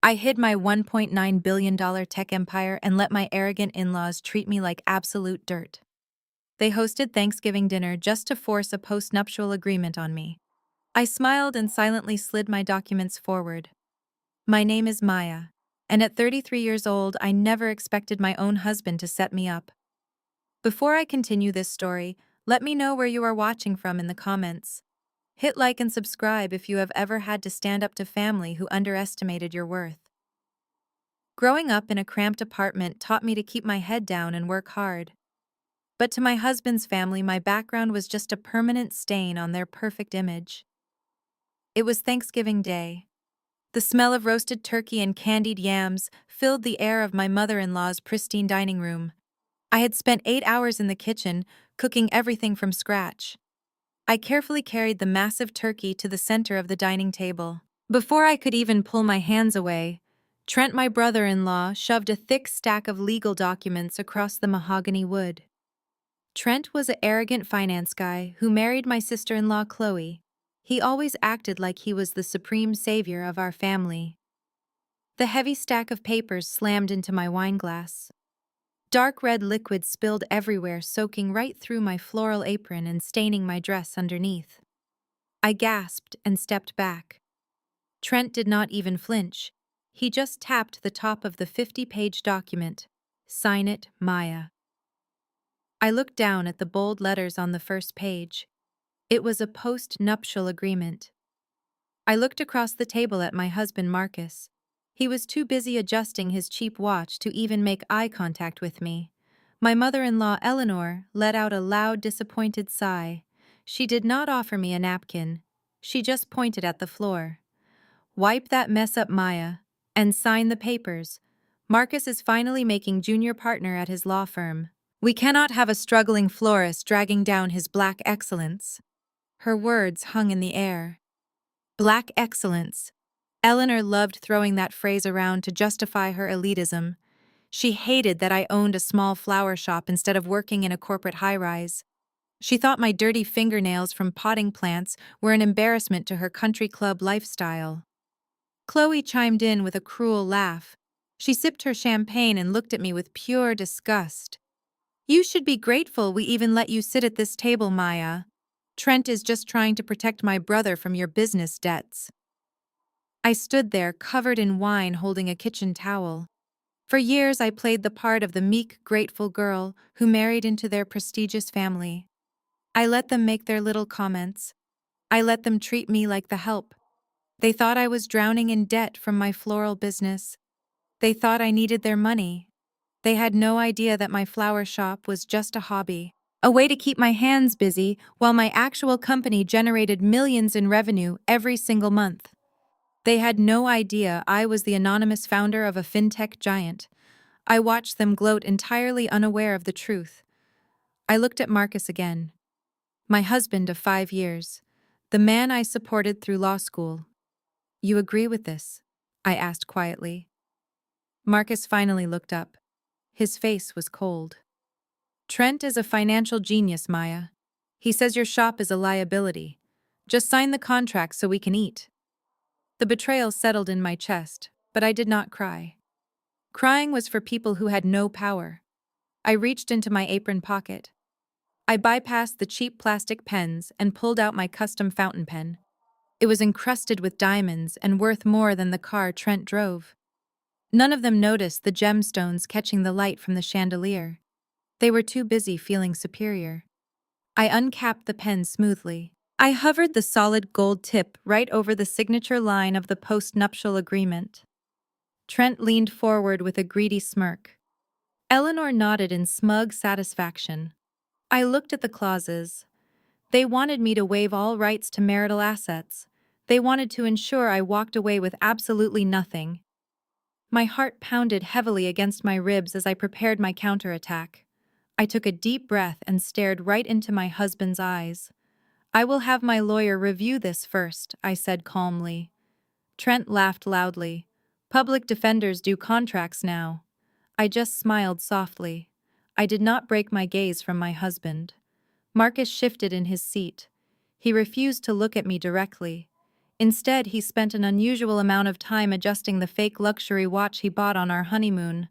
I hid my $1.9 billion tech empire and let my arrogant in-laws treat me like absolute dirt. They hosted Thanksgiving dinner just to force a postnuptial agreement on me. I smiled and silently slid my documents forward. My name is Maya, and at 33 years old, I never expected my own husband to set me up. Before I continue this story, let me know where you are watching from in the comments. Hit like and subscribe if you have ever had to stand up to family who underestimated your worth. Growing up in a cramped apartment taught me to keep my head down and work hard. But to my husband's family, my background was just a permanent stain on their perfect image. It was Thanksgiving Day. The smell of roasted turkey and candied yams filled the air of my mother-in-law's pristine dining room. I had spent 8 hours in the kitchen, cooking everything from scratch. I carefully carried the massive turkey to the center of the dining table. Before I could even pull my hands away, Trent, my brother-in-law, shoved a thick stack of legal documents across the mahogany wood. Trent was an arrogant finance guy who married my sister-in-law Chloe. He always acted like he was the supreme savior of our family. The heavy stack of papers slammed into my wine glass. Dark red liquid spilled everywhere, soaking right through my floral apron and staining my dress underneath. I gasped and stepped back. Trent did not even flinch. He just tapped the top of the 50-page document. "Sign it, Maya." I looked down at the bold letters on the first page. It was a post-nuptial agreement. I looked across the table at my husband Marcus. He was too busy adjusting his cheap watch to even make eye contact with me. My mother-in-law Eleanor let out a loud, disappointed sigh. She did not offer me a napkin. She just pointed at the floor. "Wipe that mess up, Maya, and sign the papers. Marcus is finally making junior partner at his law firm. We cannot have a struggling florist dragging down his black excellence." Her words hung in the air. Black excellence. Eleanor loved throwing that phrase around to justify her elitism. She hated that I owned a small flower shop instead of working in a corporate high-rise. She thought my dirty fingernails from potting plants were an embarrassment to her country club lifestyle. Chloe chimed in with a cruel laugh. She sipped her champagne and looked at me with pure disgust. "You should be grateful we even let you sit at this table, Maya. Trent is just trying to protect my brother from your business debts." I stood there, covered in wine, holding a kitchen towel. For years I played the part of the meek, grateful girl who married into their prestigious family. I let them make their little comments. I let them treat me like the help. They thought I was drowning in debt from my floral business. They thought I needed their money. They had no idea that my flower shop was just a hobby, a way to keep my hands busy while my actual company generated millions in revenue every single month. They had no idea I was the anonymous founder of a fintech giant. I watched them gloat, entirely unaware of the truth. I looked at Marcus again. My husband of 5 years. The man I supported through law school. "You agree with this?" I asked quietly. Marcus finally looked up. His face was cold. "Trent is a financial genius, Maya. He says your shop is a liability. Just sign the contract so we can eat." The betrayal settled in my chest, but I did not cry. Crying was for people who had no power. I reached into my apron pocket. I bypassed the cheap plastic pens and pulled out my custom fountain pen. It was encrusted with diamonds and worth more than the car Trent drove. None of them noticed the gemstones catching the light from the chandelier. They were too busy feeling superior. I uncapped the pen smoothly. I hovered the solid gold tip right over the signature line of the post-nuptial agreement. Trent leaned forward with a greedy smirk. Eleanor nodded in smug satisfaction. I looked at the clauses. They wanted me to waive all rights to marital assets. They wanted to ensure I walked away with absolutely nothing. My heart pounded heavily against my ribs as I prepared my counterattack. I took a deep breath and stared right into my husband's eyes. "I will have my lawyer review this first," I said calmly. Trent laughed loudly. "Public defenders do contracts now." I just smiled softly. I did not break my gaze from my husband. Marcus shifted in his seat. He refused to look at me directly. Instead, he spent an unusual amount of time adjusting the fake luxury watch he bought on our honeymoon.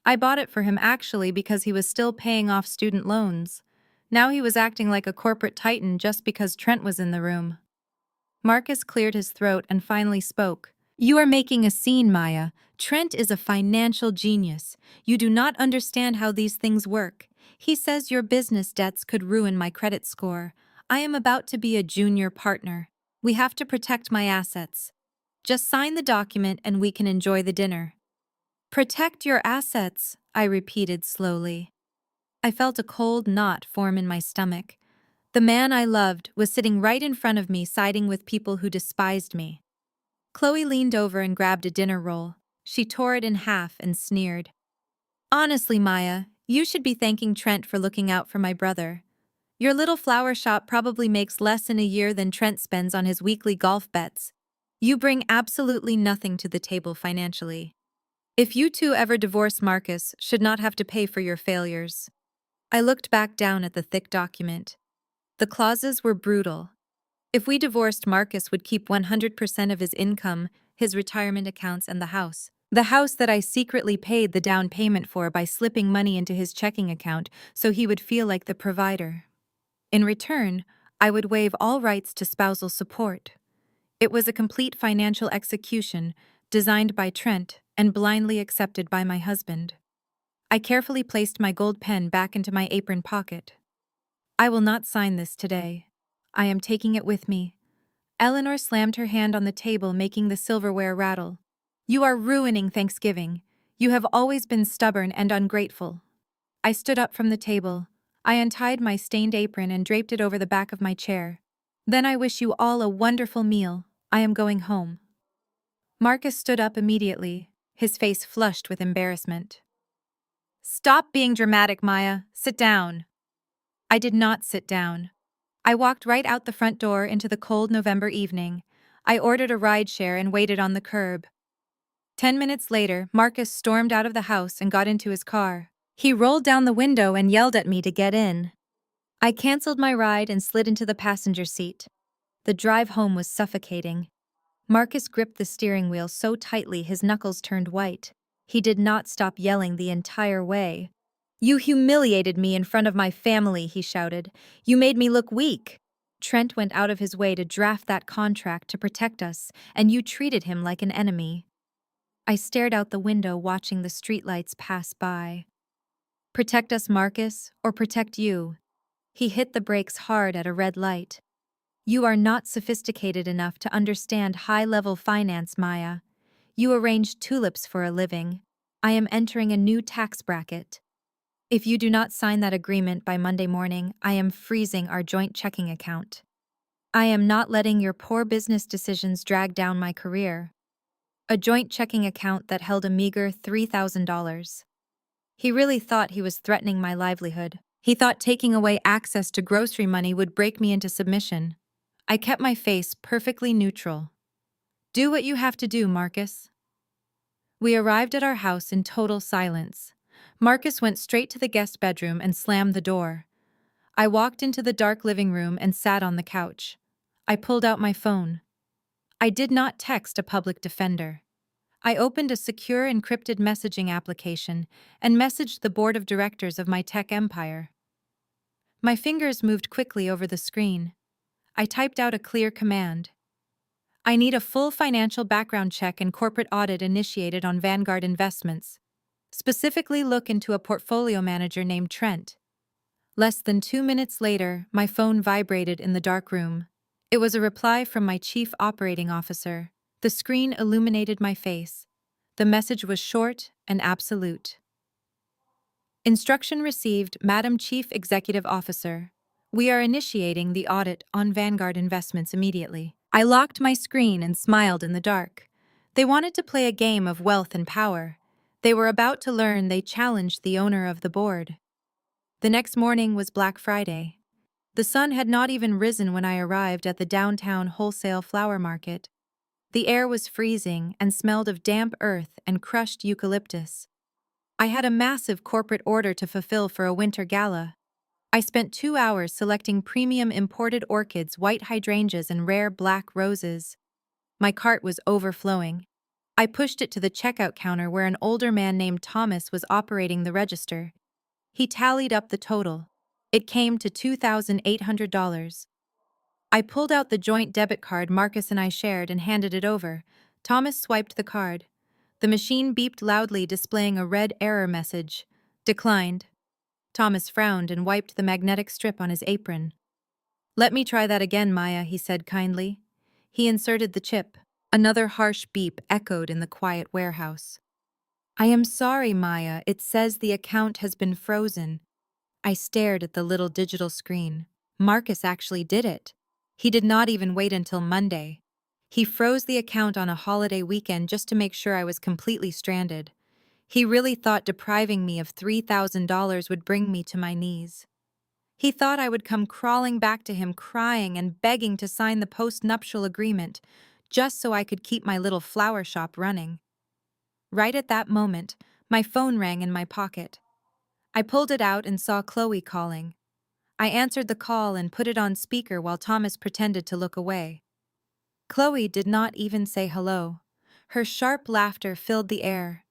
I bought it for him actually because he was still paying off student loans. Now he was acting like a corporate titan just because Trent was in the room. Marcus cleared his throat and finally spoke. You are making a scene, Maya. Trent is a financial genius. You do not understand how these things work. He says your business debts could ruin my credit score. I am about to be a junior partner. We have to protect my assets. Just sign the document and we can enjoy the dinner. Protect your assets, I repeated slowly. I felt a cold knot form in my stomach. The man I loved was sitting right in front of me, siding with people who despised me. Chloe leaned over and grabbed a dinner roll. She tore it in half and sneered. Honestly, Maya, you should be thanking Trent for looking out for my brother. Your little flower shop probably makes less in a year than Trent spends on his weekly golf bets. You bring absolutely nothing to the table financially. If you two ever divorce, Marcus should not have to pay for your failures. I looked back down at the thick document. The clauses were brutal. If we divorced, Marcus would keep 100% of his income, his retirement accounts, and the house. The house that I secretly paid the down payment for by slipping money into his checking account so he would feel like the provider. In return, I would waive all rights to spousal support. It was a complete financial execution, designed by Trent and blindly accepted by my husband. I carefully placed my gold pen back into my apron pocket. I will not sign this today. I am taking it with me. Eleanor slammed her hand on the table, making the silverware rattle. You are ruining Thanksgiving. You have always been stubborn and ungrateful. I stood up from the table. I untied my stained apron and draped it over the back of my chair. Then I wish you all a wonderful meal. I am going home. Marcus stood up immediately, his face flushed with embarrassment. Stop being dramatic, Maya. Sit down. I did not sit down. I walked right out the front door into the cold November evening. I ordered a rideshare and waited on the curb. 10 minutes later, Marcus stormed out of the house and got into his car. He rolled down the window and yelled at me to get in. I canceled my ride and slid into the passenger seat. The drive home was suffocating. Marcus gripped the steering wheel so tightly his knuckles turned white. He did not stop yelling the entire way. You humiliated me in front of my family, he shouted. You made me look weak. Trent went out of his way to draft that contract to protect us, and you treated him like an enemy. I stared out the window, watching the streetlights pass by. Protect us, Marcus, or protect you. He hit the brakes hard at a red light. You are not sophisticated enough to understand high-level finance, Maya. You arrange tulips for a living. I am entering a new tax bracket. If you do not sign that agreement by Monday morning, I am freezing our joint checking account. I am not letting your poor business decisions drag down my career. A joint checking account that held a meager $3,000. He really thought he was threatening my livelihood. He thought taking away access to grocery money would break me into submission. I kept my face perfectly neutral. Do what you have to do, Marcus. We arrived at our house in total silence. Marcus went straight to the guest bedroom and slammed the door. I walked into the dark living room and sat on the couch. I pulled out my phone. I did not text a public defender. I opened a secure encrypted messaging application and messaged the board of directors of my tech empire. My fingers moved quickly over the screen. I typed out a clear command. I need a full financial background check and corporate audit initiated on Vanguard Investments. Specifically look into a portfolio manager named Trent. Less than 2 minutes later, my phone vibrated in the dark room. It was a reply from my chief operating officer. The screen illuminated my face. The message was short and absolute. Instruction received, Madam Chief Executive Officer. We are initiating the audit on Vanguard Investments immediately. I locked my screen and smiled in the dark. They wanted to play a game of wealth and power. They were about to learn they challenged the owner of the board. The next morning was Black Friday. The sun had not even risen when I arrived at the downtown wholesale flower market. The air was freezing and smelled of damp earth and crushed eucalyptus. I had a massive corporate order to fulfill for a winter gala. I spent 2 hours selecting premium imported orchids, white hydrangeas, and rare black roses. My cart was overflowing. I pushed it to the checkout counter where an older man named Thomas was operating the register. He tallied up the total. It came to $2,800. I pulled out the joint debit card Marcus and I shared and handed it over. Thomas swiped the card. The machine beeped loudly, displaying a red error message. Declined. Thomas frowned and wiped the magnetic strip on his apron. Let me try that again, Maya, he said kindly. He inserted the chip. Another harsh beep echoed in the quiet warehouse. I am sorry, Maya. It says the account has been frozen. I stared at the little digital screen. Marcus actually did it. He did not even wait until Monday. He froze the account on a holiday weekend just to make sure I was completely stranded. He really thought depriving me of $3,000 would bring me to my knees. He thought I would come crawling back to him crying and begging to sign the post-nuptial agreement just so I could keep my little flower shop running. Right at that moment, my phone rang in my pocket. I pulled it out and saw Chloe calling. I answered the call and put it on speaker while Thomas pretended to look away. Chloe did not even say hello. Her sharp laughter filled the air.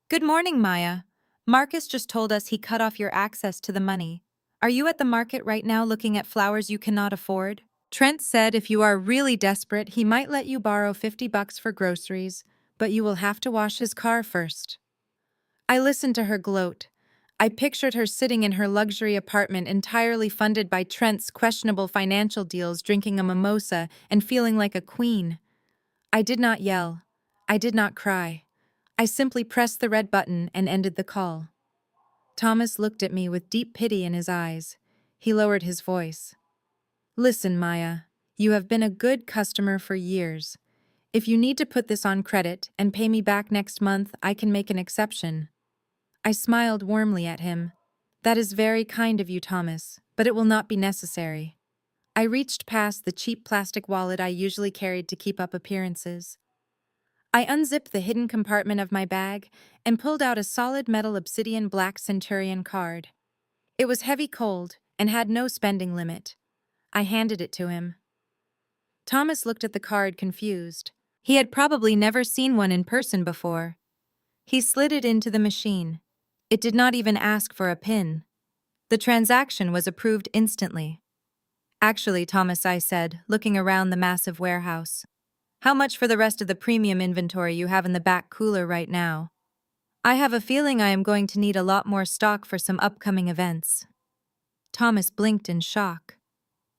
Good morning, Maya. Marcus just told us he cut off your access to the money. Are you at the market right now looking at flowers you cannot afford? Trent said if you are really desperate, he might let you borrow $50 for groceries, but you will have to wash his car first. I listened to her gloat. I pictured her sitting in her luxury apartment entirely funded by Trent's questionable financial deals, drinking a mimosa and feeling like a queen. I did not yell. I did not cry. I simply pressed the red button and ended the call. Thomas looked at me with deep pity in his eyes. He lowered his voice. Listen, Maya, you have been a good customer for years. If you need to put this on credit and pay me back next month, I can make an exception. I smiled warmly at him. That is very kind of you, Thomas, but it will not be necessary. I reached past the cheap plastic wallet I usually carried to keep up appearances. I unzipped the hidden compartment of my bag and pulled out a solid metal obsidian black Centurion card. It was heavy cold and had no spending limit. I handed it to him. Thomas looked at the card confused. He had probably never seen one in person before. He slid it into the machine. It did not even ask for a PIN. The transaction was approved instantly. Actually, Thomas, I said, looking around the massive warehouse. How much for the rest of the premium inventory you have in the back cooler right now? I have a feeling I am going to need a lot more stock for some upcoming events. Thomas blinked in shock.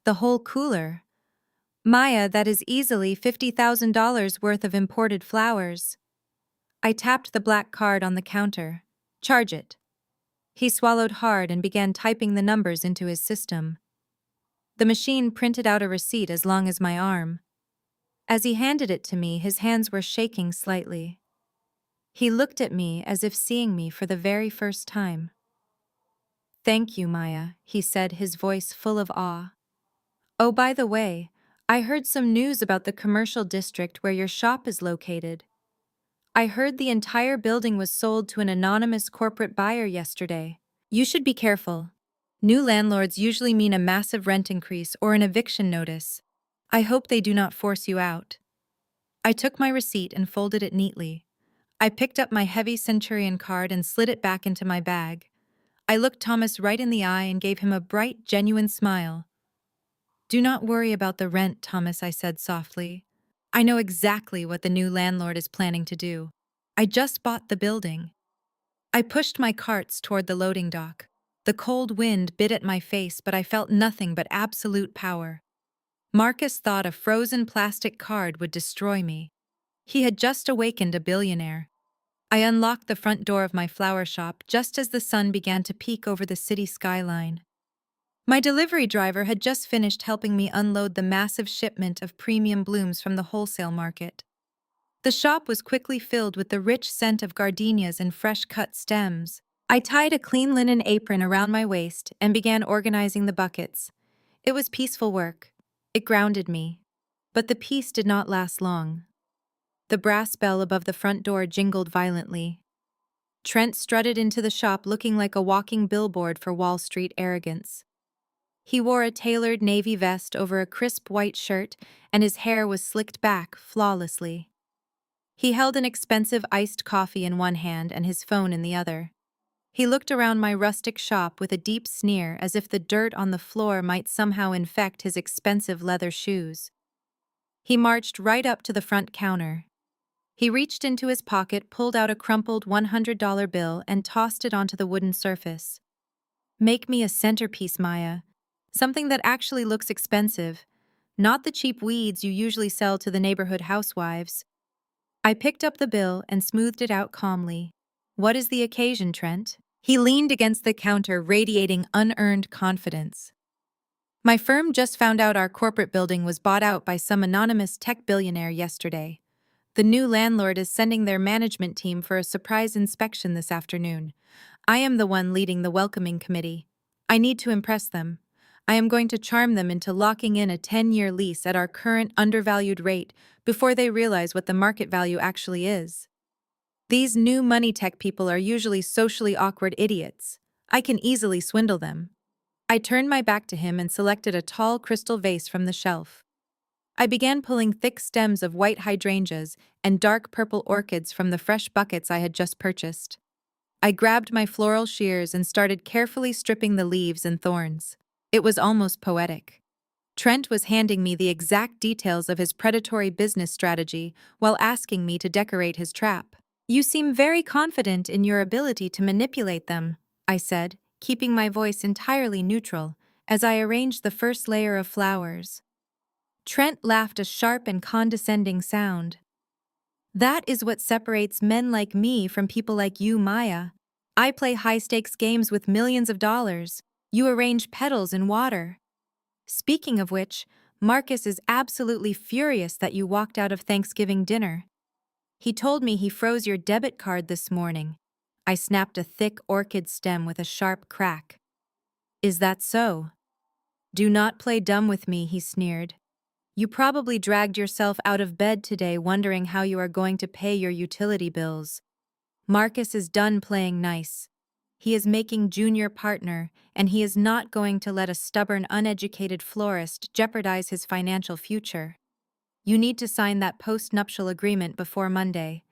The whole cooler? Maya, that is easily $50,000 worth of imported flowers. I tapped the black card on the counter. Charge it. He swallowed hard and began typing the numbers into his system. The machine printed out a receipt as long as my arm. As he handed it to me, his hands were shaking slightly. He looked at me as if seeing me for the very first time. Thank you, Maya, he said, his voice full of awe. Oh, by the way, I heard some news about the commercial district where your shop is located. I heard the entire building was sold to an anonymous corporate buyer yesterday. You should be careful. New landlords usually mean a massive rent increase or an eviction notice. I hope they do not force you out. I took my receipt and folded it neatly. I picked up my heavy Centurion card and slid it back into my bag. I looked Thomas right in the eye and gave him a bright, genuine smile. Do not worry about the rent, Thomas, I said softly. I know exactly what the new landlord is planning to do. I just bought the building. I pushed my carts toward the loading dock. The cold wind bit at my face, but I felt nothing but absolute power. Marcus thought a frozen plastic card would destroy me. He had just awakened a billionaire. I unlocked the front door of my flower shop just as the sun began to peek over the city skyline. My delivery driver had just finished helping me unload the massive shipment of premium blooms from the wholesale market. The shop was quickly filled with the rich scent of gardenias and fresh-cut stems. I tied a clean linen apron around my waist and began organizing the buckets. It was peaceful work. It grounded me. But the peace did not last long. The brass bell above the front door jingled violently. Trent strutted into the shop looking like a walking billboard for Wall Street arrogance. He wore a tailored navy vest over a crisp white shirt, and his hair was slicked back flawlessly. He held an expensive iced coffee in one hand and his phone in the other. He looked around my rustic shop with a deep sneer, as if the dirt on the floor might somehow infect his expensive leather shoes. He marched right up to the front counter. He reached into his pocket, pulled out a crumpled $100 bill, and tossed it onto the wooden surface. "Make me a centerpiece, Maya. Something that actually looks expensive, not the cheap weeds you usually sell to the neighborhood housewives." I picked up the bill and smoothed it out calmly. "What is the occasion, Trent?" He leaned against the counter, radiating unearned confidence. "My firm just found out our corporate building was bought out by some anonymous tech billionaire yesterday. The new landlord is sending their management team for a surprise inspection this afternoon. I am the one leading the welcoming committee. I need to impress them. I am going to charm them into locking in a 10-year lease at our current undervalued rate before they realize what the market value actually is. These new money tech people are usually socially awkward idiots. I can easily swindle them." I turned my back to him and selected a tall crystal vase from the shelf. I began pulling thick stems of white hydrangeas and dark purple orchids from the fresh buckets I had just purchased. I grabbed my floral shears and started carefully stripping the leaves and thorns. It was almost poetic. Trent was handing me the exact details of his predatory business strategy while asking me to decorate his trap. "You seem very confident in your ability to manipulate them," I said, keeping my voice entirely neutral as I arranged the first layer of flowers. Trent laughed, a sharp and condescending sound. "That is what separates men like me from people like you, Maya. I play high-stakes games with millions of dollars. You arrange petals in water. Speaking of which, Marcus is absolutely furious that you walked out of Thanksgiving dinner. He told me he froze your debit card this morning." I snapped a thick orchid stem with a sharp crack. "Is that so?" "Do not play dumb with me," he sneered. "You probably dragged yourself out of bed today wondering how you are going to pay your utility bills. Marcus is done playing nice. He is making junior partner, and he is not going to let a stubborn, uneducated florist jeopardize his financial future. You need to sign that post-nuptial agreement before Monday.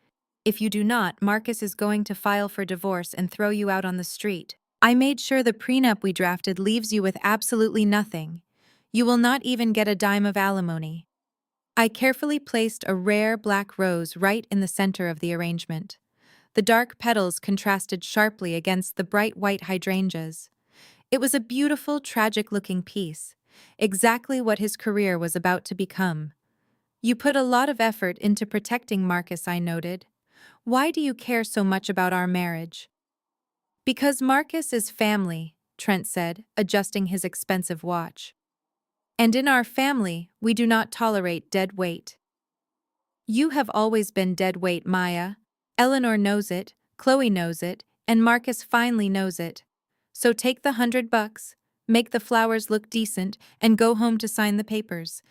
If you do not, Marcus is going to file for divorce and throw you out on the street. I made sure the prenup we drafted leaves you with absolutely nothing. You will not even get a dime of alimony." I carefully placed a rare black rose right in the center of the arrangement. The dark petals contrasted sharply against the bright white hydrangeas. It was a beautiful, tragic-looking piece, exactly what his career was about to become. "You put a lot of effort into protecting Marcus," I noted. "Why do you care so much about our marriage?" "Because Marcus is family," Trent said, adjusting his expensive watch. "And in our family, we do not tolerate dead weight." "You have always been dead weight, Maya. Eleanor knows it, Chloe knows it, and Marcus finally knows it. So take the $100, make the flowers look decent, and go home to sign the papers.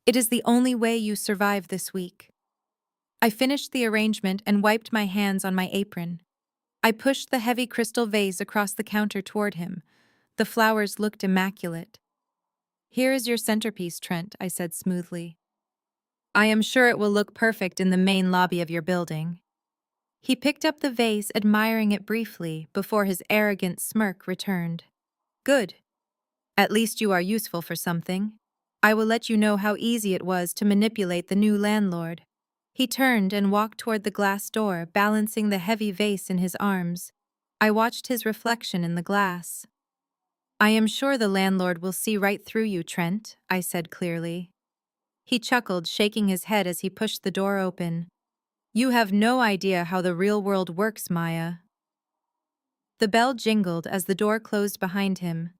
It is the only way you survive this week." I finished the arrangement and wiped my hands on my apron. I pushed the heavy crystal vase across the counter toward him. The flowers looked immaculate. "Here is your centerpiece, Trent," I said smoothly. "I am sure it will look perfect in the main lobby of your building." He picked up the vase, admiring it briefly, before his arrogant smirk returned. "Good. At least you are useful for something. I will let you know how easy it was to manipulate the new landlord." He turned and walked toward the glass door, balancing the heavy vase in his arms. I watched his reflection in the glass. "I am sure the landlord will see right through you, Trent," I said clearly. He chuckled, shaking his head as he pushed the door open. "You have no idea how the real world works, Maya." The bell jingled as the door closed behind him.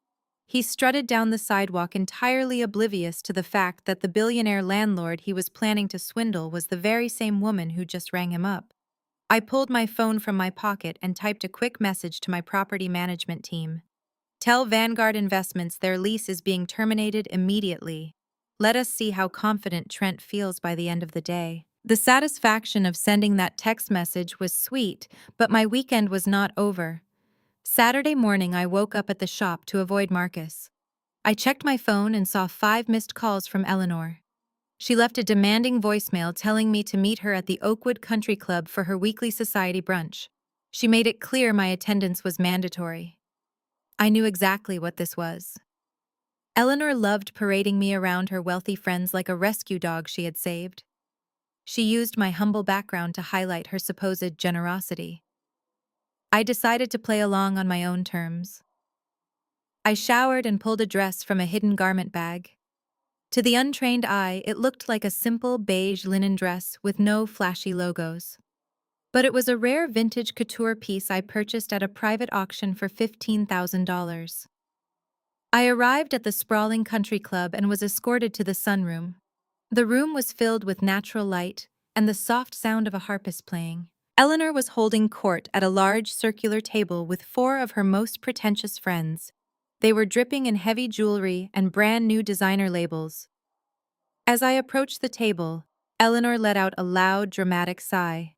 He strutted down the sidewalk, entirely oblivious to the fact that the billionaire landlord he was planning to swindle was the very same woman who just rang him up. I pulled my phone from my pocket and typed a quick message to my property management team. "Tell Vanguard Investments their lease is being terminated immediately." Let us see how confident Trent feels by the end of the day. The satisfaction of sending that text message was sweet, but my weekend was not over. Saturday morning I woke up at the shop to avoid Marcus. I checked my phone and saw 5 missed calls from Eleanor. She left a demanding voicemail telling me to meet her at the Oakwood Country Club for her weekly society brunch. She made it clear my attendance was mandatory. I knew exactly what this was. Eleanor loved parading me around her wealthy friends like a rescue dog she had saved. She used my humble background to highlight her supposed generosity. I decided to play along on my own terms. I showered and pulled a dress from a hidden garment bag. To the untrained eye, it looked like a simple beige linen dress with no flashy logos. But it was a rare vintage couture piece I purchased at a private auction for $15,000. I arrived at the sprawling country club and was escorted to the sunroom. The room was filled with natural light and the soft sound of a harpist playing. Eleanor was holding court at a large circular table with 4 of her most pretentious friends. They were dripping in heavy jewelry and brand new designer labels. As I approached the table, Eleanor let out a loud, dramatic sigh.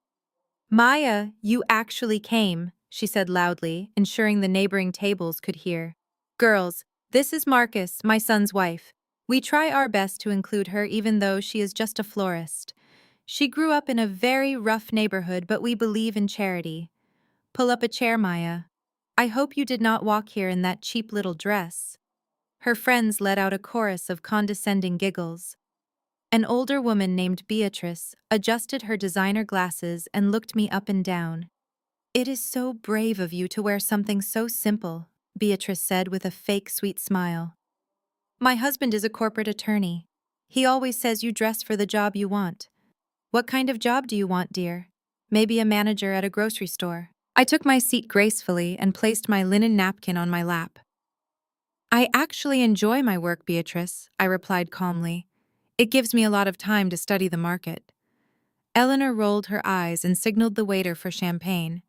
"Maya, you actually came," she said loudly, ensuring the neighboring tables could hear. "Girls, this is Marcus, my son's wife. We try our best to include her even though she is just a florist. She grew up in a very rough neighborhood, but we believe in charity. Pull up a chair, Maya. I hope you did not walk here in that cheap little dress." Her friends let out a chorus of condescending giggles. An older woman named Beatrice adjusted her designer glasses and looked me up and down. "It is so brave of you to wear something so simple," Beatrice said with a fake sweet smile. "My husband is a corporate attorney. He always says you dress for the job you want." "What kind of job do you want, dear?" "Maybe a manager at a grocery store." I took my seat gracefully and placed my linen napkin on my lap. "I actually enjoy my work, Beatrice," I replied calmly. "It gives me a lot of time to study the market." Eleanor rolled her eyes and signaled the waiter for champagne.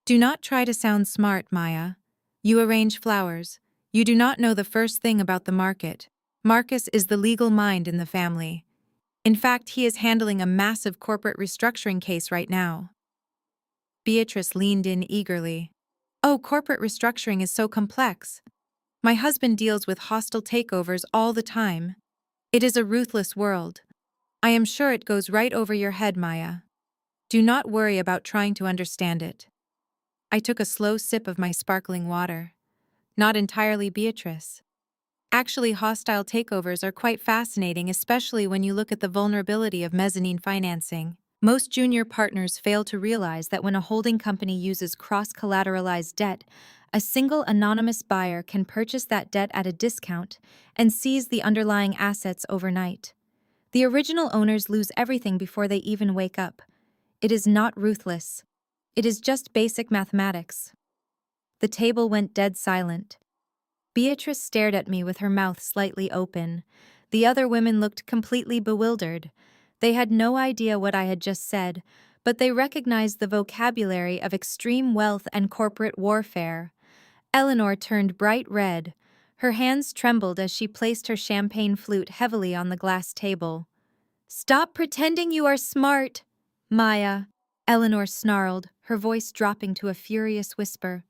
"Do not try to sound smart, Maya. You arrange flowers. You do not know the first thing about the market. Marcus is the legal mind in the family. In fact, he is handling a massive corporate restructuring case right now." Beatrice leaned in eagerly. "Oh, corporate restructuring is so complex. My husband deals with hostile takeovers all the time. It is a ruthless world. I am sure it goes right over your head, Maya. Do not worry about trying to understand it." I took a slow sip of my sparkling water. Not entirely, Beatrice. Actually, hostile takeovers are quite fascinating, especially when you look at the vulnerability of mezzanine financing. Most junior partners fail to realize that when a holding company uses cross-collateralized debt, a single anonymous buyer can purchase that debt at a discount and seize the underlying assets overnight. The original owners lose everything before they even wake up. It is not ruthless. It is just basic mathematics. The table went dead silent. Beatrice stared at me with her mouth slightly open. The other women looked completely bewildered. They had no idea what I had just said, but they recognized the vocabulary of extreme wealth and corporate warfare. Eleanor turned bright red. Her hands trembled as she placed her champagne flute heavily on the glass table. "Stop pretending you are smart, Maya," Eleanor snarled, her voice dropping to a furious whisper.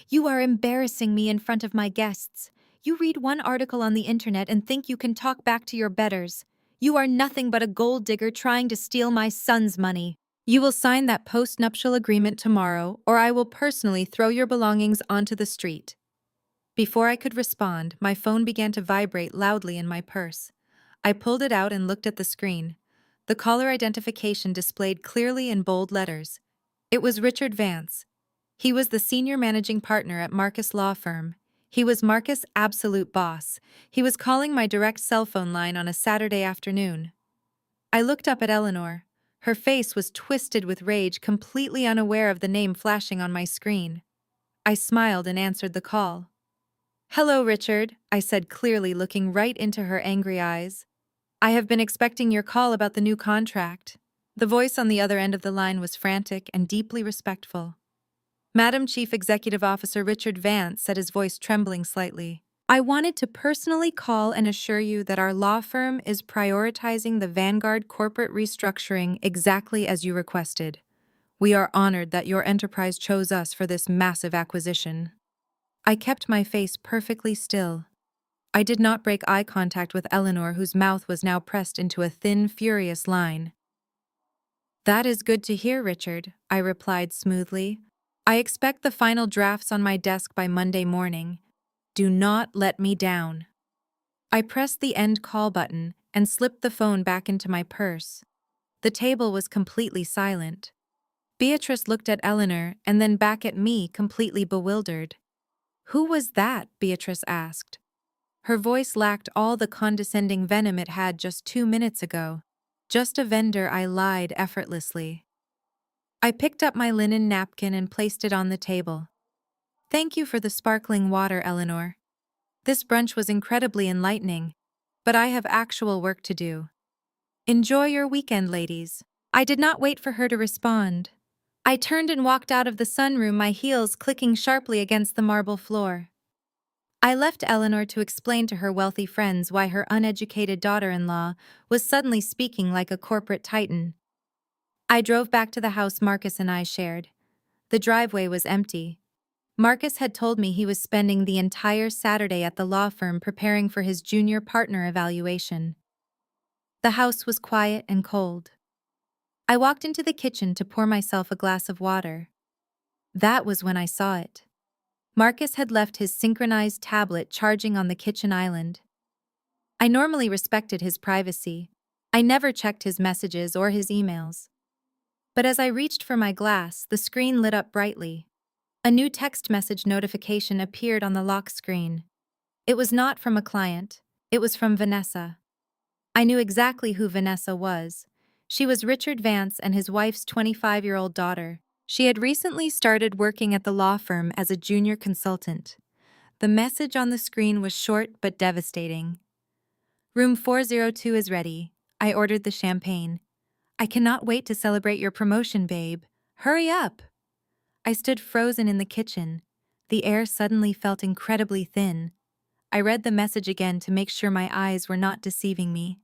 "You are embarrassing me in front of my guests. You read one article on the internet and think you can talk back to your betters. You are nothing but a gold digger trying to steal my son's money. You will sign that postnuptial agreement tomorrow, or I will personally throw your belongings onto the street." Before I could respond, my phone began to vibrate loudly in my purse. I pulled it out and looked at the screen. The caller identification displayed clearly in bold letters. It was Richard Vance. He was the senior managing partner at Marcus Law Firm. He was Marcus' absolute boss. He was calling my direct cell phone line on a Saturday afternoon. I looked up at Eleanor. Her face was twisted with rage, completely unaware of the name flashing on my screen. I smiled and answered the call. "Hello, Richard," I said clearly, looking right into her angry eyes. "I have been expecting your call about the new contract." The voice on the other end of the line was frantic and deeply respectful. "Madam Chief Executive Officer Richard Vance," said his voice trembling slightly. "I wanted to personally call and assure you that our law firm is prioritizing the Vanguard corporate restructuring exactly as you requested. We are honored that your enterprise chose us for this massive acquisition." I kept my face perfectly still. I did not break eye contact with Eleanor, whose mouth was now pressed into a thin, furious line. "That is good to hear, Richard," I replied smoothly. "I expect the final drafts on my desk by Monday morning. Do not let me down." I pressed the end call button and slipped the phone back into my purse. The table was completely silent. Beatrice looked at Eleanor and then back at me, completely bewildered. "Who was that?" Beatrice asked. Her voice lacked all the condescending venom it had just 2 minutes ago. "Just a vendor," I lied effortlessly. I picked up my linen napkin and placed it on the table. "Thank you for the sparkling water, Eleanor. This brunch was incredibly enlightening, but I have actual work to do. Enjoy your weekend, ladies." I did not wait for her to respond. I turned and walked out of the sunroom, my heels clicking sharply against the marble floor. I left Eleanor to explain to her wealthy friends why her uneducated daughter-in-law was suddenly speaking like a corporate titan. I drove back to the house Marcus and I shared. The driveway was empty. Marcus had told me he was spending the entire Saturday at the law firm preparing for his junior partner evaluation. The house was quiet and cold. I walked into the kitchen to pour myself a glass of water. That was when I saw it. Marcus had left his synchronized tablet charging on the kitchen island. I normally respected his privacy. I never checked his messages or his emails. But as I reached for my glass, the screen lit up brightly. A new text message notification appeared on the lock screen. It was not from a client. It was from Vanessa. I knew exactly who Vanessa was. She was Richard Vance and his wife's 25-year-old daughter. She had recently started working at the law firm as a junior consultant. The message on the screen was short but devastating. "Room 402 is ready. I ordered the champagne. I cannot wait to celebrate your promotion, babe. Hurry up!" I stood frozen in the kitchen. The air suddenly felt incredibly thin. I read the message again to make sure my eyes were not deceiving me.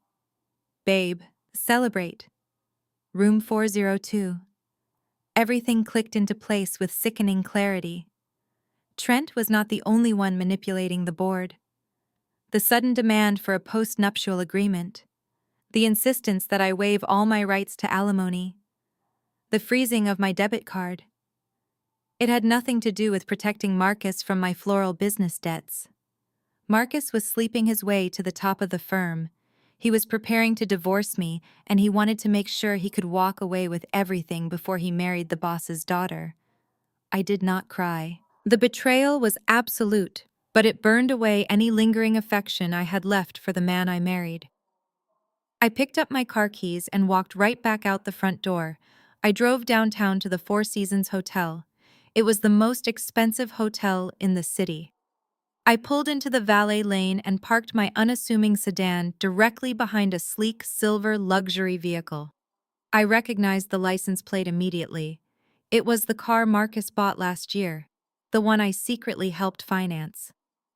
"Babe, celebrate. Room 402. Everything clicked into place with sickening clarity. Trent was not the only one manipulating the board. The sudden demand for a post-nuptial agreement. The insistence that I waive all my rights to alimony. The freezing of my debit card. It had nothing to do with protecting Marcus from my floral business debts. Marcus was sleeping his way to the top of the firm. He was preparing to divorce me, and he wanted to make sure he could walk away with everything before he married the boss's daughter. I did not cry. The betrayal was absolute, but it burned away any lingering affection I had left for the man I married. I picked up my car keys and walked right back out the front door. I drove downtown to the Four Seasons Hotel. It was the most expensive hotel in the city. I pulled into the valet lane and parked my unassuming sedan directly behind a sleek silver luxury vehicle. I recognized the license plate immediately. It was the car Marcus bought last year, the one I secretly helped finance.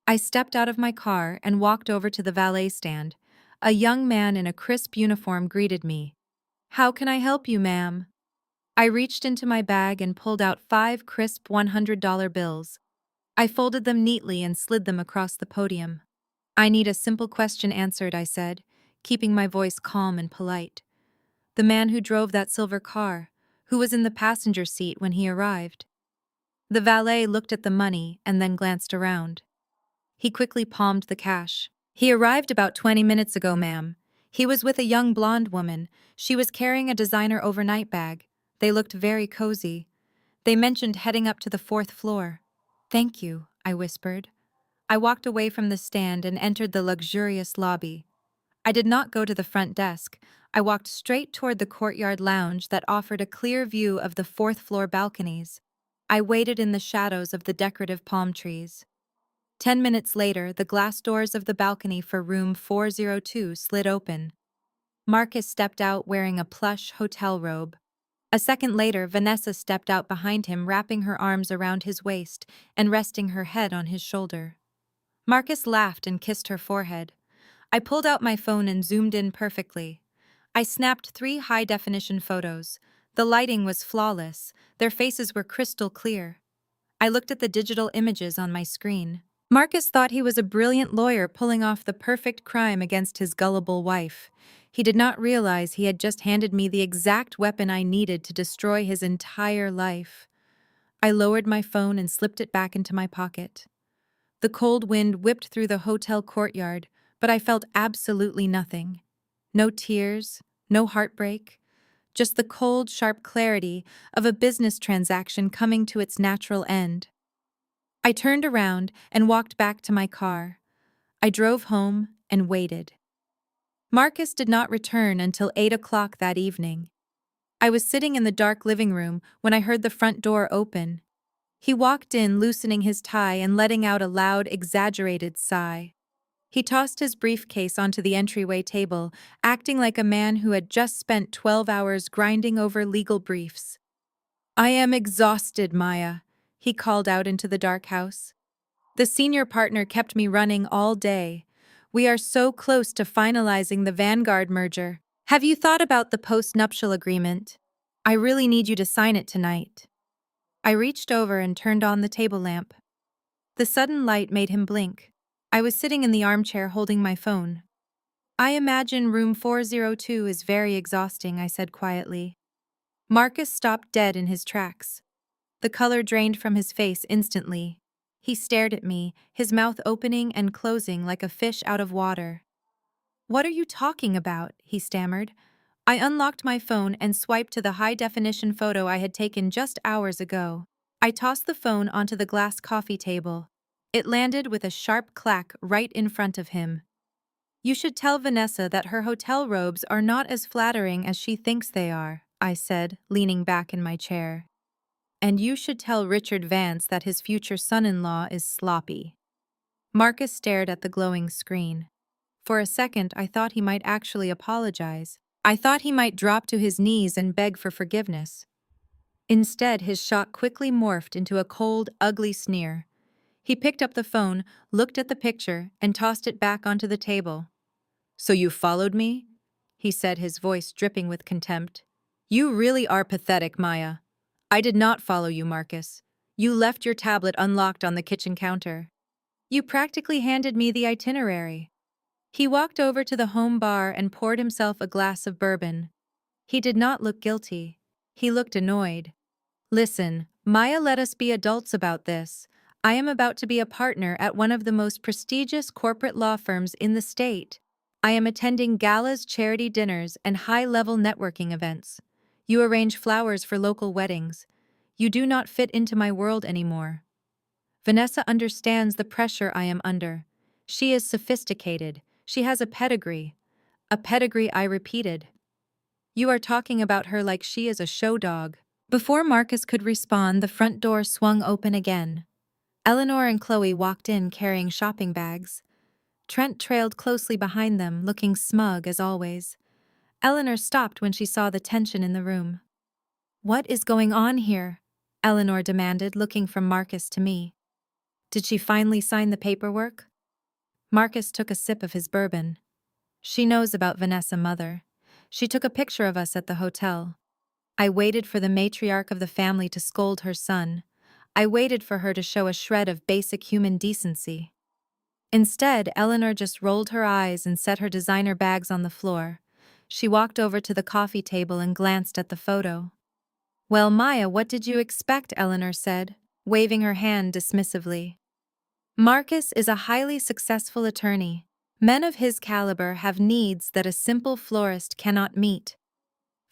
I stepped out of my car and walked over to the valet stand. A young man in a crisp uniform greeted me. "How can I help you, ma'am?" I reached into my bag and pulled out 5 crisp $100 bills. I folded them neatly and slid them across the podium. "I need a simple question answered," I said, keeping my voice calm and polite. "The man who drove that silver car, who was in the passenger seat when he arrived?" The valet looked at the money and then glanced around. He quickly palmed the cash. "He arrived about 20 minutes ago, ma'am. He was with a young blonde woman. She was carrying a designer overnight bag. They looked very cozy. They mentioned heading up to the 4th floor. "Thank you," I whispered. I walked away from the stand and entered the luxurious lobby. I did not go to the front desk. I walked straight toward the courtyard lounge that offered a clear view of the 4th floor balconies. I waited in the shadows of the decorative palm trees. 10 minutes later, the glass doors of the balcony for room 402 slid open. Marcus stepped out wearing a plush hotel robe. A second later, Vanessa stepped out behind him, wrapping her arms around his waist and resting her head on his shoulder. Marcus laughed and kissed her forehead. I pulled out my phone and zoomed in perfectly. I snapped 3 high-definition photos. The lighting was flawless. Their faces were crystal clear. I looked at the digital images on my screen. Marcus thought he was a brilliant lawyer pulling off the perfect crime against his gullible wife. He did not realize he had just handed me the exact weapon I needed to destroy his entire life. I lowered my phone and slipped it back into my pocket. The cold wind whipped through the hotel courtyard, but I felt absolutely nothing. No tears, no heartbreak, just the cold, sharp clarity of a business transaction coming to its natural end. I turned around and walked back to my car. I drove home and waited. Marcus did not return until 8 o'clock that evening. I was sitting in the dark living room when I heard the front door open. He walked in, loosening his tie and letting out a loud, exaggerated sigh. He tossed his briefcase onto the entryway table, acting like a man who had just spent 12 hours grinding over legal briefs. "I am exhausted, Maya," he called out into the dark house. "The senior partner kept me running all day. We are so close to finalizing the Vanguard merger. Have you thought about the post-nuptial agreement? I really need you to sign it tonight." I reached over and turned on the table lamp. The sudden light made him blink. I was sitting in the armchair holding my phone. "I imagine room 402 is very exhausting," I said quietly. Marcus stopped dead in his tracks. The color drained from his face instantly. He stared at me, his mouth opening and closing like a fish out of water. "What are you talking about?" he stammered. I unlocked my phone and swiped to the high-definition photo I had taken just hours ago. I tossed the phone onto the glass coffee table. It landed with a sharp clack right in front of him. "You should tell Vanessa that her hotel robes are not as flattering as she thinks they are," I said, leaning back in my chair. "And you should tell Richard Vance that his future son-in-law is sloppy." Marcus stared at the glowing screen. For a second, I thought he might actually apologize. I thought he might drop to his knees and beg for forgiveness. Instead, his shock quickly morphed into a cold, ugly sneer. He picked up the phone, looked at the picture, and tossed it back onto the table. "So you followed me?" he said, his voice dripping with contempt. "You really are pathetic, Maya. I did not follow you, Marcus. You left your tablet unlocked on the kitchen counter. You practically handed me the itinerary." He walked over to the home bar and poured himself a glass of bourbon. He did not look guilty. He looked annoyed. "Listen, Maya, let us be adults about this. I am about to be a partner at one of the most prestigious corporate law firms in the state. I am attending galas, charity dinners, and high-level networking events. You arrange flowers for local weddings. You do not fit into my world anymore. Vanessa understands the pressure I am under. She is sophisticated. She has a pedigree. A pedigree," I repeated. "You are talking about her like she is a show dog." Before Marcus could respond, the front door swung open again. Eleanor and Chloe walked in carrying shopping bags. Trent trailed closely behind them, looking smug as always. Eleanor stopped when she saw the tension in the room. "What is going on here?" Eleanor demanded, looking from Marcus to me. "Did she finally sign the paperwork?" Marcus took a sip of his bourbon. "She knows about Vanessa, Mother. She took a picture of us at the hotel. I waited for the matriarch of the family to scold her son. I waited for her to show a shred of basic human decency. Instead, Eleanor just rolled her eyes and set her designer bags on the floor. She walked over to the coffee table and glanced at the photo. "Well, Maya, what did you expect?" Eleanor said, waving her hand dismissively. "Marcus is a highly successful attorney. Men of his caliber have needs that a simple florist cannot meet.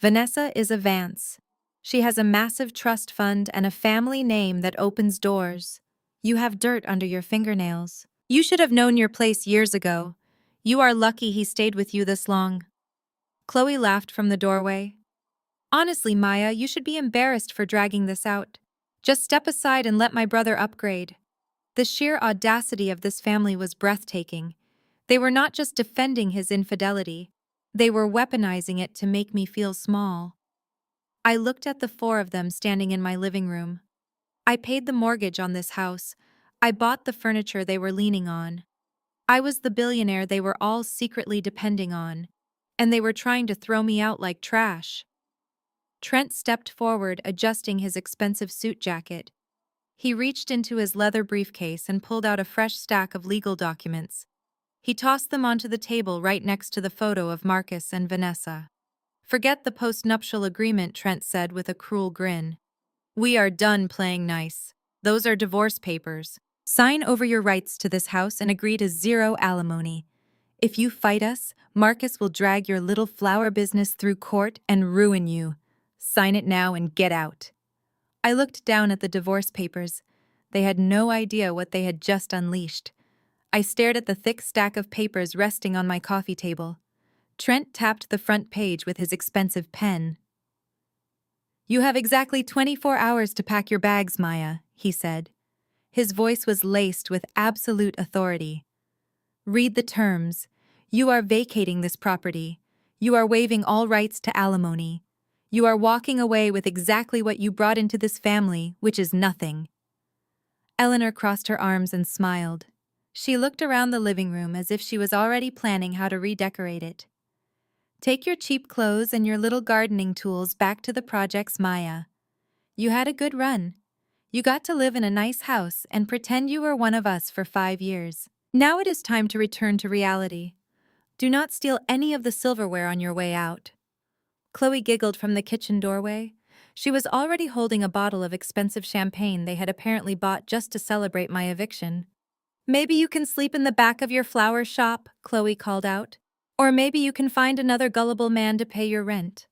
Vanessa is a Vance. She has a massive trust fund and a family name that opens doors. You have dirt under your fingernails. You should have known your place years ago. You are lucky he stayed with you this long." Chloe laughed from the doorway. "Honestly, Maya, you should be embarrassed for dragging this out. Just step aside and let my brother upgrade." The sheer audacity of this family was breathtaking. They were not just defending his infidelity, they were weaponizing it to make me feel small. I looked at the four of them standing in my living room. I paid the mortgage on this house. I bought the furniture they were leaning on. I was the billionaire they were all secretly depending on, and they were trying to throw me out like trash. Trent stepped forward, adjusting his expensive suit jacket. He reached into his leather briefcase and pulled out a fresh stack of legal documents. He tossed them onto the table right next to the photo of Marcus and Vanessa. "Forget the postnuptial agreement," Trent said with a cruel grin. "We are done playing nice. Those are divorce papers. Sign over your rights to this house and agree to zero alimony. If you fight us, Marcus will drag your little flower business through court and ruin you. Sign it now and get out." I looked down at the divorce papers. They had no idea what they had just unleashed. I stared at the thick stack of papers resting on my coffee table. Trent tapped the front page with his expensive pen. "You have exactly 24 hours to pack your bags, Maya," he said. His voice was laced with absolute authority. "Read the terms. You are vacating this property. You are waiving all rights to alimony. You are walking away with exactly what you brought into this family, which is nothing." Eleanor crossed her arms and smiled. She looked around the living room as if she was already planning how to redecorate it. "Take your cheap clothes and your little gardening tools back to the projects, Maya. You had a good run. You got to live in a nice house and pretend you were one of us for 5 years. Now it is time to return to reality. Do not steal any of the silverware on your way out." Chloe giggled from the kitchen doorway. She was already holding a bottle of expensive champagne they had apparently bought just to celebrate my eviction. "Maybe you can sleep in the back of your flower shop," Chloe called out. "Or maybe you can find another gullible man to pay your rent."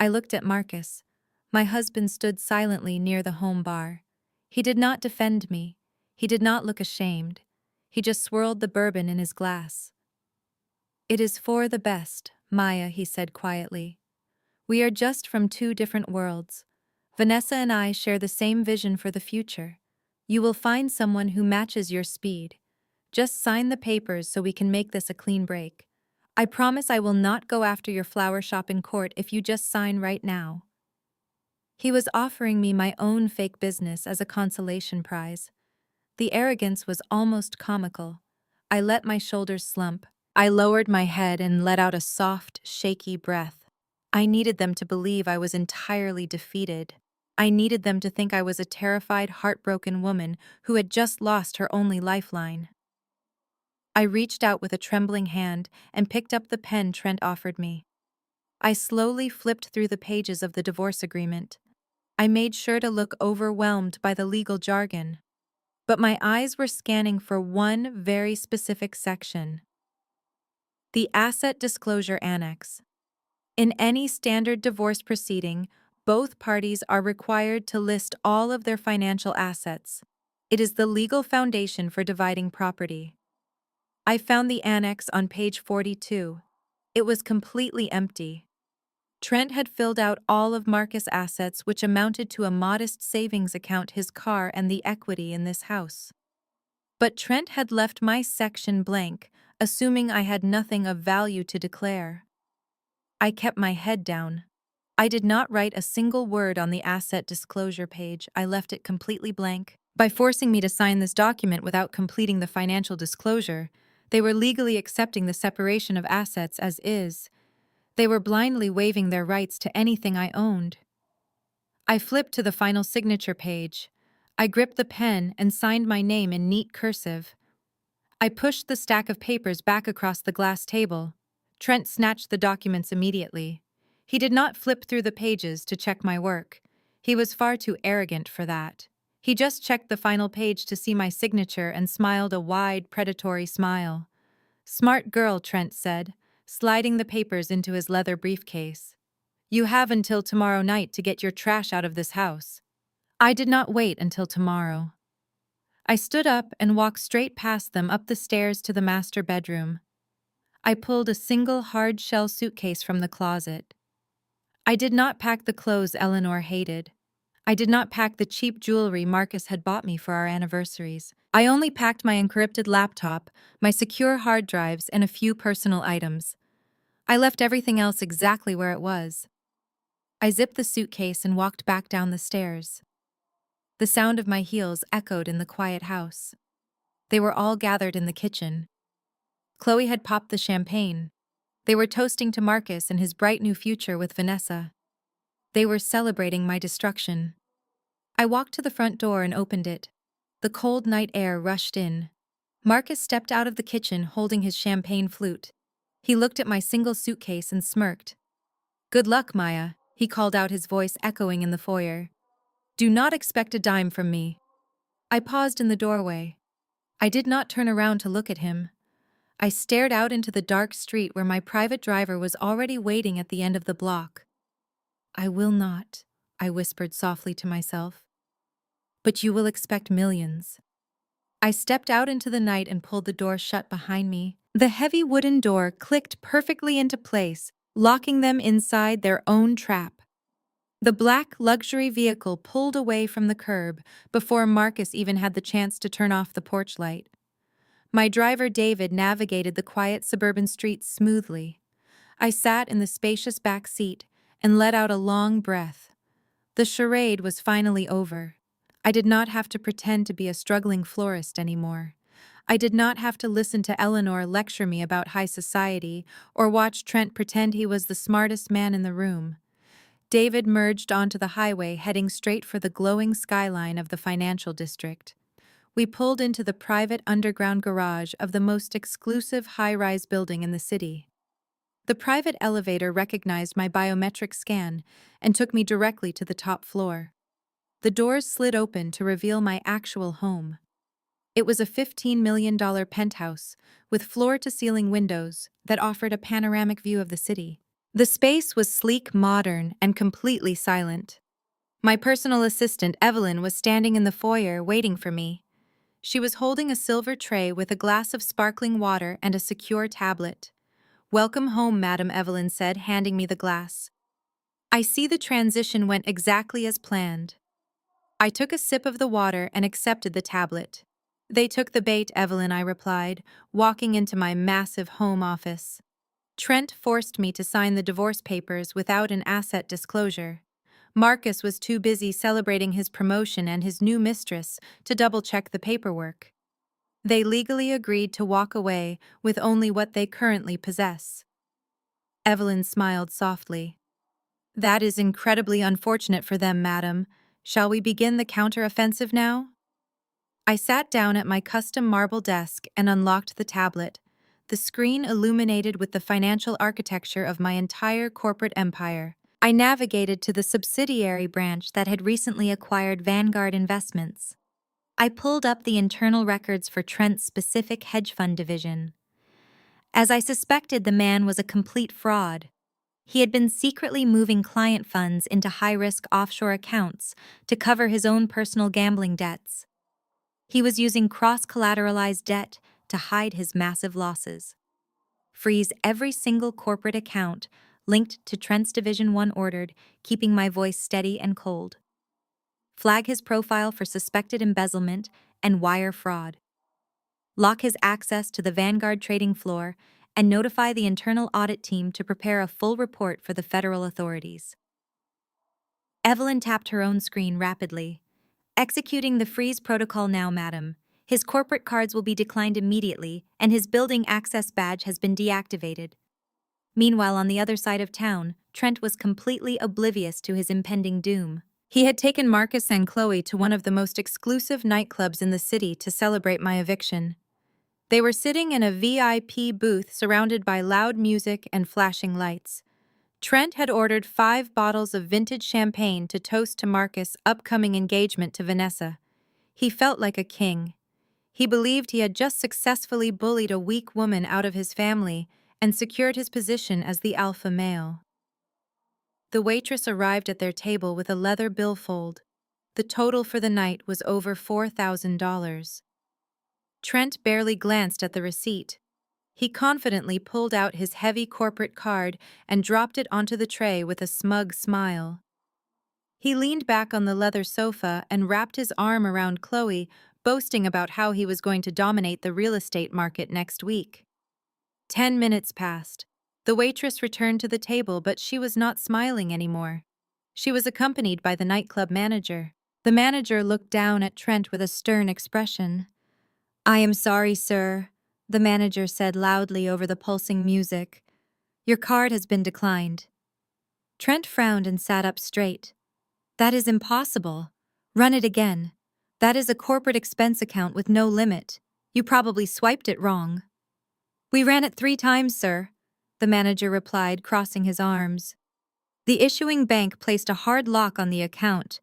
I looked at Marcus. My husband stood silently near the home bar. He did not defend me. He did not look ashamed. He just swirled the bourbon in his glass. "It is for the best, Maya," he said quietly. "We are just from 2 different worlds. Vanessa and I share the same vision for the future. You will find someone who matches your speed. Just sign the papers so we can make this a clean break. I promise I will not go after your flower shop in court if you just sign right now." He was offering me my own fake business as a consolation prize. The arrogance was almost comical. I let my shoulders slump. I lowered my head and let out a soft, shaky breath. I needed them to believe I was entirely defeated. I needed them to think I was a terrified, heartbroken woman who had just lost her only lifeline. I reached out with a trembling hand and picked up the pen Trent offered me. I slowly flipped through the pages of the divorce agreement. I made sure to look overwhelmed by the legal jargon. But my eyes were scanning for one very specific section: the Asset Disclosure Annex. In any standard divorce proceeding, both parties are required to list all of their financial assets. It is the legal foundation for dividing property. I found the annex on page 42. It was completely empty. Trent had filled out all of Marcus' assets, which amounted to a modest savings account, his car, and the equity in this house. But Trent had left my section blank, assuming I had nothing of value to declare. I kept my head down. I did not write a single word on the asset disclosure page. I left it completely blank. By forcing me to sign this document without completing the financial disclosure, they were legally accepting the separation of assets as is. They were blindly waiving their rights to anything I owned. I flipped to the final signature page. I gripped the pen and signed my name in neat cursive. I pushed the stack of papers back across the glass table. Trent snatched the documents immediately. He did not flip through the pages to check my work. He was far too arrogant for that. He just checked the final page to see my signature and smiled a wide, predatory smile. "Smart girl," Trent said, sliding the papers into his leather briefcase. "You have until tomorrow night to get your trash out of this house." I did not wait until tomorrow. I stood up and walked straight past them up the stairs to the master bedroom. I pulled a single hard-shell suitcase from the closet. I did not pack the clothes Eleanor hated. I did not pack the cheap jewelry Marcus had bought me for our anniversaries. I only packed my encrypted laptop, my secure hard drives, and a few personal items. I left everything else exactly where it was. I zipped the suitcase and walked back down the stairs. The sound of my heels echoed in the quiet house. They were all gathered in the kitchen. Chloe had popped the champagne. They were toasting to Marcus and his bright new future with Vanessa. They were celebrating my destruction. I walked to the front door and opened it. The cold night air rushed in. Marcus stepped out of the kitchen holding his champagne flute. He looked at my single suitcase and smirked. "Good luck, Maya," he called out, his voice echoing in the foyer. "Do not expect a dime from me." I paused in the doorway. I did not turn around to look at him. I stared out into the dark street where my private driver was already waiting at the end of the block. "I will not," I whispered softly to myself. "But you will expect millions." I stepped out into the night and pulled the door shut behind me. The heavy wooden door clicked perfectly into place, locking them inside their own trap. The black luxury vehicle pulled away from the curb before Marcus even had the chance to turn off the porch light. My driver David navigated the quiet suburban streets smoothly. I sat in the spacious back seat and let out a long breath. The charade was finally over. I did not have to pretend to be a struggling florist anymore. I did not have to listen to Eleanor lecture me about high society or watch Trent pretend he was the smartest man in the room. David merged onto the highway, heading straight for the glowing skyline of the financial district. We pulled into the private underground garage of the most exclusive high-rise building in the city. The private elevator recognized my biometric scan and took me directly to the top floor. The doors slid open to reveal my actual home. It was a $15 million penthouse with floor-to-ceiling windows that offered a panoramic view of the city. The space was sleek, modern, and completely silent. My personal assistant, Evelyn, was standing in the foyer waiting for me. She was holding a silver tray with a glass of sparkling water and a secure tablet. "Welcome home, Madam," Evelyn said, handing me the glass. "I see the transition went exactly as planned." I took a sip of the water and accepted the tablet. "They took the bait, Evelyn," I replied, walking into my massive home office. Trent forced me to sign the divorce papers without an asset disclosure. Marcus was too busy celebrating his promotion and his new mistress to double-check the paperwork. They legally agreed to walk away with only what they currently possess. Evelyn smiled softly. "That is incredibly unfortunate for them, madam. Shall we begin the counter-offensive now?" I sat down at my custom marble desk and unlocked the tablet, the screen illuminated with the financial architecture of my entire corporate empire. I navigated to the subsidiary branch that had recently acquired Vanguard Investments. I pulled up the internal records for Trent's specific hedge fund division. As I suspected, the man was a complete fraud. He had been secretly moving client funds into high-risk offshore accounts to cover his own personal gambling debts. He was using cross-collateralized debt to hide his massive losses. Freeze every single corporate account linked to Trent's Division 1 ordered, keeping my voice steady and cold. Flag his profile for suspected embezzlement and wire fraud. Lock his access to the Vanguard trading floor and notify the internal audit team to prepare a full report for the federal authorities. Evelyn tapped her own screen rapidly. "Executing the freeze protocol now, madam. His corporate cards will be declined immediately, and his building access badge has been deactivated." Meanwhile, on the other side of town, Trent was completely oblivious to his impending doom. He had taken Marcus and Chloe to one of the most exclusive nightclubs in the city to celebrate my eviction. They were sitting in a VIP booth surrounded by loud music and flashing lights. Trent had ordered 5 bottles of vintage champagne to toast to Marcus' upcoming engagement to Vanessa. He felt like a king. He believed he had just successfully bullied a weak woman out of his family and secured his position as the alpha male. The waitress arrived at their table with a leather billfold. The total for the night was over $4,000. Trent barely glanced at the receipt. He confidently pulled out his heavy corporate card and dropped it onto the tray with a smug smile. He leaned back on the leather sofa and wrapped his arm around Chloe, boasting about how he was going to dominate the real estate market next week. 10 minutes passed. The waitress returned to the table, but she was not smiling anymore. She was accompanied by the nightclub manager. The manager looked down at Trent with a stern expression. "I am sorry, sir," the manager said loudly over the pulsing music. "Your card has been declined." Trent frowned and sat up straight. "That is impossible. Run it again. That is a corporate expense account with no limit. You probably swiped it wrong. We ran it 3 times, sir, the manager replied, crossing his arms. The issuing bank placed a hard lock on the account.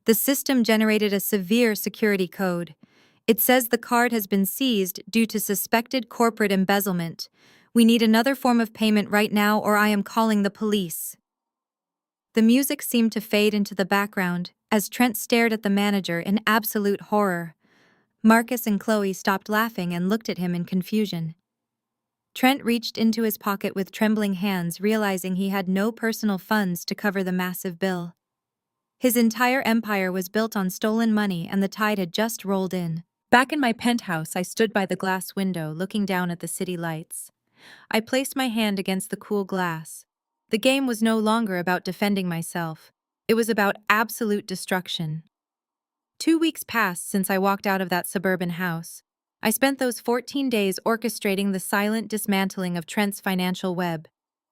The system generated a severe security code. It says the card has been seized due to suspected corporate embezzlement. We need another form of payment right now, or I am calling the police. The music seemed to fade into the background as Trent stared at the manager in absolute horror. Marcus and Chloe stopped laughing and looked at him in confusion. Trent reached into his pocket with trembling hands, realizing he had no personal funds to cover the massive bill. His entire empire was built on stolen money, and the tide had just rolled in. Back in my penthouse, I stood by the glass window, looking down at the city lights. I placed my hand against the cool glass. The game was no longer about defending myself. It was about absolute destruction. 2 weeks passed since I walked out of that suburban house. I spent those 14 days orchestrating the silent dismantling of Trent's financial web.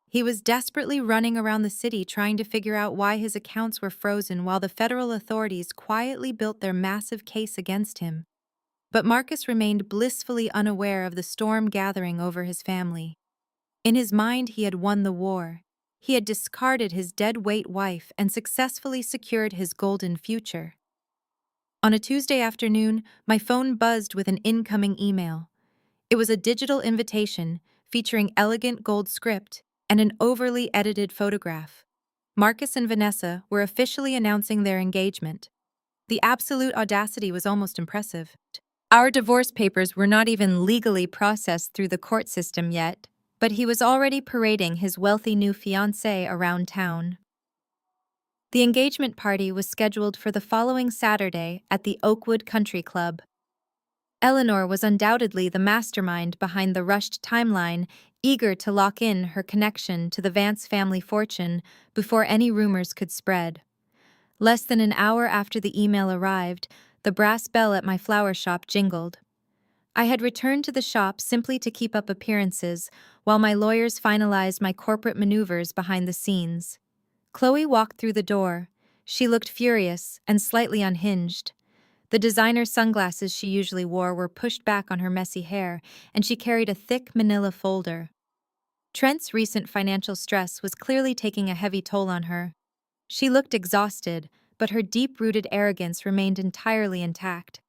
He was desperately running around the city trying to figure out why his accounts were frozen while the federal authorities quietly built their massive case against him. But Marcus remained blissfully unaware of the storm gathering over his family. In his mind, he had won the war. He had discarded his dead-weight wife and successfully secured his golden future. On a Tuesday afternoon, my phone buzzed with an incoming email. It was a digital invitation featuring elegant gold script and an overly edited photograph. Marcus and Vanessa were officially announcing their engagement. The absolute audacity was almost impressive. Our divorce papers were not even legally processed through the court system yet, but he was already parading his wealthy new fiancée around town. The engagement party was scheduled for the following Saturday at the Oakwood Country Club. Eleanor was undoubtedly the mastermind behind the rushed timeline, eager to lock in her connection to the Vance family fortune before any rumors could spread. Less than an hour after the email arrived, the brass bell at my flower shop jingled. I had returned to the shop simply to keep up appearances, while my lawyers finalized my corporate maneuvers behind the scenes. Chloe walked through the door. She looked furious and slightly unhinged. The designer sunglasses she usually wore were pushed back on her messy hair, and she carried a thick manila folder. Trent's recent financial stress was clearly taking a heavy toll on her. She looked exhausted, but her deep-rooted arrogance remained entirely intact.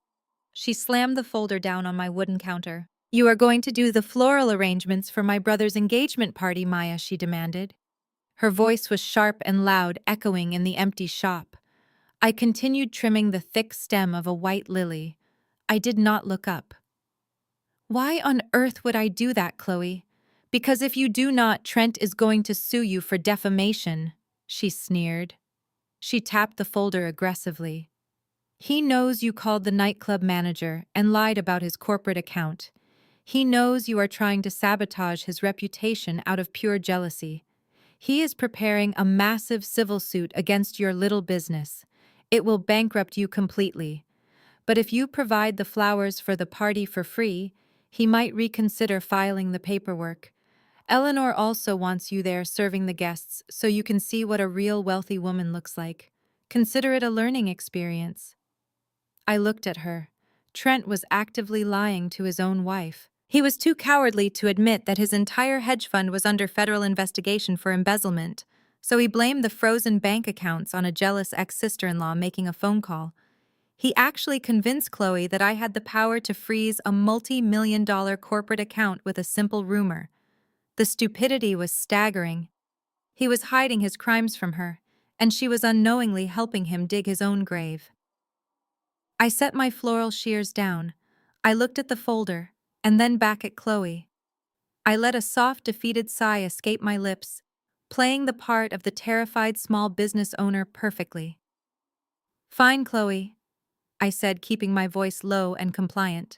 She slammed the folder down on my wooden counter. "You are going to do the floral arrangements for my brother's engagement party, Maya," she demanded. Her voice was sharp and loud, echoing in the empty shop. I continued trimming the thick stem of a white lily. I did not look up. "Why on earth would I do that, Chloe? Because if you do not, Trent is going to sue you for defamation," she sneered. She tapped the folder aggressively. "He knows you called the nightclub manager and lied about his corporate account. He knows you are trying to sabotage his reputation out of pure jealousy. He is preparing a massive civil suit against your little business. It will bankrupt you completely. But if you provide the flowers for the party for free, he might reconsider filing the paperwork. Eleanor also wants you there serving the guests so you can see what a real wealthy woman looks like. Consider it a learning experience." I looked at her. Trent was actively lying to his own wife. He was too cowardly to admit that his entire hedge fund was under federal investigation for embezzlement, so he blamed the frozen bank accounts on a jealous ex-sister-in-law making a phone call. He actually convinced Chloe that I had the power to freeze a multi-million-dollar corporate account with a simple rumor. The stupidity was staggering. He was hiding his crimes from her, and she was unknowingly helping him dig his own grave. I set my floral shears down. I looked at the folder, and then back at Chloe. I let a soft, defeated sigh escape my lips, playing the part of the terrified small business owner perfectly. "Fine, Chloe," I said, keeping my voice low and compliant.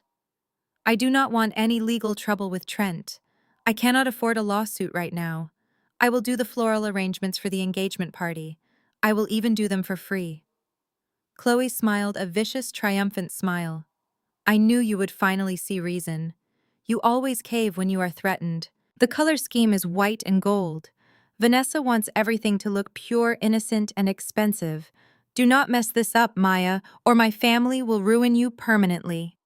"I do not want any legal trouble with Trent. I cannot afford a lawsuit right now. I will do the floral arrangements for the engagement party. I will even do them for free." Chloe smiled a vicious, triumphant smile. "I knew you would finally see reason. You always cave when you are threatened. The color scheme is white and gold. Vanessa wants everything to look pure, innocent, and expensive. Do not mess this up, Maya, or my family will ruin you permanently.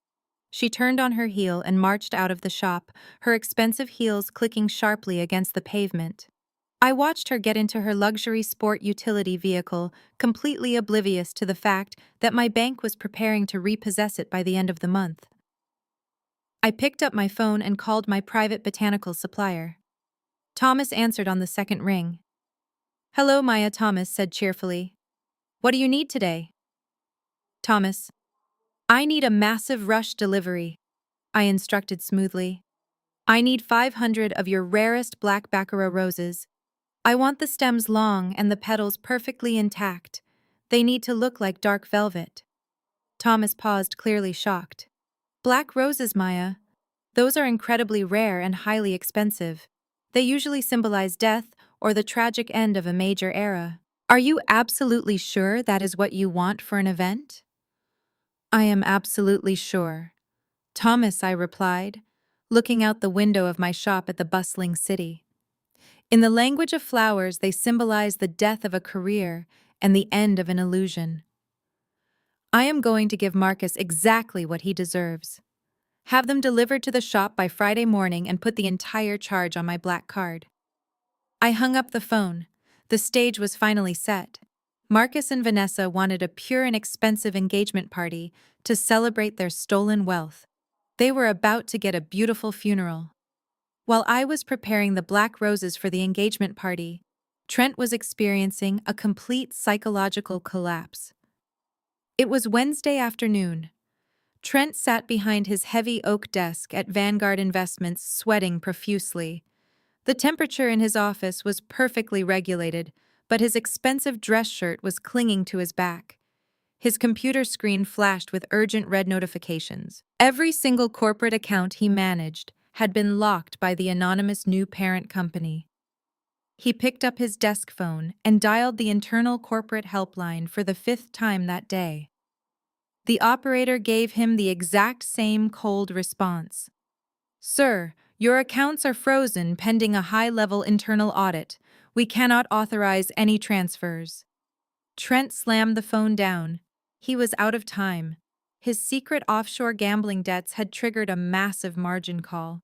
She turned on her heel and marched out of the shop, her expensive heels clicking sharply against the pavement. I watched her get into her luxury sport utility vehicle, completely oblivious to the fact that my bank was preparing to repossess it by the end of the month. I picked up my phone and called my private botanical supplier. Thomas answered on the second ring. "Hello, Maya," Thomas said cheerfully. "What do you need today?" Thomas: "I need a massive rush delivery," I instructed smoothly. "I need 500 of your rarest black baccarat roses. I want the stems long and the petals perfectly intact. They need to look like dark velvet." Thomas paused, clearly shocked. "Black roses, Maya. Those are incredibly rare and highly expensive. They usually symbolize death or the tragic end of a major era. Are you absolutely sure that is what you want for an event?" "I am absolutely sure, Thomas," I replied, looking out the window of my shop at the bustling city. In the language of flowers, they symbolize the death of a career and the end of an illusion. I am going to give Marcus exactly what he deserves. Have them delivered to the shop by Friday morning and put the entire charge on my black card. I hung up the phone. The stage was finally set. Marcus and Vanessa wanted a pure and expensive engagement party to celebrate their stolen wealth. They were about to get a beautiful funeral. While I was preparing the black roses for the engagement party, Trent was experiencing a complete psychological collapse. It was Wednesday afternoon. Trent sat behind his heavy oak desk at Vanguard Investments, sweating profusely. The temperature in his office was perfectly regulated, but his expensive dress shirt was clinging to his back. His computer screen flashed with urgent red notifications. Every single corporate account he managed had been locked by the anonymous new parent company. He picked up his desk phone and dialed the internal corporate helpline for the 5th time that day. The operator gave him the exact same cold response. "Sir, your accounts are frozen pending a high-level internal audit. We cannot authorize any transfers." Trent slammed the phone down. He was out of time. His secret offshore gambling debts had triggered a massive margin call.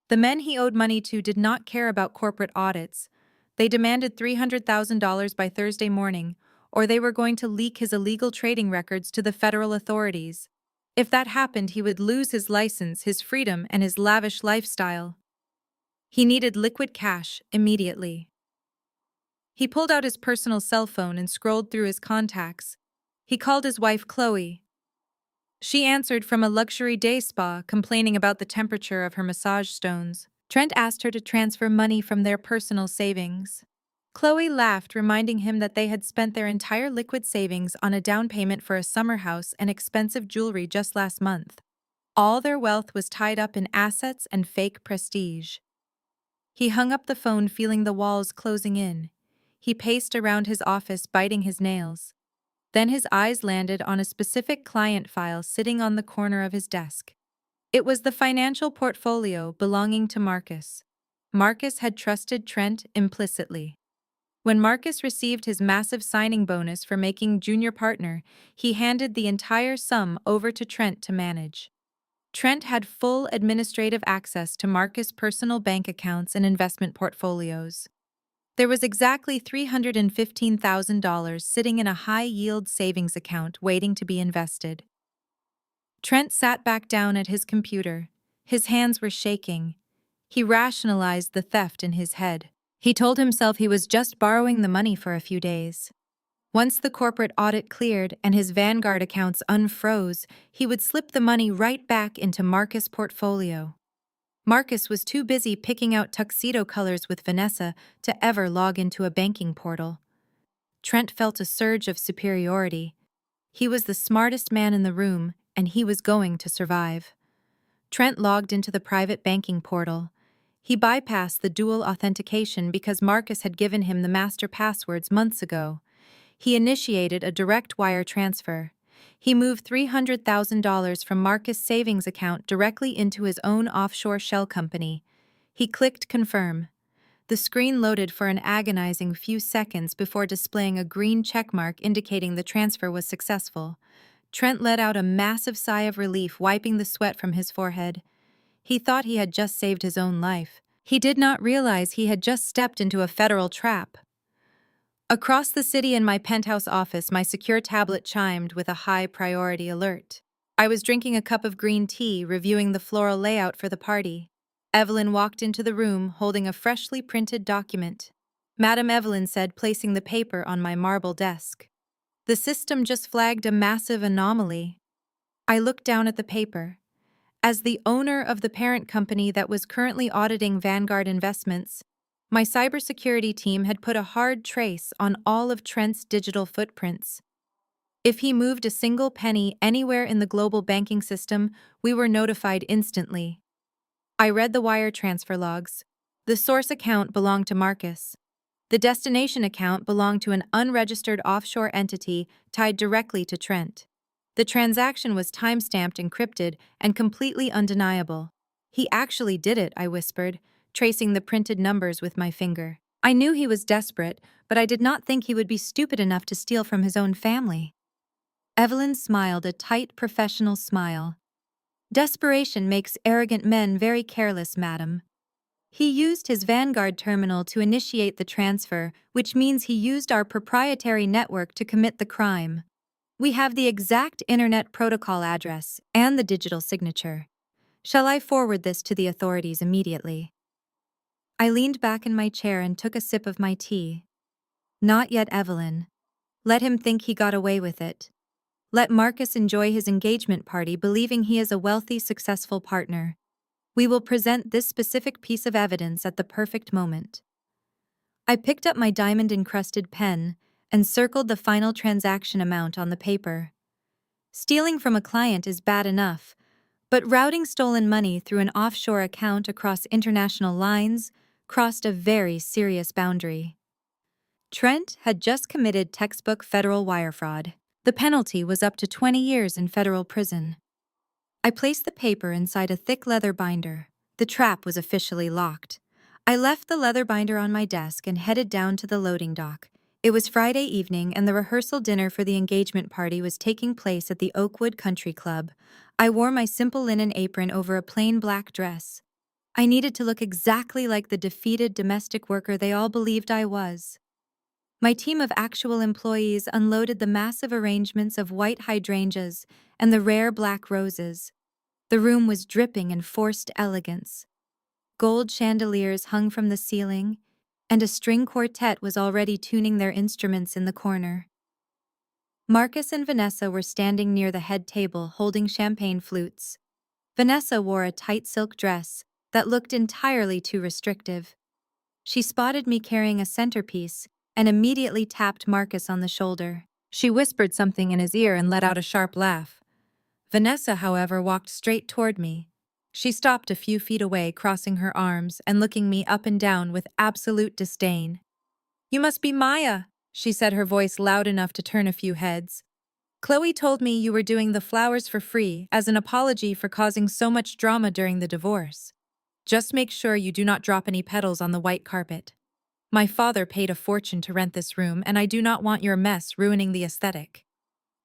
The men he owed money to did not care about corporate audits. They demanded $300,000 by Thursday morning, or they were going to leak his illegal trading records to the federal authorities. If that happened, he would lose his license, his freedom, and his lavish lifestyle. He needed liquid cash immediately. He pulled out his personal cell phone and scrolled through his contacts. He called his wife, Chloe. She answered from a luxury day spa, complaining about the temperature of her massage stones. Trent asked her to transfer money from their personal savings. Chloe laughed, reminding him that they had spent their entire liquid savings on a down payment for a summer house and expensive jewelry just last month. All their wealth was tied up in assets and fake prestige. He hung up the phone, feeling the walls closing in. He paced around his office, biting his nails. Then his eyes landed on a specific client file sitting on the corner of his desk. It was the financial portfolio belonging to Marcus. Marcus had trusted Trent implicitly. When Marcus received his massive signing bonus for making junior partner, he handed the entire sum over to Trent to manage. Trent had full administrative access to Marcus' personal bank accounts and investment portfolios. There was exactly $315,000 sitting in a high-yield savings account waiting to be invested. Trent sat back down at his computer. His hands were shaking. He rationalized the theft in his head. He told himself he was just borrowing the money for a few days. Once the corporate audit cleared and his Vanguard accounts unfroze, he would slip the money right back into Marcus' portfolio. Marcus was too busy picking out tuxedo colors with Vanessa to ever log into a banking portal. Trent felt a surge of superiority. He was the smartest man in the room, and he was going to survive. Trent logged into the private banking portal. He bypassed the dual authentication because Marcus had given him the master passwords months ago. He initiated a direct wire transfer. He moved $300,000 from Marcus' savings account directly into his own offshore shell company. He clicked confirm. The screen loaded for an agonizing few seconds before displaying a green checkmark indicating the transfer was successful. Trent let out a massive sigh of relief, wiping the sweat from his forehead. He thought he had just saved his own life. He did not realize he had just stepped into a federal trap. Across the city in my penthouse office, my secure tablet chimed with a high-priority alert. I was drinking a cup of green tea, reviewing the floral layout for the party. Evelyn walked into the room, holding a freshly printed document. Madam Evelyn said, placing the paper on my marble desk. The system just flagged a massive anomaly. I looked down at the paper. As the owner of the parent company that was currently auditing Vanguard Investments, my cybersecurity team had put a hard trace on all of Trent's digital footprints. If he moved a single penny anywhere in the global banking system, we were notified instantly. I read the wire transfer logs. The source account belonged to Marcus. The destination account belonged to an unregistered offshore entity tied directly to Trent. The transaction was time-stamped, encrypted, and completely undeniable. "He actually did it," I whispered, tracing the printed numbers with my finger. I knew he was desperate, but I did not think he would be stupid enough to steal from his own family. Evelyn smiled a tight, professional smile. "Desperation makes arrogant men very careless, madam. He used his Vanguard terminal to initiate the transfer, which means he used our proprietary network to commit the crime. We have the exact internet protocol address and the digital signature. Shall I forward this to the authorities immediately?" I leaned back in my chair and took a sip of my tea. "Not yet, Evelyn. Let him think he got away with it. Let Marcus enjoy his engagement party believing he is a wealthy, successful partner. We will present this specific piece of evidence at the perfect moment." I picked up my diamond-encrusted pen and circled the final transaction amount on the paper. Stealing from a client is bad enough, but routing stolen money through an offshore account across international lines crossed a very serious boundary. Trent had just committed textbook federal wire fraud. The penalty was up to 20 years in federal prison. I placed the paper inside a thick leather binder. The trap was officially locked. I left the leather binder on my desk and headed down to the loading dock. It was Friday evening and the rehearsal dinner for the engagement party was taking place at the Oakwood Country Club. I wore my simple linen apron over a plain black dress. I needed to look exactly like the defeated domestic worker they all believed I was. My team of actual employees unloaded the massive arrangements of white hydrangeas and the rare black roses. The room was dripping in forced elegance. Gold chandeliers hung from the ceiling, and a string quartet was already tuning their instruments in the corner. Marcus and Vanessa were standing near the head table holding champagne flutes. Vanessa wore a tight silk dress that looked entirely too restrictive. She spotted me carrying a centerpiece and immediately tapped Marcus on the shoulder. She whispered something in his ear and let out a sharp laugh. Vanessa, however, walked straight toward me. She stopped a few feet away, crossing her arms and looking me up and down with absolute disdain. "You must be Maya," she said, her voice loud enough to turn a few heads. "Chloe told me you were doing the flowers for free as an apology for causing so much drama during the divorce. Just make sure you do not drop any petals on the white carpet. My father paid a fortune to rent this room, and I do not want your mess ruining the aesthetic."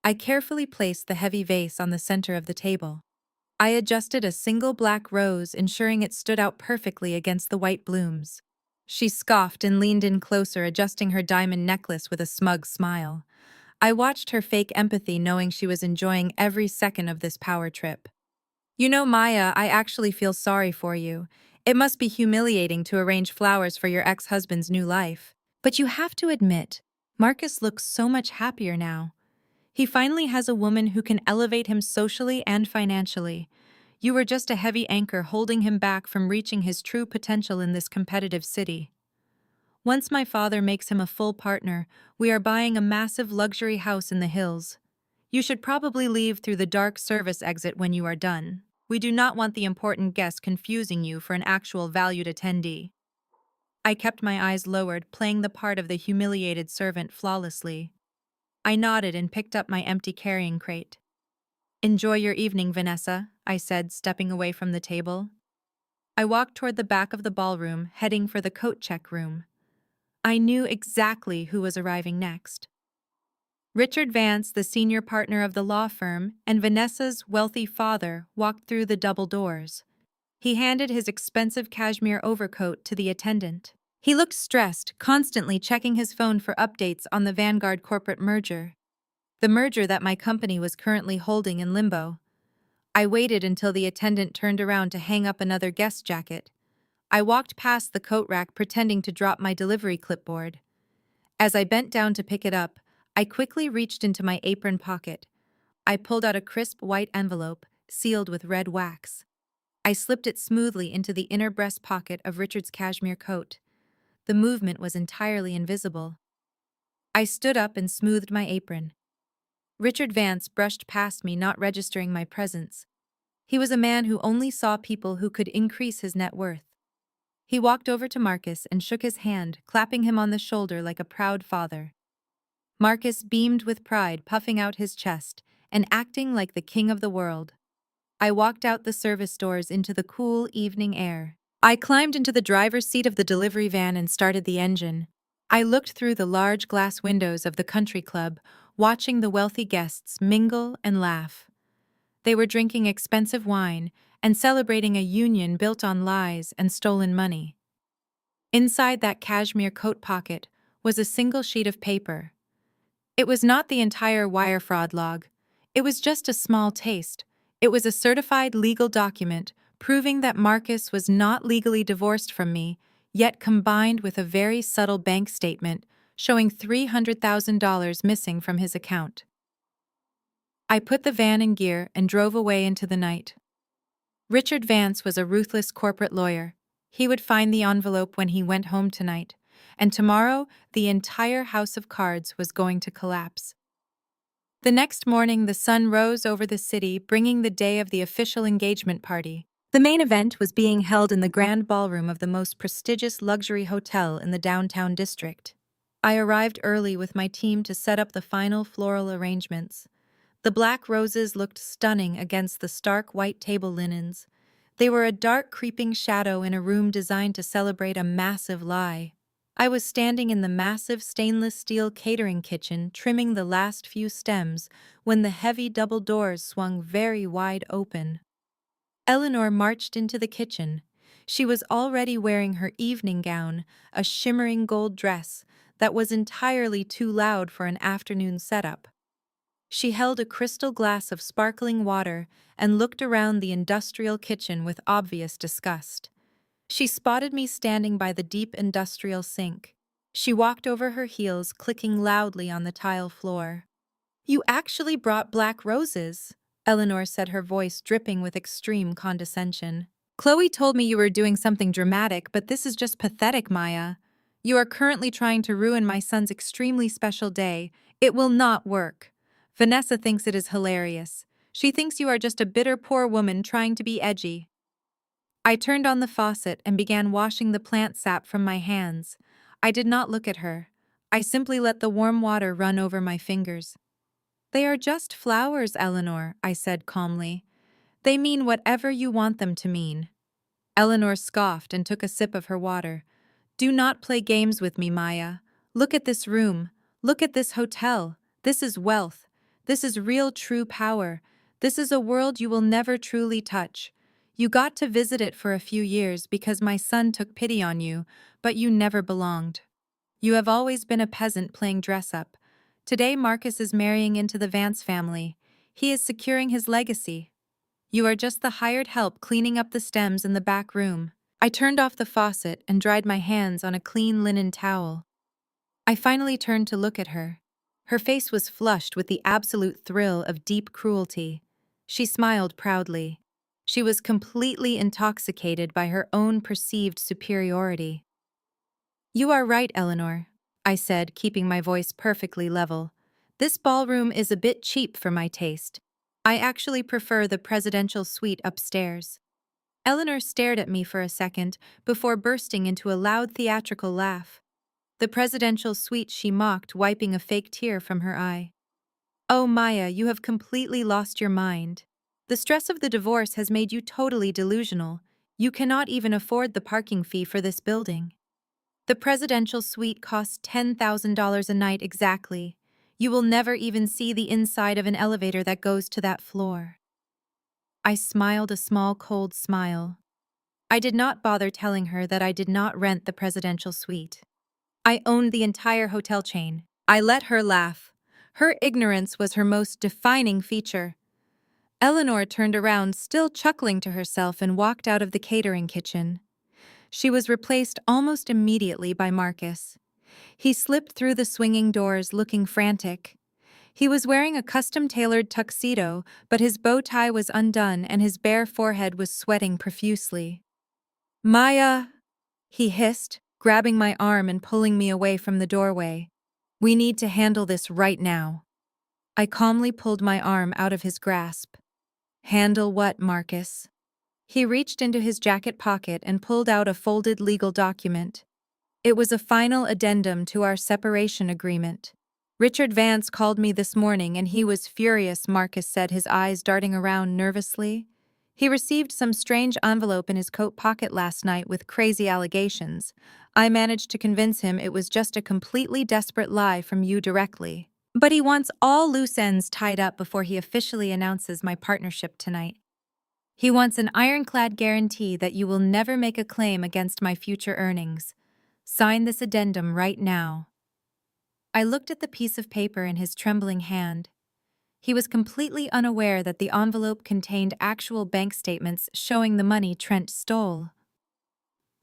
I carefully placed the heavy vase on the center of the table. I adjusted a single black rose, ensuring it stood out perfectly against the white blooms. She scoffed and leaned in closer, adjusting her diamond necklace with a smug smile. I watched her fake empathy, knowing she was enjoying every second of this power trip. "You know, Maya, I actually feel sorry for you. It must be humiliating to arrange flowers for your ex-husband's new life. But you have to admit, Marcus looks so much happier now. He finally has a woman who can elevate him socially and financially. You were just a heavy anchor holding him back from reaching his true potential in this competitive city. Once my father makes him a full partner, we are buying a massive luxury house in the hills. You should probably leave through the dark service exit when you are done. We do not want the important guest confusing you for an actual valued attendee." I kept my eyes lowered, playing the part of the humiliated servant flawlessly. I nodded and picked up my empty carrying crate. "Enjoy your evening, Vanessa," I said, stepping away from the table. I walked toward the back of the ballroom, heading for the coat check room. I knew exactly who was arriving next. Richard Vance, the senior partner of the law firm, and Vanessa's wealthy father walked through the double doors. He handed his expensive cashmere overcoat to the attendant. He looked stressed, constantly checking his phone for updates on the Vanguard corporate merger, the merger that my company was currently holding in limbo. I waited until the attendant turned around to hang up another guest jacket. I walked past the coat rack pretending to drop my delivery clipboard. As I bent down to pick it up, I quickly reached into my apron pocket. I pulled out a crisp white envelope, sealed with red wax. I slipped it smoothly into the inner breast pocket of Richard's cashmere coat. The movement was entirely invisible. I stood up and smoothed my apron. Richard Vance brushed past me, not registering my presence. He was a man who only saw people who could increase his net worth. He walked over to Marcus and shook his hand, clapping him on the shoulder like a proud father. Marcus beamed with pride, puffing out his chest and acting like the king of the world. I walked out the service doors into the cool evening air. I climbed into the driver's seat of the delivery van and started the engine. I looked through the large glass windows of the country club, watching the wealthy guests mingle and laugh. They were drinking expensive wine and celebrating a union built on lies and stolen money. Inside that cashmere coat pocket was a single sheet of paper. It was not the entire wire fraud log. It was just a small taste. It was a certified legal document proving that Marcus was not legally divorced from me, yet combined with a very subtle bank statement showing $300,000 missing from his account. I put the van in gear and drove away into the night. Richard Vance was a ruthless corporate lawyer. He would find the envelope when he went home tonight, and tomorrow the entire house of cards was going to collapse. The next morning, the sun rose over the city, bringing the day of the official engagement party. The main event was being held in the grand ballroom of the most prestigious luxury hotel in the downtown district. I arrived early with my team to set up the final floral arrangements. The black roses looked stunning against the stark white table linens. They were a dark, creeping shadow in a room designed to celebrate a massive lie. I was standing in the massive stainless steel catering kitchen, trimming the last few stems, when the heavy double doors swung very wide open. Eleanor marched into the kitchen. She was already wearing her evening gown, a shimmering gold dress that was entirely too loud for an afternoon setup. She held a crystal glass of sparkling water and looked around the industrial kitchen with obvious disgust. She spotted me standing by the deep industrial sink. She walked over her heels, clicking loudly on the tile floor. "You actually brought black roses," Eleanor said, her voice dripping with extreme condescension. "Chloe told me you were doing something dramatic, but this is just pathetic, Maya. You are currently trying to ruin my son's extremely special day. It will not work. Vanessa thinks it is hilarious. She thinks you are just a bitter poor woman trying to be edgy." I turned on the faucet and began washing the plant sap from my hands. I did not look at her. I simply let the warm water run over my fingers. "They are just flowers, Eleanor," I said calmly. "They mean whatever you want them to mean." Eleanor scoffed and took a sip of her water. "Do not play games with me, Maya. Look at this room. Look at this hotel. This is wealth. This is real true power. This is a world you will never truly touch. You got to visit it for a few years because my son took pity on you, but you never belonged. You have always been a peasant playing dress-up. Today Marcus is marrying into the Vance family. He is securing his legacy. You are just the hired help cleaning up the stems in the back room." I turned off the faucet and dried my hands on a clean linen towel. I finally turned to look at her. Her face was flushed with the absolute thrill of deep cruelty. She smiled proudly. She was completely intoxicated by her own perceived superiority. "You are right, Eleanor," I said, keeping my voice perfectly level. "This ballroom is a bit cheap for my taste. I actually prefer the presidential suite upstairs." Eleanor stared at me for a second before bursting into a loud theatrical laugh. "The presidential suite," she mocked, wiping a fake tear from her eye. "Oh, Maya, you have completely lost your mind. The stress of the divorce has made you totally delusional. You cannot even afford the parking fee for this building. The presidential suite costs $10,000 a night exactly. You will never even see the inside of an elevator that goes to that floor. I smiled a small, cold smile. I did not bother telling her that I did not rent the presidential suite. I owned the entire hotel chain. I let her laugh. Her ignorance was her most defining feature. Eleanor turned around, still chuckling to herself, and walked out of the catering kitchen. She was replaced almost immediately by Marcus. He slipped through the swinging doors, looking frantic. He was wearing a custom-tailored tuxedo, but his bow tie was undone and his bare forehead was sweating profusely. "Maya," he hissed, grabbing my arm and pulling me away from the doorway. "We need to handle this right now." I calmly pulled my arm out of his grasp. "Handle what, Marcus?" He reached into his jacket pocket and pulled out a folded legal document. It was a final addendum to our separation agreement. "Richard Vance called me this morning and he was furious," Marcus said, his eyes darting around nervously. "He received some strange envelope in his coat pocket last night with crazy allegations. I managed to convince him it was just a completely desperate lie from you directly. But he wants all loose ends tied up before he officially announces my partnership tonight. He wants an ironclad guarantee that you will never make a claim against my future earnings. Sign this addendum right now." I looked at the piece of paper in his trembling hand. He was completely unaware that the envelope contained actual bank statements showing the money Trent stole.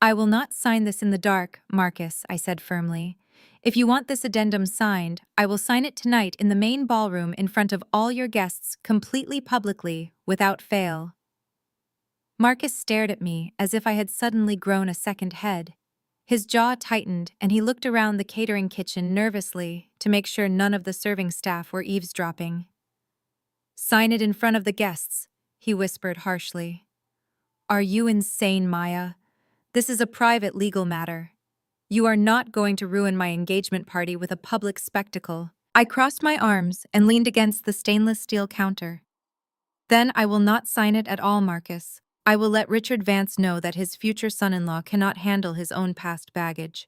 "I will not sign this in the dark, Marcus," I said firmly. "If you want this addendum signed, I will sign it tonight in the main ballroom in front of all your guests, completely publicly, without fail." Marcus stared at me as if I had suddenly grown a second head. His jaw tightened and he looked around the catering kitchen nervously to make sure none of the serving staff were eavesdropping. "Sign it in front of the guests," he whispered harshly. "Are you insane, Maya? This is a private legal matter. You are not going to ruin my engagement party with a public spectacle." I crossed my arms and leaned against the stainless steel counter. "Then I will not sign it at all, Marcus. I will let Richard Vance know that his future son-in-law cannot handle his own past baggage.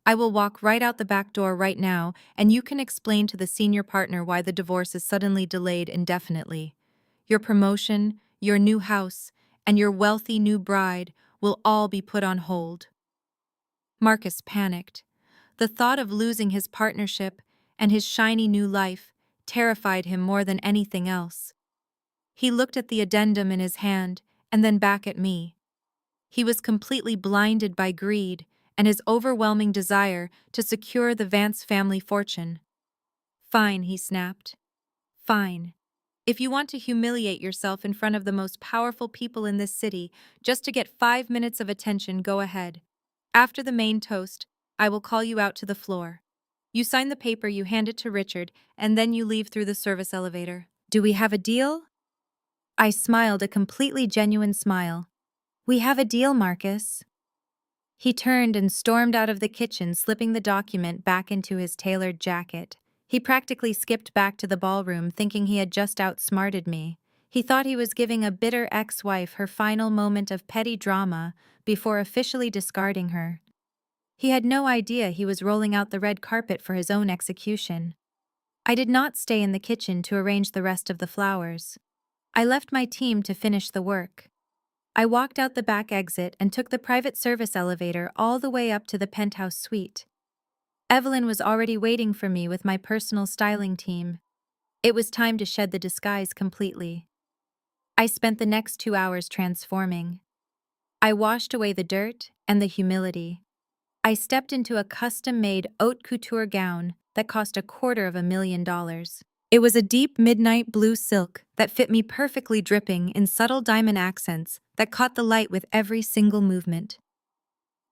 I will walk right out the back door right now, and you can explain to the senior partner why the divorce is suddenly delayed indefinitely. Your promotion, your new house, and your wealthy new bride will all be put on hold." Marcus panicked. The thought of losing his partnership and his shiny new life terrified him more than anything else. He looked at the addendum in his hand and then back at me. He was completely blinded by greed and his overwhelming desire to secure the Vance family fortune. "Fine," he snapped. "Fine. If you want to humiliate yourself in front of the most powerful people in this city just to get 5 minutes of attention, go ahead. After the main toast, I will call you out to the floor. You sign the paper, you hand it to Richard, and then you leave through the service elevator. Do we have a deal?" I smiled a completely genuine smile. "We have a deal, Marcus." He turned and stormed out of the kitchen, slipping the document back into his tailored jacket. He practically skipped back to the ballroom, thinking he had just outsmarted me. He thought he was giving a bitter ex-wife her final moment of petty drama before officially discarding her. He had no idea he was rolling out the red carpet for his own execution. I did not stay in the kitchen to arrange the rest of the flowers. I left my team to finish the work. I walked out the back exit and took the private service elevator all the way up to the penthouse suite. Evelyn was already waiting for me with my personal styling team. It was time to shed the disguise completely. I spent the next 2 hours transforming. I washed away the dirt and the humility. I stepped into a custom-made haute couture gown that cost $250,000. It was a deep midnight blue silk that fit me perfectly, dripping in subtle diamond accents that caught the light with every single movement.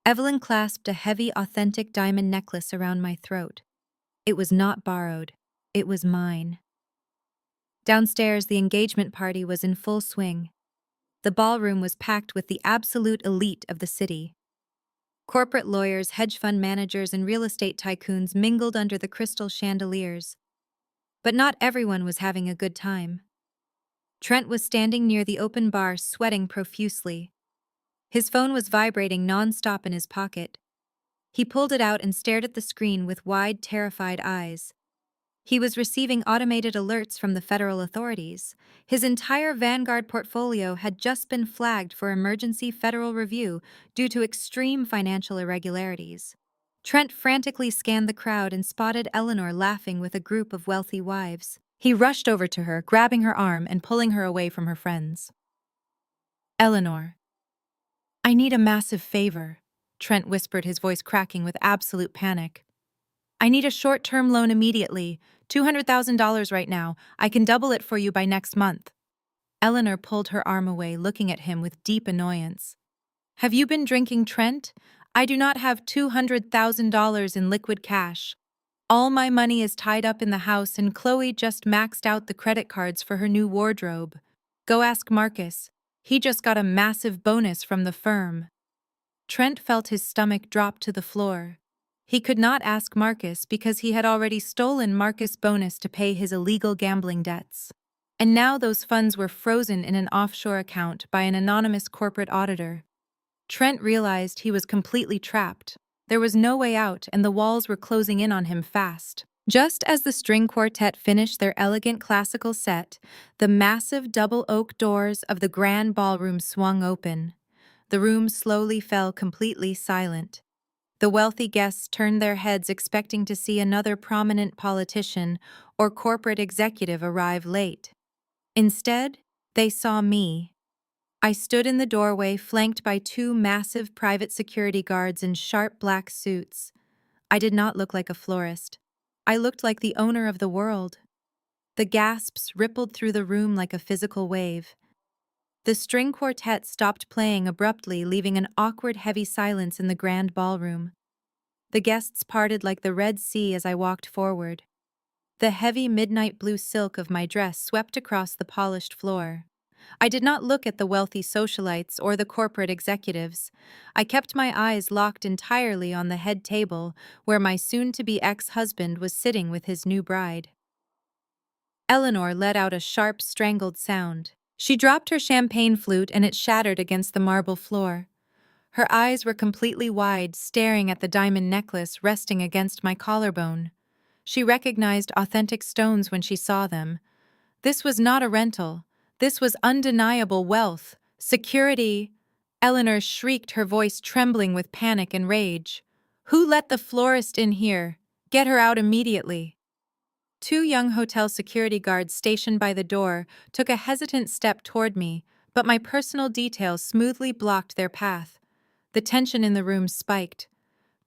Evelyn clasped a heavy, authentic diamond necklace around my throat. It was not borrowed. It was mine. Downstairs, the engagement party was in full swing. The ballroom was packed with the absolute elite of the city. Corporate lawyers, hedge fund managers, and real estate tycoons mingled under the crystal chandeliers. But not everyone was having a good time. Trent was standing near the open bar, sweating profusely. His phone was vibrating nonstop in his pocket. He pulled it out and stared at the screen with wide, terrified eyes. He was receiving automated alerts from the federal authorities. His entire Vanguard portfolio had just been flagged for emergency federal review due to extreme financial irregularities. Trent frantically scanned the crowd and spotted Eleanor laughing with a group of wealthy wives. He rushed over to her, grabbing her arm and pulling her away from her friends. Eleanor, I need a massive favor, Trent whispered, his voice cracking with absolute panic. I need a short-term loan immediately, $200,000 right now. I can double it for you by next month. Eleanor pulled her arm away, looking at him with deep annoyance. Have you been drinking, Trent? I do not have $200,000 in liquid cash. All my money is tied up in the house and Chloe just maxed out the credit cards for her new wardrobe. Go ask Marcus. He just got a massive bonus from the firm. Trent felt his stomach drop to the floor. He could not ask Marcus because he had already stolen Marcus' bonus to pay his illegal gambling debts. And now those funds were frozen in an offshore account by an anonymous corporate auditor. Trent realized he was completely trapped. There was no way out, and the walls were closing in on him fast. Just as the string quartet finished their elegant classical set, the massive double oak doors of the grand ballroom swung open. The room slowly fell completely silent. The wealthy guests turned their heads expecting to see another prominent politician or corporate executive arrive late. Instead, they saw me. I stood in the doorway, flanked by two massive private security guards in sharp black suits. I did not look like a florist. I looked like the owner of the world. The gasps rippled through the room like a physical wave. The string quartet stopped playing abruptly, leaving an awkward, heavy silence in the grand ballroom. The guests parted like the Red Sea as I walked forward. The heavy midnight blue silk of my dress swept across the polished floor. I did not look at the wealthy socialites or the corporate executives. I kept my eyes locked entirely on the head table where my soon-to-be ex-husband was sitting with his new bride. Eleanor let out a sharp, strangled sound. She dropped her champagne flute and it shattered against the marble floor. Her eyes were completely wide, staring at the diamond necklace resting against my collarbone. She recognized authentic stones when she saw them. This was not a rental. This was undeniable wealth. Security! Eleanor shrieked, her voice trembling with panic and rage. Who let the florist in here? Get her out immediately. Two young hotel security guards stationed by the door took a hesitant step toward me, but my personal details smoothly blocked their path. The tension in the room spiked.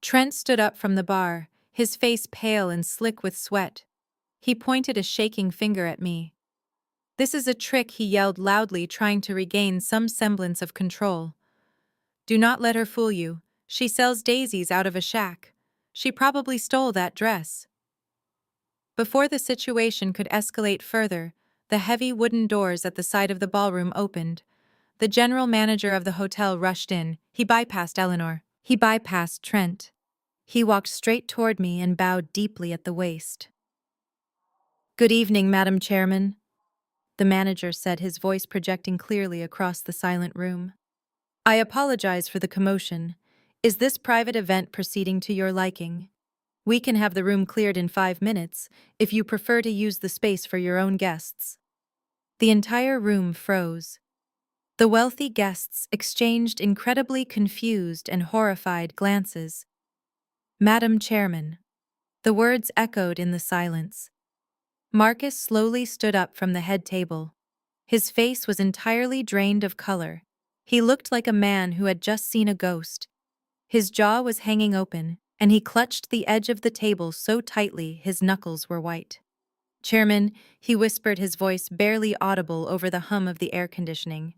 Trent stood up from the bar, his face pale and slick with sweat. He pointed a shaking finger at me. This is a trick, he yelled loudly, trying to regain some semblance of control. Do not let her fool you. She sells daisies out of a shack. She probably stole that dress. Before the situation could escalate further, the heavy wooden doors at the side of the ballroom opened. The general manager of the hotel rushed in. He bypassed Eleanor. He bypassed Trent. He walked straight toward me and bowed deeply at the waist. Good evening, Madam Chairman, the manager said, his voice projecting clearly across the silent room. I apologize for the commotion. Is this private event proceeding to your liking? We can have the room cleared in 5 minutes, if you prefer to use the space for your own guests. The entire room froze. The wealthy guests exchanged incredibly confused and horrified glances. Madam Chairman. The words echoed in the silence. Marcus slowly stood up from the head table. His face was entirely drained of color. He looked like a man who had just seen a ghost. His jaw was hanging open, and he clutched the edge of the table so tightly his knuckles were white. Chairman, he whispered, his voice barely audible over the hum of the air conditioning.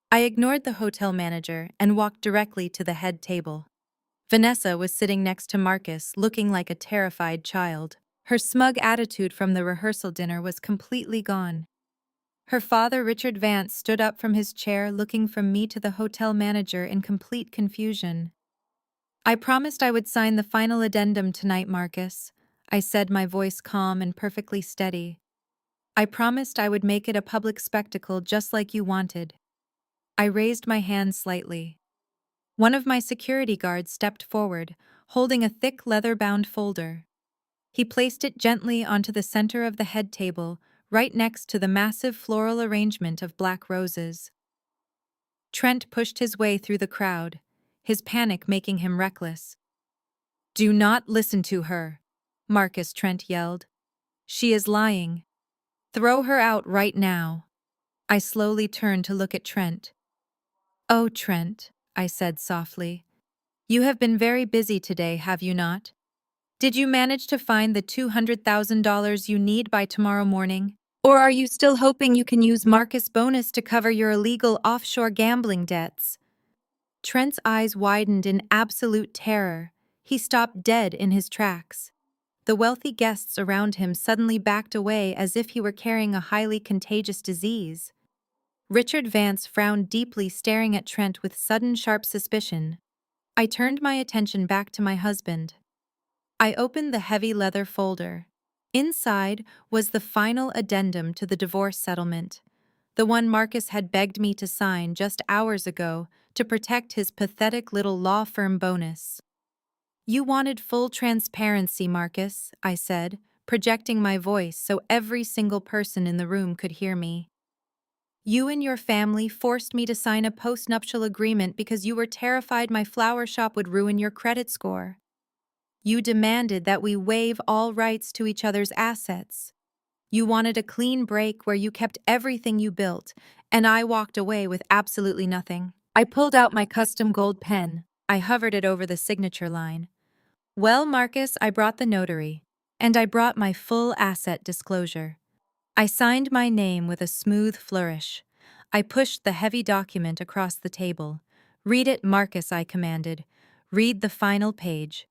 I ignored the hotel manager and walked directly to the head table. Vanessa was sitting next to Marcus, looking like a terrified child. Her smug attitude from the rehearsal dinner was completely gone. Her father, Richard Vance, stood up from his chair, looking from me to the hotel manager in complete confusion. I promised I would sign the final addendum tonight, Marcus, I said, my voice calm and perfectly steady. I promised I would make it a public spectacle just like you wanted. I raised my hand slightly. One of my security guards stepped forward, holding a thick leather-bound folder. He placed it gently onto the center of the head table, right next to the massive floral arrangement of black roses. Trent pushed his way through the crowd, his panic making him reckless. "Do not listen to her," Marcus Trent yelled. "She is lying. Throw her out right now." I slowly turned to look at Trent. "Oh, Trent," I said softly. "You have been very busy today, have you not? Did you manage to find the $200,000 you need by tomorrow morning? Or are you still hoping you can use Marcus' bonus to cover your illegal offshore gambling debts?" Trent's eyes widened in absolute terror. He stopped dead in his tracks. The wealthy guests around him suddenly backed away as if he were carrying a highly contagious disease. Richard Vance frowned deeply, staring at Trent with sudden sharp suspicion. I turned my attention back to my husband. I opened the heavy leather folder. Inside was the final addendum to the divorce settlement, the one Marcus had begged me to sign just hours ago to protect his pathetic little law firm bonus. "You wanted full transparency, Marcus," I said, projecting my voice so every single person in the room could hear me. "You and your family forced me to sign a postnuptial agreement because you were terrified my flower shop would ruin your credit score. You demanded that we waive all rights to each other's assets. You wanted a clean break where you kept everything you built, and I walked away with absolutely nothing." I pulled out my custom gold pen. I hovered it over the signature line. "Well, Marcus, I brought the notary, and I brought my full asset disclosure." I signed my name with a smooth flourish. I pushed the heavy document across the table. "Read it, Marcus," I commanded. "Read the final page."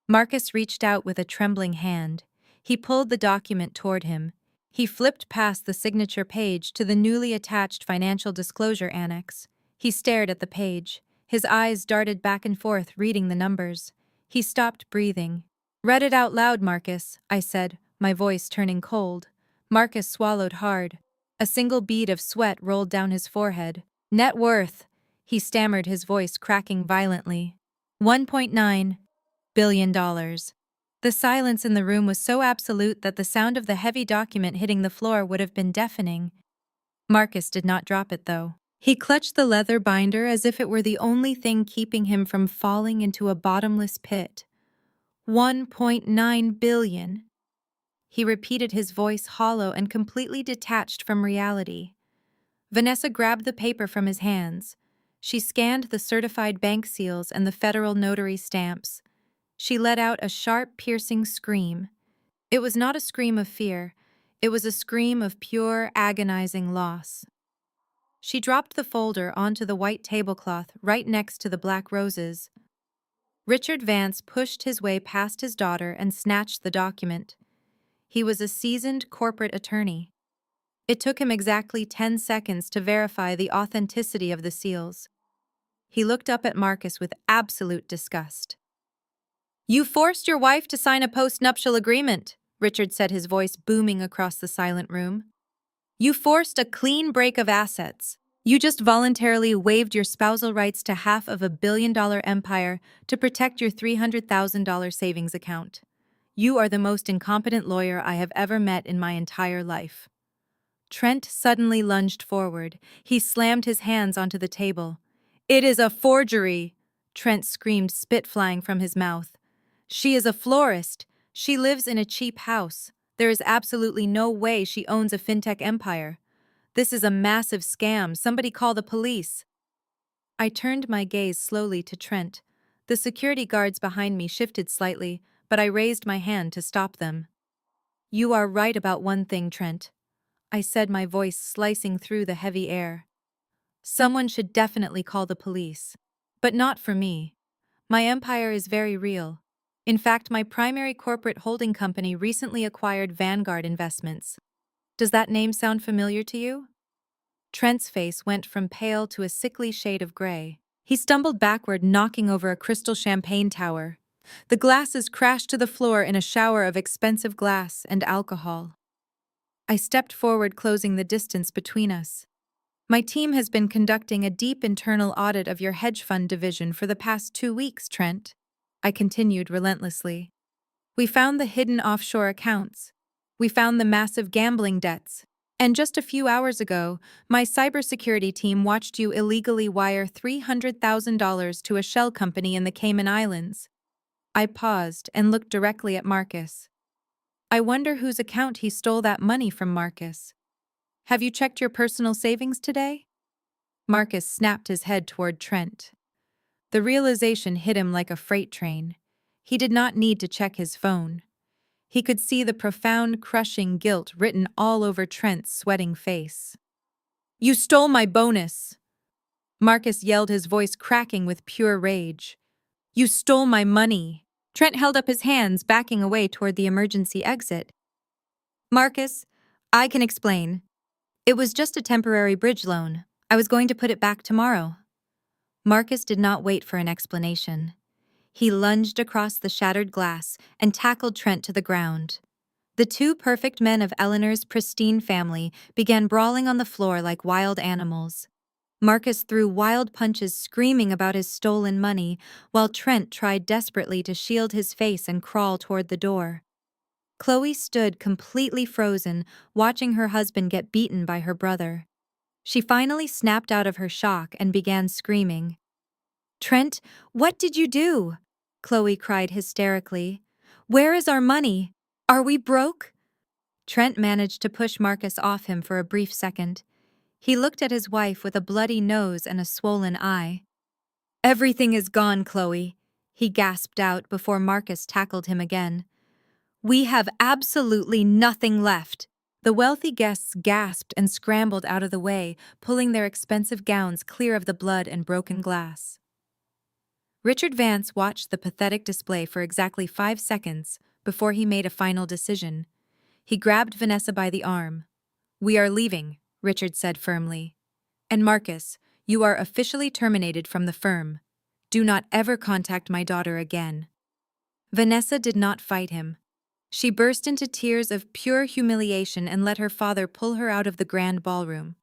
Marcus reached out with a trembling hand. He pulled the document toward him. He flipped past the signature page to the newly attached financial disclosure annex. He stared at the page. His eyes darted back and forth, reading the numbers. He stopped breathing. "Read it out loud, Marcus," I said, my voice turning cold. Marcus swallowed hard. A single bead of sweat rolled down his forehead. "Net worth," he stammered, his voice cracking violently. $1.9 billion. The silence in the room was so absolute that the sound of the heavy document hitting the floor would have been deafening. Marcus did not drop it, though. He clutched the leather binder as if it were the only thing keeping him from falling into a bottomless pit. 1.9 billion. He repeated, his voice hollow and completely detached from reality. Vanessa grabbed the paper from his hands. She scanned the certified bank seals and the federal notary stamps. She let out a sharp, piercing scream. It was not a scream of fear. It was a scream of pure, agonizing loss. She dropped the folder onto the white tablecloth right next to the black roses. Richard Vance pushed his way past his daughter and snatched the document. He was a seasoned corporate attorney. It took him exactly 10 seconds to verify the authenticity of the seals. He looked up at Marcus with absolute disgust. "You forced your wife to sign a postnuptial agreement," Richard said, his voice booming across the silent room. "You forced a clean break of assets. You just voluntarily waived your spousal rights to half of $1 billion empire to protect your $300,000 savings account. You are the most incompetent lawyer I have ever met in my entire life." Trent suddenly lunged forward. He slammed his hands onto the table. "It is a forgery!" Trent screamed, spit flying from his mouth. "She is a florist. She lives in a cheap house. There is absolutely no way she owns a fintech empire. This is a massive scam. Somebody call the police." I turned my gaze slowly to Trent. The security guards behind me shifted slightly, but I raised my hand to stop them. "You are right about one thing, Trent," I said, my voice slicing through the heavy air. "Someone should definitely call the police. But not for me. My empire is very real. In fact, my primary corporate holding company recently acquired Vanguard Investments. Does that name sound familiar to you?" Trent's face went from pale to a sickly shade of gray. He stumbled backward, knocking over a crystal champagne tower. The glasses crashed to the floor in a shower of expensive glass and alcohol. I stepped forward, closing the distance between us. My team has been conducting a deep internal audit of your hedge fund division for the past 2 weeks, Trent. I continued relentlessly. We found the hidden offshore accounts. We found the massive gambling debts. And just a few hours ago, my cybersecurity team watched you illegally wire $300,000 to a shell company in the Cayman Islands. I paused and looked directly at Marcus. I wonder whose account he stole that money from, Marcus. Have you checked your personal savings today? Marcus snapped his head toward Trent. The realization hit him like a freight train. He did not need to check his phone. He could see the profound, crushing guilt written all over Trent's sweating face. You stole my bonus! Marcus yelled, his voice cracking with pure rage. You stole my money! Trent held up his hands, backing away toward the emergency exit. Marcus, I can explain. It was just a temporary bridge loan. I was going to put it back tomorrow. Marcus did not wait for an explanation. He lunged across the shattered glass and tackled Trent to the ground. The two perfect men of Eleanor's pristine family began brawling on the floor like wild animals. Marcus threw wild punches, screaming about his stolen money, while Trent tried desperately to shield his face and crawl toward the door. Chloe stood completely frozen, watching her husband get beaten by her brother. She finally snapped out of her shock and began screaming. Trent, what did you do? Chloe cried hysterically. Where is our money? Are we broke? Trent managed to push Marcus off him for a brief second. He looked at his wife with a bloody nose and a swollen eye. Everything is gone, Chloe, he gasped out before Marcus tackled him again. We have absolutely nothing left. The wealthy guests gasped and scrambled out of the way, pulling their expensive gowns clear of the blood and broken glass. Richard Vance watched the pathetic display for exactly 5 seconds before he made a final decision. He grabbed Vanessa by the arm. We are leaving, Richard said firmly. And Marcus, you are officially terminated from the firm. Do not ever contact my daughter again. Vanessa did not fight him. She burst into tears of pure humiliation and let her father pull her out of the grand ballroom.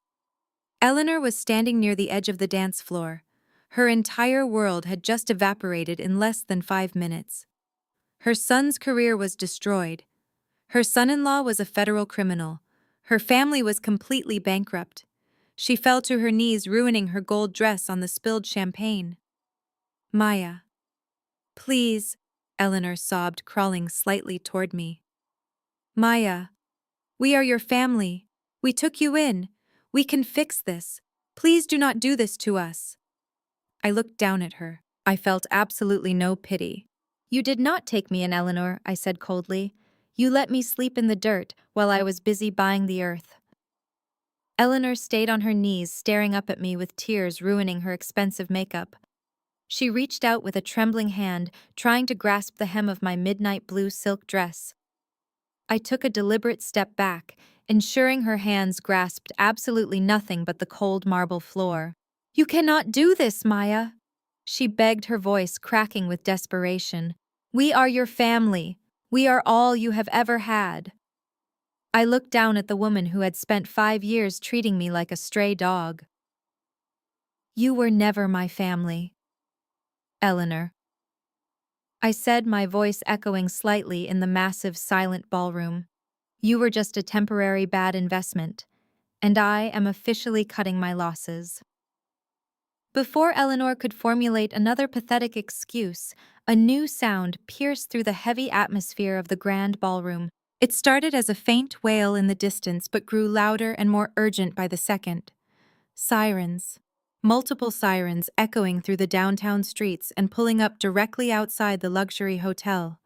Eleanor was standing near the edge of the dance floor. Her entire world had just evaporated in less than 5 minutes. Her son's career was destroyed. Her son-in-law was a federal criminal. Her family was completely bankrupt. She fell to her knees, ruining her gold dress on the spilled champagne. Maya. Please, Eleanor sobbed, crawling slightly toward me. Maya, we are your family. We took you in. We can fix this. Please do not do this to us. I looked down at her. I felt absolutely no pity. You did not take me in, Eleanor, I said coldly. You let me sleep in the dirt while I was busy buying the earth. Eleanor stayed on her knees, staring up at me with tears ruining her expensive makeup. She reached out with a trembling hand, trying to grasp the hem of my midnight blue silk dress. I took a deliberate step back, ensuring her hands grasped absolutely nothing but the cold marble floor. You cannot do this, Maya, she begged, her voice cracking with desperation. We are your family. We are all you have ever had. I looked down at the woman who had spent 5 years treating me like a stray dog. You were never my family. Eleanor. I said, my voice echoing slightly in the massive, silent ballroom. You were just a temporary bad investment, and I am officially cutting my losses. Before Eleanor could formulate another pathetic excuse, a new sound pierced through the heavy atmosphere of the grand ballroom. It started as a faint wail in the distance but grew louder and more urgent by the second. Sirens. Multiple sirens echoing through the downtown streets and pulling up directly outside the luxury hotel.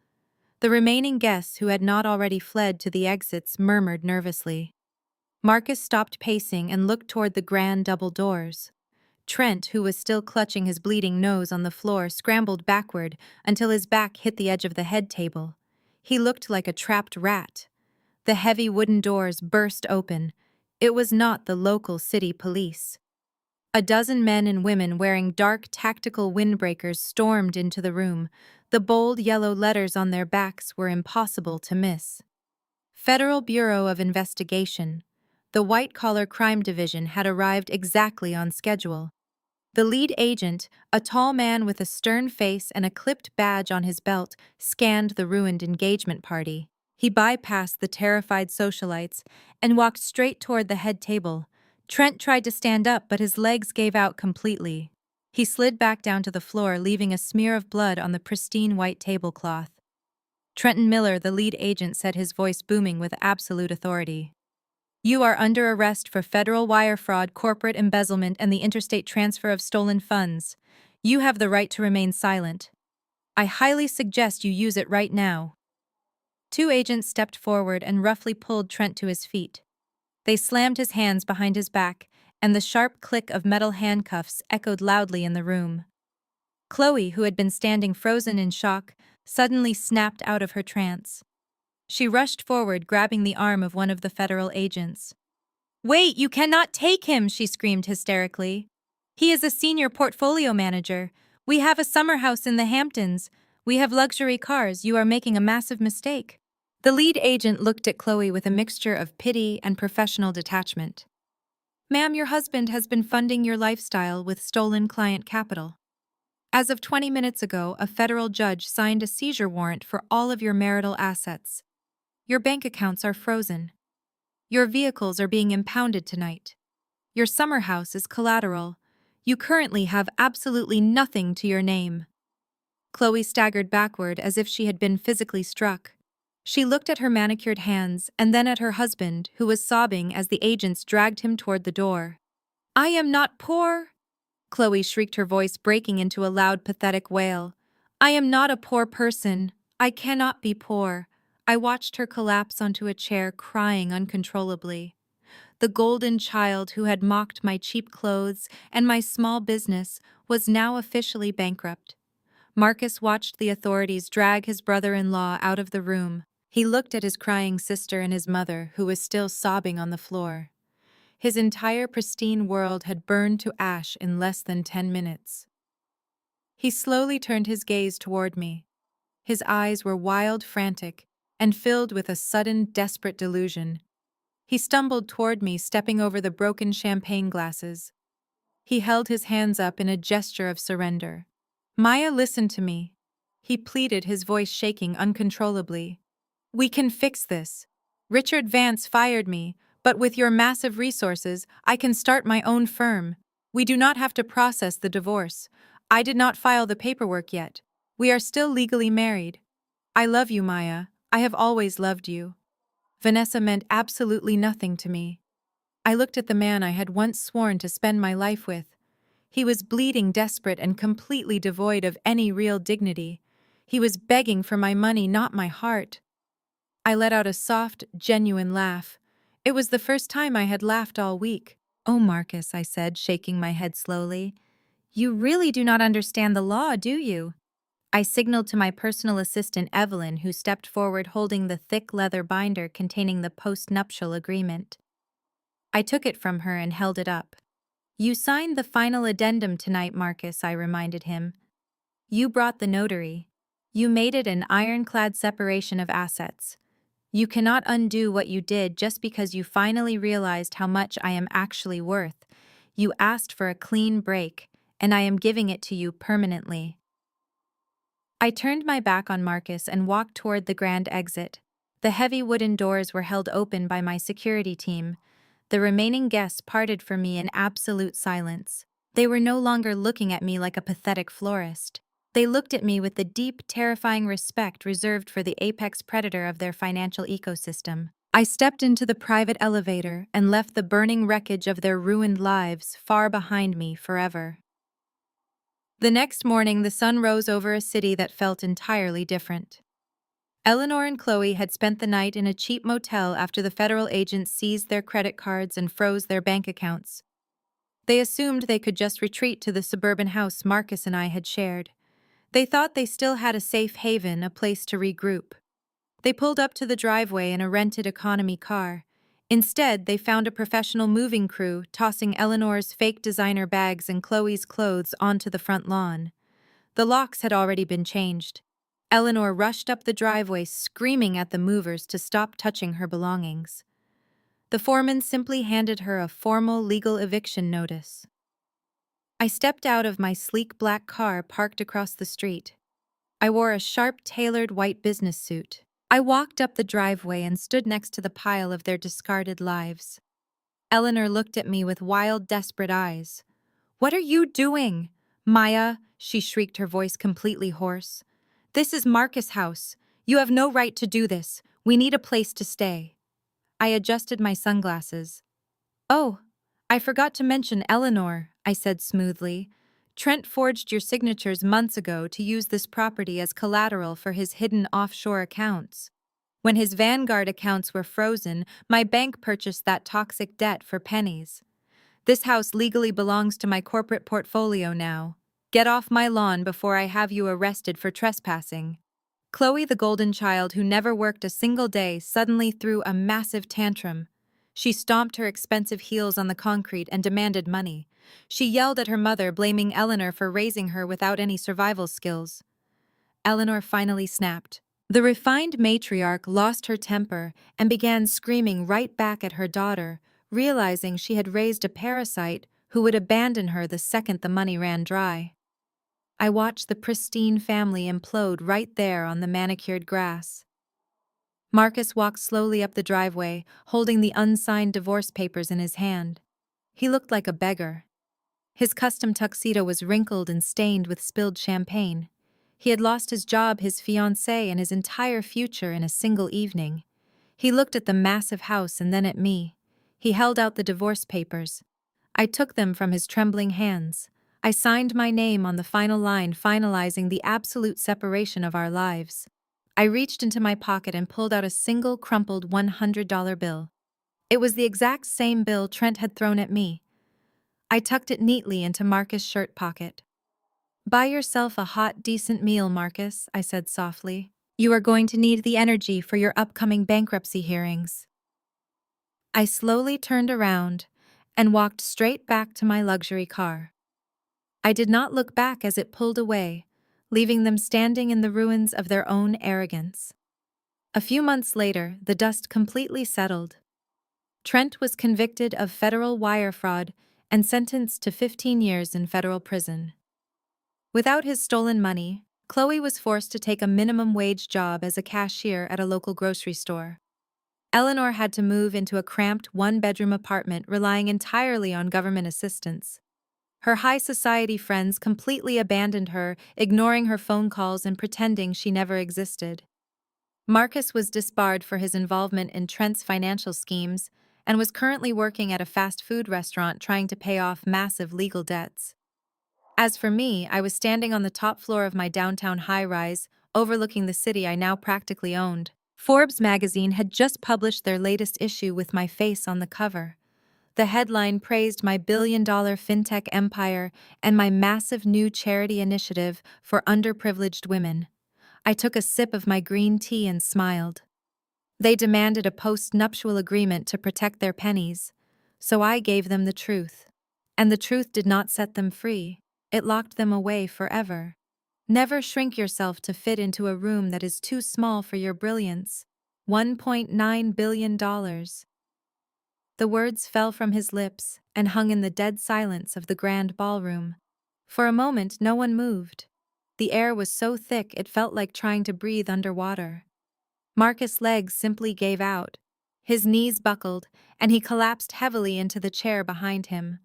The remaining guests who had not already fled to the exits murmured nervously. Marcus stopped pacing and looked toward the grand double doors. Trent, who was still clutching his bleeding nose on the floor, scrambled backward until his back hit the edge of the head table. He looked like a trapped rat. The heavy wooden doors burst open. It was not the local city police. A dozen men and women wearing dark tactical windbreakers stormed into the room. The bold yellow letters on their backs were impossible to miss. Federal Bureau of Investigation. The white-collar crime division had arrived exactly on schedule. The lead agent, a tall man with a stern face and a clipped badge on his belt, scanned the ruined engagement party. He bypassed the terrified socialites and walked straight toward the head table. Trent tried to stand up, but his legs gave out completely. He slid back down to the floor, leaving a smear of blood on the pristine white tablecloth. Trenton Miller, the lead agent, said, his voice booming with absolute authority. "You are under arrest for federal wire fraud, corporate embezzlement, and the interstate transfer of stolen funds. You have the right to remain silent. I highly suggest you use it right now." Two agents stepped forward and roughly pulled Trent to his feet. They slammed his hands behind his back, and the sharp click of metal handcuffs echoed loudly in the room. Chloe, who had been standing frozen in shock, suddenly snapped out of her trance. She rushed forward, grabbing the arm of one of the federal agents. "Wait, you cannot take him!" she screamed hysterically. "He is a senior portfolio manager. We have a summer house in the Hamptons. We have luxury cars. You are making a massive mistake." The lead agent looked at Chloe with a mixture of pity and professional detachment. "Ma'am, your husband has been funding your lifestyle with stolen client capital. As of 20 minutes ago, a federal judge signed a seizure warrant for all of your marital assets. Your bank accounts are frozen. Your vehicles are being impounded tonight. Your summer house is collateral. You currently have absolutely nothing to your name." Chloe staggered backward as if she had been physically struck. She looked at her manicured hands and then at her husband, who was sobbing as the agents dragged him toward the door. "I am not poor!" Chloe shrieked, her voice breaking into a loud, pathetic wail. "I am not a poor person. I cannot be poor." I watched her collapse onto a chair, crying uncontrollably. The golden child who had mocked my cheap clothes and my small business was now officially bankrupt. Marcus watched the authorities drag his brother-in-law out of the room. He looked at his crying sister and his mother, who was still sobbing on the floor. His entire pristine world had burned to ash in less than 10 minutes. He slowly turned his gaze toward me. His eyes were wild, frantic, and filled with a sudden, desperate delusion. He stumbled toward me, stepping over the broken champagne glasses. He held his hands up in a gesture of surrender. "Maya, listen to me," he pleaded, his voice shaking uncontrollably. "We can fix this. Richard Vance fired me, but with your massive resources, I can start my own firm. We do not have to process the divorce. I did not file the paperwork yet. We are still legally married. I love you, Maya. I have always loved you." Vanessa meant absolutely nothing to me. I looked at the man I had once sworn to spend my life with. He was bleeding, desperate, and completely devoid of any real dignity. He was begging for my money, not my heart. I let out a soft, genuine laugh. It was the first time I had laughed all week. "Oh, Marcus," I said, shaking my head slowly. "You really do not understand the law, do you?" I signaled to my personal assistant, Evelyn, who stepped forward holding the thick leather binder containing the postnuptial agreement. I took it from her and held it up. "You signed the final addendum tonight, Marcus," I reminded him. "You brought the notary. You made it an ironclad separation of assets. You cannot undo what you did just because you finally realized how much I am actually worth. You asked for a clean break, and I am giving it to you permanently." I turned my back on Marcus and walked toward the grand exit. The heavy wooden doors were held open by my security team. The remaining guests parted from me in absolute silence. They were no longer looking at me like a pathetic florist. They looked at me with the deep, terrifying respect reserved for the apex predator of their financial ecosystem. I stepped into the private elevator and left the burning wreckage of their ruined lives far behind me forever. The next morning, the sun rose over a city that felt entirely different. Eleanor and Chloe had spent the night in a cheap motel after the federal agents seized their credit cards and froze their bank accounts. They assumed they could just retreat to the suburban house Marcus and I had shared. They thought they still had a safe haven, a place to regroup. They pulled up to the driveway in a rented economy car. Instead, they found a professional moving crew tossing Eleanor's fake designer bags and Chloe's clothes onto the front lawn. The locks had already been changed. Eleanor rushed up the driveway, screaming at the movers to stop touching her belongings. The foreman simply handed her a formal legal eviction notice. I stepped out of my sleek black car parked across the street. I wore a sharp, tailored white business suit. I walked up the driveway and stood next to the pile of their discarded lives. Eleanor looked at me with wild, desperate eyes. "What are you doing?" "Maya," she shrieked, her voice completely hoarse. "This is Marcus' house. You have no right to do this. We need a place to stay." I adjusted my sunglasses. "Oh, I forgot to mention Eleanor," I said smoothly. "Trent forged your signatures months ago to use this property as collateral for his hidden offshore accounts. When his Vanguard accounts were frozen, my bank purchased that toxic debt for pennies. This house legally belongs to my corporate portfolio now. Get off my lawn before I have you arrested for trespassing." Chloe, the golden child who never worked a single day, suddenly threw a massive tantrum. She stomped her expensive heels on the concrete and demanded money. She yelled at her mother, blaming Eleanor for raising her without any survival skills. Eleanor finally snapped. The refined matriarch lost her temper and began screaming right back at her daughter, realizing she had raised a parasite who would abandon her the second the money ran dry. I watched the pristine family implode right there on the manicured grass. Marcus walked slowly up the driveway, holding the unsigned divorce papers in his hand. He looked like a beggar. His custom tuxedo was wrinkled and stained with spilled champagne. He had lost his job, his fiancée, and his entire future in a single evening. He looked at the massive house and then at me. He held out the divorce papers. I took them from his trembling hands. I signed my name on the final line, finalizing the absolute separation of our lives. I reached into my pocket and pulled out a single crumpled $100 bill. It was the exact same bill Trent had thrown at me. I tucked it neatly into Marcus' shirt pocket. "Buy yourself a hot, decent meal, Marcus," I said softly. "You are going to need the energy for your upcoming bankruptcy hearings." I slowly turned around and walked straight back to my luxury car. I did not look back as it pulled away, leaving them standing in the ruins of their own arrogance. A few months later, the dust completely settled. Trent was convicted of federal wire fraud and sentenced to 15 years in federal prison. Without his stolen money, Chloe was forced to take a minimum wage job as a cashier at a local grocery store. Eleanor had to move into a cramped one-bedroom apartment, relying entirely on government assistance. Her high society friends completely abandoned her, ignoring her phone calls and pretending she never existed. Marcus was disbarred for his involvement in Trent's financial schemes and was currently working at a fast food restaurant trying to pay off massive legal debts. As for me, I was standing on the top floor of my downtown high-rise, overlooking the city I now practically owned. Forbes magazine had just published their latest issue with my face on the cover. The headline praised my billion-dollar fintech empire and my massive new charity initiative for underprivileged women. I took a sip of my green tea and smiled. They demanded a post-nuptial agreement to protect their pennies, so I gave them the truth. And the truth did not set them free. It locked them away forever. Never shrink yourself to fit into a room that is too small for your brilliance. $1.9 billion. The words fell from his lips and hung in the dead silence of the grand ballroom. For a moment, no one moved. The air was so thick it felt like trying to breathe underwater. Marcus' legs simply gave out. His knees buckled, and he collapsed heavily into the chair behind him.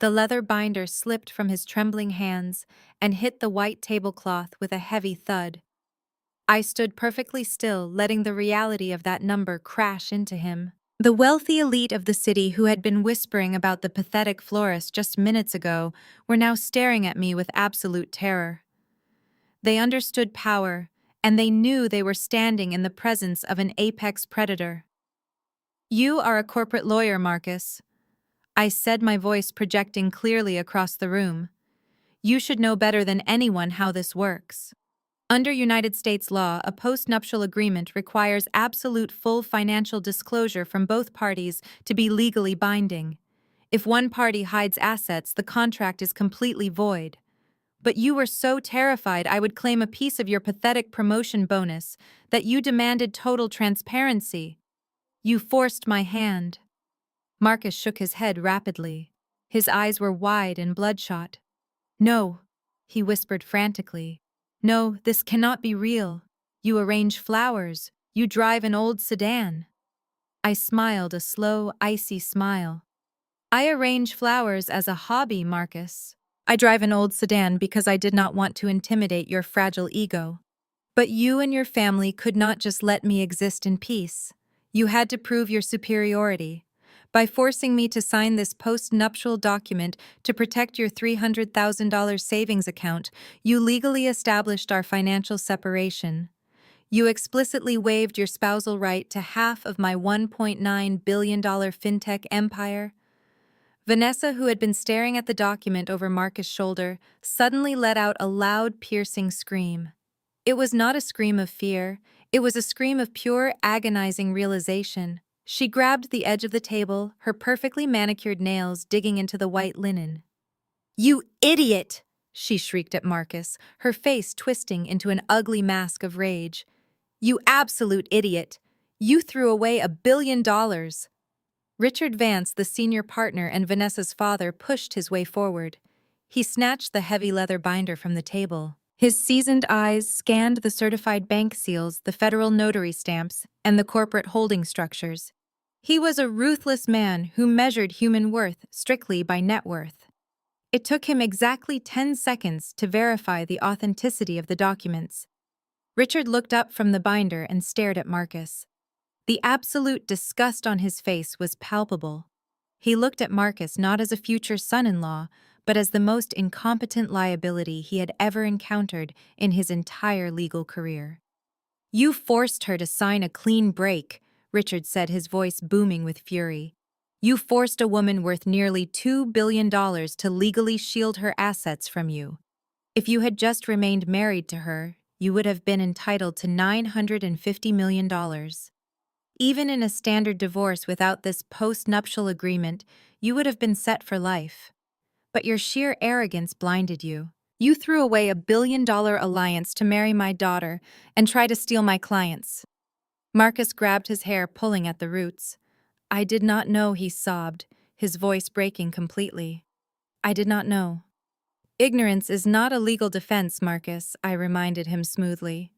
The leather binder slipped from his trembling hands and hit the white tablecloth with a heavy thud. I stood perfectly still, letting the reality of that number crash into him. The wealthy elite of the city who had been whispering about the pathetic florist just minutes ago were now staring at me with absolute terror. They understood power, and they knew they were standing in the presence of an apex predator. "You are a corporate lawyer, Marcus," I said, my voice projecting clearly across the room. "You should know better than anyone how this works. Under United States law, a postnuptial agreement requires absolute full financial disclosure from both parties to be legally binding. If one party hides assets, the contract is completely void. But you were so terrified I would claim a piece of your pathetic promotion bonus that you demanded total transparency. You forced my hand." Marcus shook his head rapidly. His eyes were wide and bloodshot. "No," he whispered frantically. "No, this cannot be real. You arrange flowers. You drive an old sedan." I smiled a slow, icy smile. "I arrange flowers as a hobby, Marcus. I drive an old sedan because I did not want to intimidate your fragile ego. But you and your family could not just let me exist in peace. You had to prove your superiority. By forcing me to sign this post-nuptial document to protect your $300,000 savings account, you legally established our financial separation. You explicitly waived your spousal right to half of my $1.9 billion fintech empire." Vanessa, who had been staring at the document over Marcus' shoulder, suddenly let out a loud, piercing scream. It was not a scream of fear. It was a scream of pure, agonizing realization. She grabbed the edge of the table, her perfectly manicured nails digging into the white linen. "You idiot!" she shrieked at Marcus, her face twisting into an ugly mask of rage. "You absolute idiot! You threw away $1 billion!" Richard Vance, the senior partner and Vanessa's father, pushed his way forward. He snatched the heavy leather binder from the table. His seasoned eyes scanned the certified bank seals, the federal notary stamps, and the corporate holding structures. He was a ruthless man who measured human worth strictly by net worth. It took him exactly 10 seconds to verify the authenticity of the documents. Richard looked up from the binder and stared at Marcus. The absolute disgust on his face was palpable. He looked at Marcus not as a future son-in-law, but as the most incompetent liability he had ever encountered in his entire legal career. "You forced her to sign a clean break," Richard said, his voice booming with fury. "You forced a woman worth nearly $2 billion to legally shield her assets from you. If you had just remained married to her, you would have been entitled to $950 million. Even in a standard divorce without this post-nuptial agreement, you would have been set for life. But your sheer arrogance blinded you. You threw away $1 billion alliance to marry my daughter and try to steal my clients." Marcus grabbed his hair, pulling at the roots. "I did not know," he sobbed, his voice breaking completely. "I did not know." "Ignorance is not a legal defense, Marcus," I reminded him smoothly.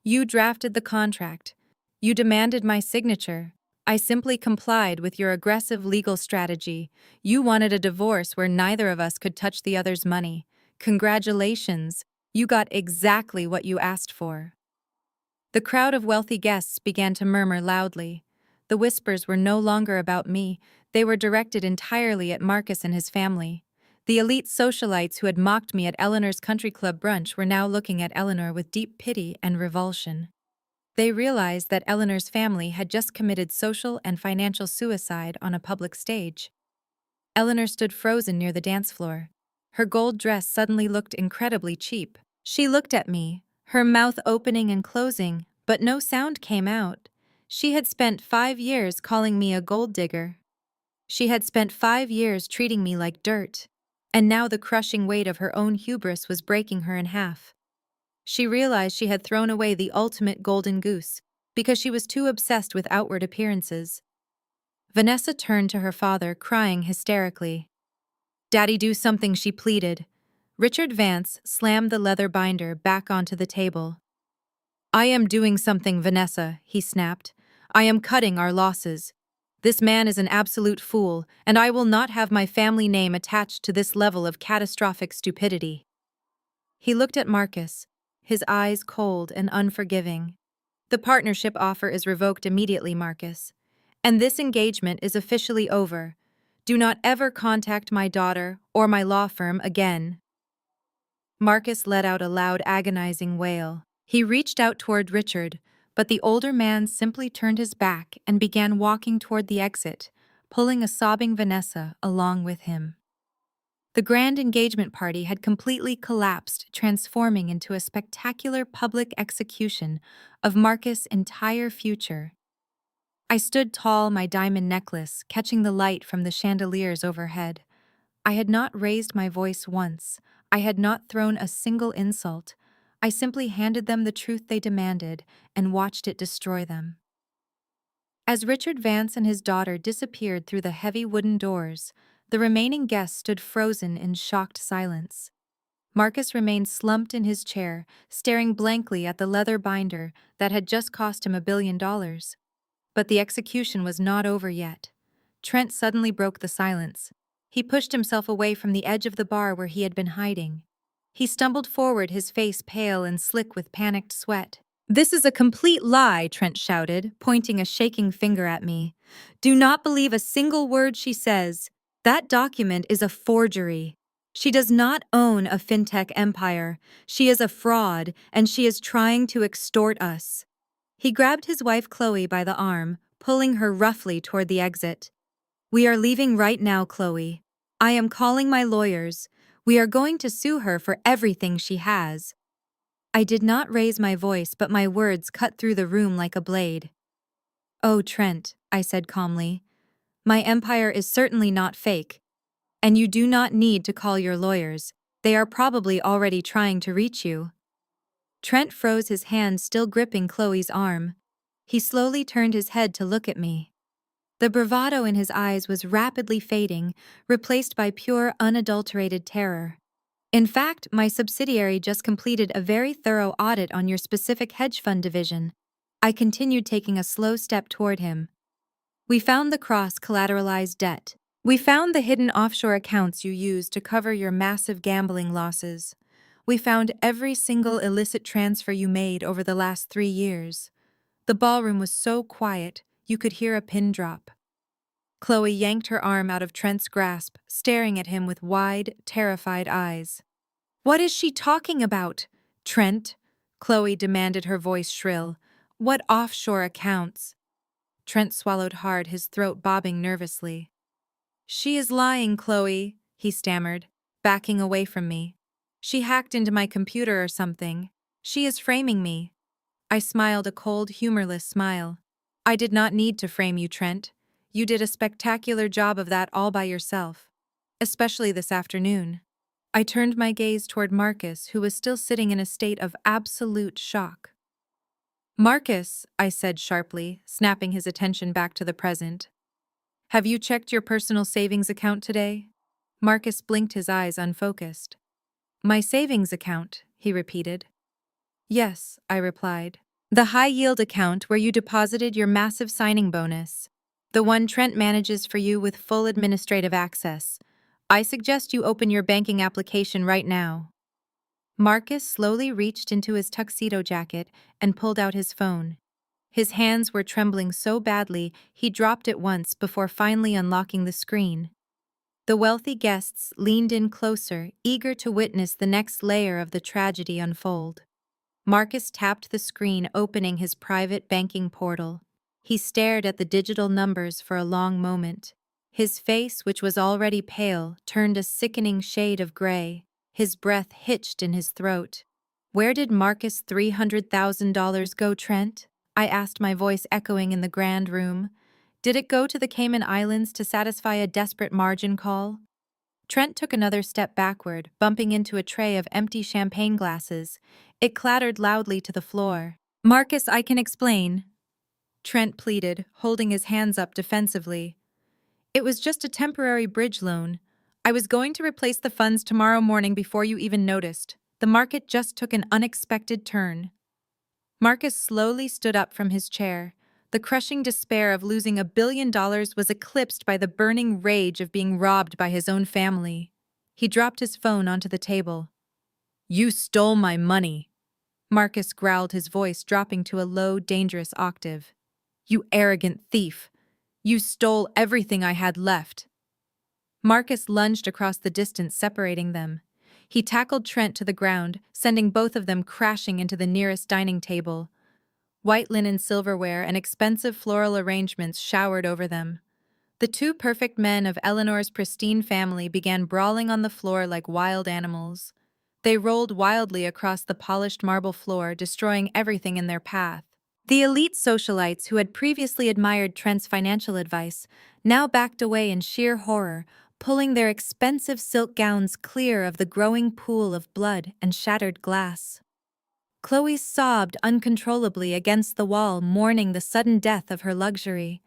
"You drafted the contract. You demanded my signature. I simply complied with your aggressive legal strategy. You wanted a divorce where neither of us could touch the other's money. Congratulations, you got exactly what you asked for." The crowd of wealthy guests began to murmur loudly. The whispers were no longer about me, they were directed entirely at Marcus and his family. The elite socialites who had mocked me at Eleanor's country club brunch were now looking at Eleanor with deep pity and revulsion. They realized that Eleanor's family had just committed social and financial suicide on a public stage. Eleanor stood frozen near the dance floor. Her gold dress suddenly looked incredibly cheap. She looked at me, her mouth opening and closing, but no sound came out. She had spent 5 years calling me a gold digger. She had spent 5 years treating me like dirt. And now the crushing weight of her own hubris was breaking her in half. She realized she had thrown away the ultimate golden goose because she was too obsessed with outward appearances. Vanessa turned to her father, crying hysterically. "Daddy, do something," she pleaded. Richard Vance slammed the leather binder back onto the table. "I am doing something, Vanessa," he snapped. "I am cutting our losses. This man is an absolute fool, and I will not have my family name attached to this level of catastrophic stupidity." He looked at Marcus, his eyes cold and unforgiving. "The partnership offer is revoked immediately, Marcus. And this engagement is officially over. Do not ever contact my daughter or my law firm again." Marcus let out a loud, agonizing wail. He reached out toward Richard, but the older man simply turned his back and began walking toward the exit, pulling a sobbing Vanessa along with him. The grand engagement party had completely collapsed, transforming into a spectacular public execution of Marcus' entire future. I stood tall, my diamond necklace catching the light from the chandeliers overhead. I had not raised my voice once. I had not thrown a single insult. I simply handed them the truth they demanded and watched it destroy them. As Richard Vance and his daughter disappeared through the heavy wooden doors, the remaining guests stood frozen in shocked silence. Marcus remained slumped in his chair, staring blankly at the leather binder that had just cost him $1 billion. But the execution was not over yet. Trent suddenly broke the silence. He pushed himself away from the edge of the bar where he had been hiding. He stumbled forward, his face pale and slick with panicked sweat. "This is a complete lie," Trent shouted, pointing a shaking finger at me. "Do not believe a single word she says. That document is a forgery. She does not own a fintech empire. She is a fraud, and she is trying to extort us." He grabbed his wife Chloe by the arm, pulling her roughly toward the exit. "We are leaving right now, Chloe. I am calling my lawyers. We are going to sue her for everything she has." I did not raise my voice, but my words cut through the room like a blade. "Oh, Trent," I said calmly, "my empire is certainly not fake. And you do not need to call your lawyers. They are probably already trying to reach you." Trent froze, his hand still gripping Chloe's arm. He slowly turned his head to look at me. The bravado in his eyes was rapidly fading, replaced by pure, unadulterated terror. "In fact, my subsidiary just completed a very thorough audit on your specific hedge fund division." I continued, taking a slow step toward him. "We found the cross-collateralized debt. We found the hidden offshore accounts you used to cover your massive gambling losses. We found every single illicit transfer you made over the last 3 years. The ballroom was so quiet, you could hear a pin drop." Chloe yanked her arm out of Trent's grasp, staring at him with wide, terrified eyes. "What is she talking about, Trent?" Chloe demanded, her voice shrill. "What offshore accounts?" Trent swallowed hard, his throat bobbing nervously. "She is lying, Chloe," he stammered, backing away from me. "She hacked into my computer or something. She is framing me." I smiled, a cold, humorless smile. "I did not need to frame you, Trent. You did a spectacular job of that all by yourself. Especially this afternoon." I turned my gaze toward Marcus, who was still sitting in a state of absolute shock. "Marcus," I said sharply, snapping his attention back to the present, "have you checked your personal savings account today?" Marcus blinked, his eyes unfocused. "My savings account," he repeated. "Yes," I replied. "The high-yield account where you deposited your massive signing bonus. The one Trent manages for you with full administrative access. I suggest you open your banking application right now." Marcus slowly reached into his tuxedo jacket and pulled out his phone. His hands were trembling so badly he dropped it once before finally unlocking the screen. The wealthy guests leaned in closer, eager to witness the next layer of the tragedy unfold. Marcus tapped the screen, opening his private banking portal. He stared at the digital numbers for a long moment. His face, which was already pale, turned a sickening shade of gray. His breath hitched in his throat. "Where did Marcus' $300,000 go, Trent?" I asked, my voice echoing in the grand room. "Did it go to the Cayman Islands to satisfy a desperate margin call?" Trent took another step backward, bumping into a tray of empty champagne glasses. It clattered loudly to the floor. "Marcus, I can explain," Trent pleaded, holding his hands up defensively. "It was just a temporary bridge loan. I was going to replace the funds tomorrow morning before you even noticed. The market just took an unexpected turn." Marcus slowly stood up from his chair. The crushing despair of losing $1 billion was eclipsed by the burning rage of being robbed by his own family. He dropped his phone onto the table. "You stole my money," Marcus growled, his voice dropping to a low, dangerous octave. "You arrogant thief. You stole everything I had left." Marcus lunged across the distance separating them. He tackled Trent to the ground, sending both of them crashing into the nearest dining table. White linen silverware and expensive floral arrangements showered over them. The two perfect men of Eleanor's pristine family began brawling on the floor like wild animals. They rolled wildly across the polished marble floor, destroying everything in their path. The elite socialites who had previously admired Trent's financial advice now backed away in sheer horror, pulling their expensive silk gowns clear of the growing pool of blood and shattered glass. Chloe sobbed uncontrollably against the wall, mourning the sudden death of her luxury.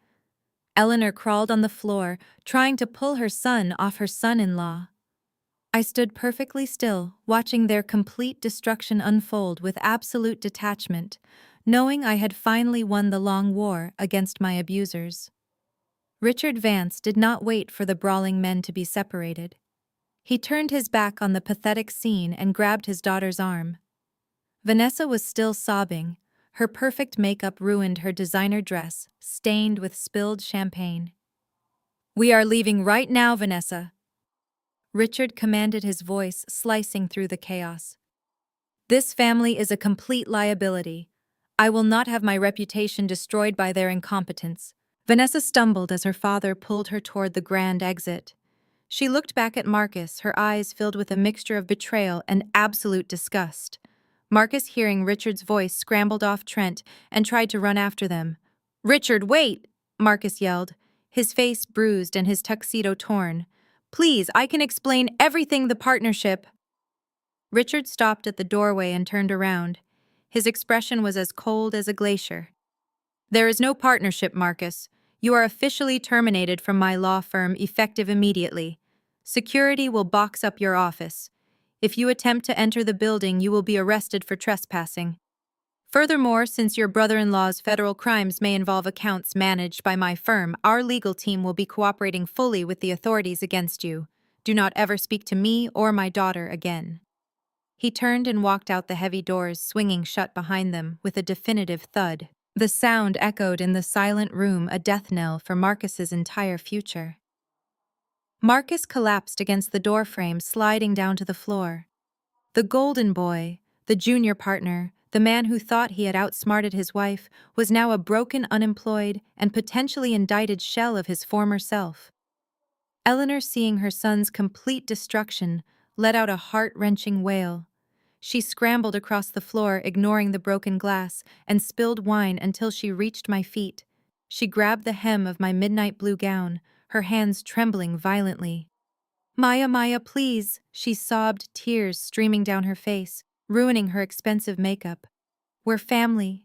Eleanor crawled on the floor, trying to pull her son off her son-in-law. I stood perfectly still, watching their complete destruction unfold with absolute detachment, knowing I had finally won the long war against my abusers. Richard Vance did not wait for the brawling men to be separated. He turned his back on the pathetic scene and grabbed his daughter's arm. Vanessa was still sobbing. Her perfect makeup ruined her designer dress, stained with spilled champagne. "We are leaving right now, Vanessa," Richard commanded, his voice slicing through the chaos. "This family is a complete liability. I will not have my reputation destroyed by their incompetence." Vanessa stumbled as her father pulled her toward the grand exit. She looked back at Marcus, her eyes filled with a mixture of betrayal and absolute disgust. Marcus, hearing Richard's voice, scrambled off Trent and tried to run after them. "Richard, wait!" Marcus yelled, his face bruised and his tuxedo torn. "Please, I can explain everything, the partnership." Richard stopped at the doorway and turned around. His expression was as cold as a glacier. "There is no partnership, Marcus. You are officially terminated from my law firm, effective immediately. Security will box up your office. If you attempt to enter the building, you will be arrested for trespassing. Furthermore, since your brother-in-law's federal crimes may involve accounts managed by my firm, our legal team will be cooperating fully with the authorities against you. Do not ever speak to me or my daughter again." He turned and walked out, the heavy doors swinging shut behind them with a definitive thud. The sound echoed in the silent room, a death knell for Marcus's entire future. Marcus collapsed against the doorframe, sliding down to the floor. The golden boy, the junior partner, the man who thought he had outsmarted his wife, was now a broken, unemployed, and potentially indicted shell of his former self. Eleanor, seeing her son's complete destruction, let out a heart-wrenching wail. She scrambled across the floor, ignoring the broken glass, and spilled wine until she reached my feet. She grabbed the hem of my midnight blue gown, her hands trembling violently. "Maya, Maya, please," she sobbed, tears streaming down her face, ruining her expensive makeup. "We're family.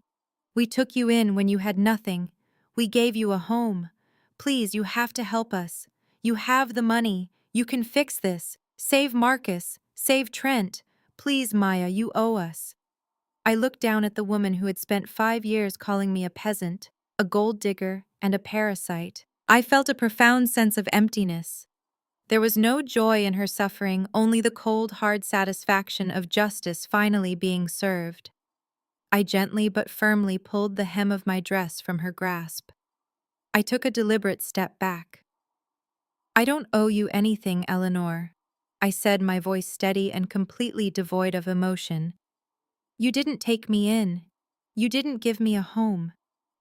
We took you in when you had nothing. We gave you a home. Please, you have to help us. You have the money. You can fix this. Save Marcus. Save Trent. Please, Maya, you owe us." I looked down at the woman who had spent 5 years calling me a peasant, a gold digger, and a parasite. I felt a profound sense of emptiness. There was no joy in her suffering, only the cold, hard satisfaction of justice finally being served. I gently but firmly pulled the hem of my dress from her grasp. I took a deliberate step back. "I don't owe you anything, Eleanor," I said, my voice steady and completely devoid of emotion. "You didn't take me in. You didn't give me a home.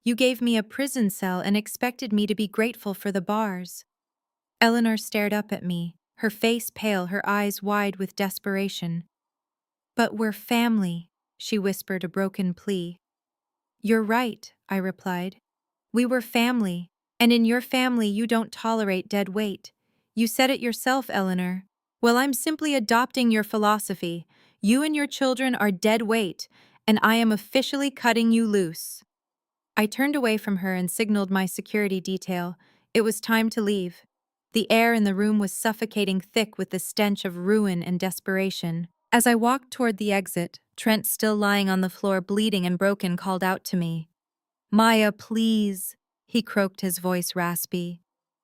You gave me a prison cell and expected me to be grateful for the bars." Eleanor stared up at me, her face pale, her eyes wide with desperation. "But we're family," she whispered, a broken plea. "You're right," I replied. "We were family, and in your family you don't tolerate dead weight. You said it yourself, Eleanor. Well, I'm simply adopting your philosophy. You and your children are dead weight, and I am officially cutting you loose." I turned away from her and signaled my security detail. It was time to leave. The air in the room was suffocating, thick with the stench of ruin and desperation. As I walked toward the exit, Trent, still lying on the floor bleeding and broken, called out to me. "Maya, please," he croaked, his voice raspy.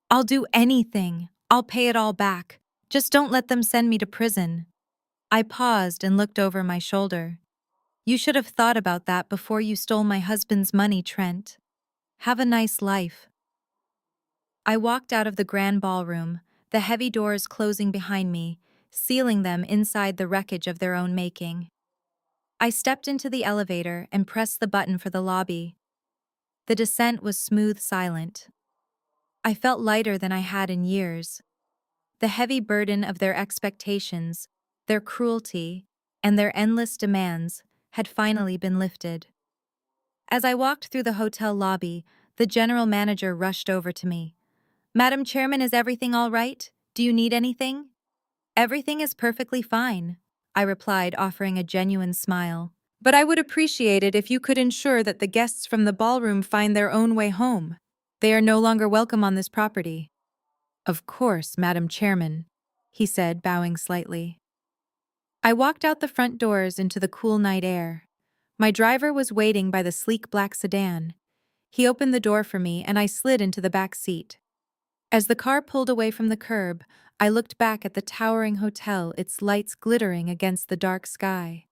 "I'll do anything. I'll pay it all back. Just don't let them send me to prison." I paused and looked over my shoulder. "You should have thought about that before you stole my husband's money, Trent. Have a nice life." I walked out of the grand ballroom, the heavy doors closing behind me, sealing them inside the wreckage of their own making. I stepped into the elevator and pressed the button for the lobby. The descent was smooth, silent. I felt lighter than I had in years. The heavy burden of their expectations, their cruelty, and their endless demands had finally been lifted. As I walked through the hotel lobby, the general manager rushed over to me. "Madam Chairman, is everything all right? Do you need anything?" "Everything is perfectly fine," I replied, offering a genuine smile. But I would appreciate it if you could ensure that the guests from the ballroom find their own way home. They are no longer welcome on this property. Of course, Madam Chairman, he said, bowing slightly. I walked out the front doors into the cool night air. My driver was waiting by the sleek black sedan. He opened the door for me and I slid into the back seat. As the car pulled away from the curb, I looked back at the towering hotel, its lights glittering against the dark sky.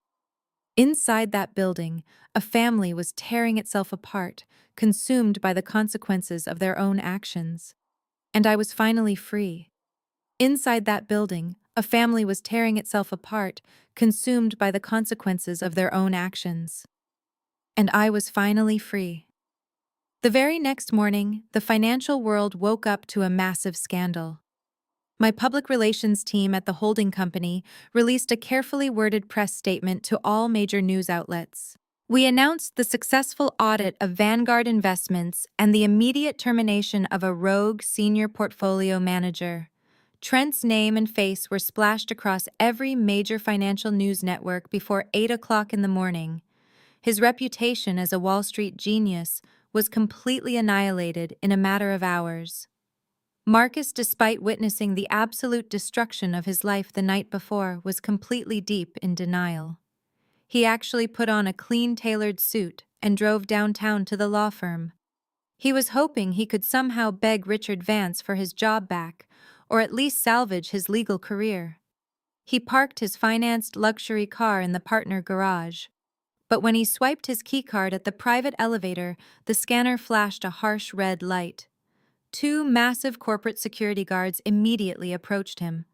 Inside that building, a family was tearing itself apart, consumed by the consequences of their own actions. And I was finally free. Inside that building, a family was tearing itself apart, consumed by the consequences of their own actions. And I was finally free. The very next morning, the financial world woke up to a massive scandal. My public relations team at the holding company released a carefully worded press statement to all major news outlets. We announced the successful audit of Vanguard Investments and the immediate termination of a rogue senior portfolio manager. Trent's name and face were splashed across every major financial news network before 8 o'clock in the morning. His reputation as a Wall Street genius was completely annihilated in a matter of hours. Marcus, despite witnessing the absolute destruction of his life the night before, was completely deep in denial. He actually put on a clean tailored suit and drove downtown to the law firm. He was hoping he could somehow beg Richard Vance for his job back, or at least salvage his legal career. He parked his financed luxury car in the partner garage. But when he swiped his keycard at the private elevator, the scanner flashed a harsh red light. 2 massive corporate security guards immediately approached him.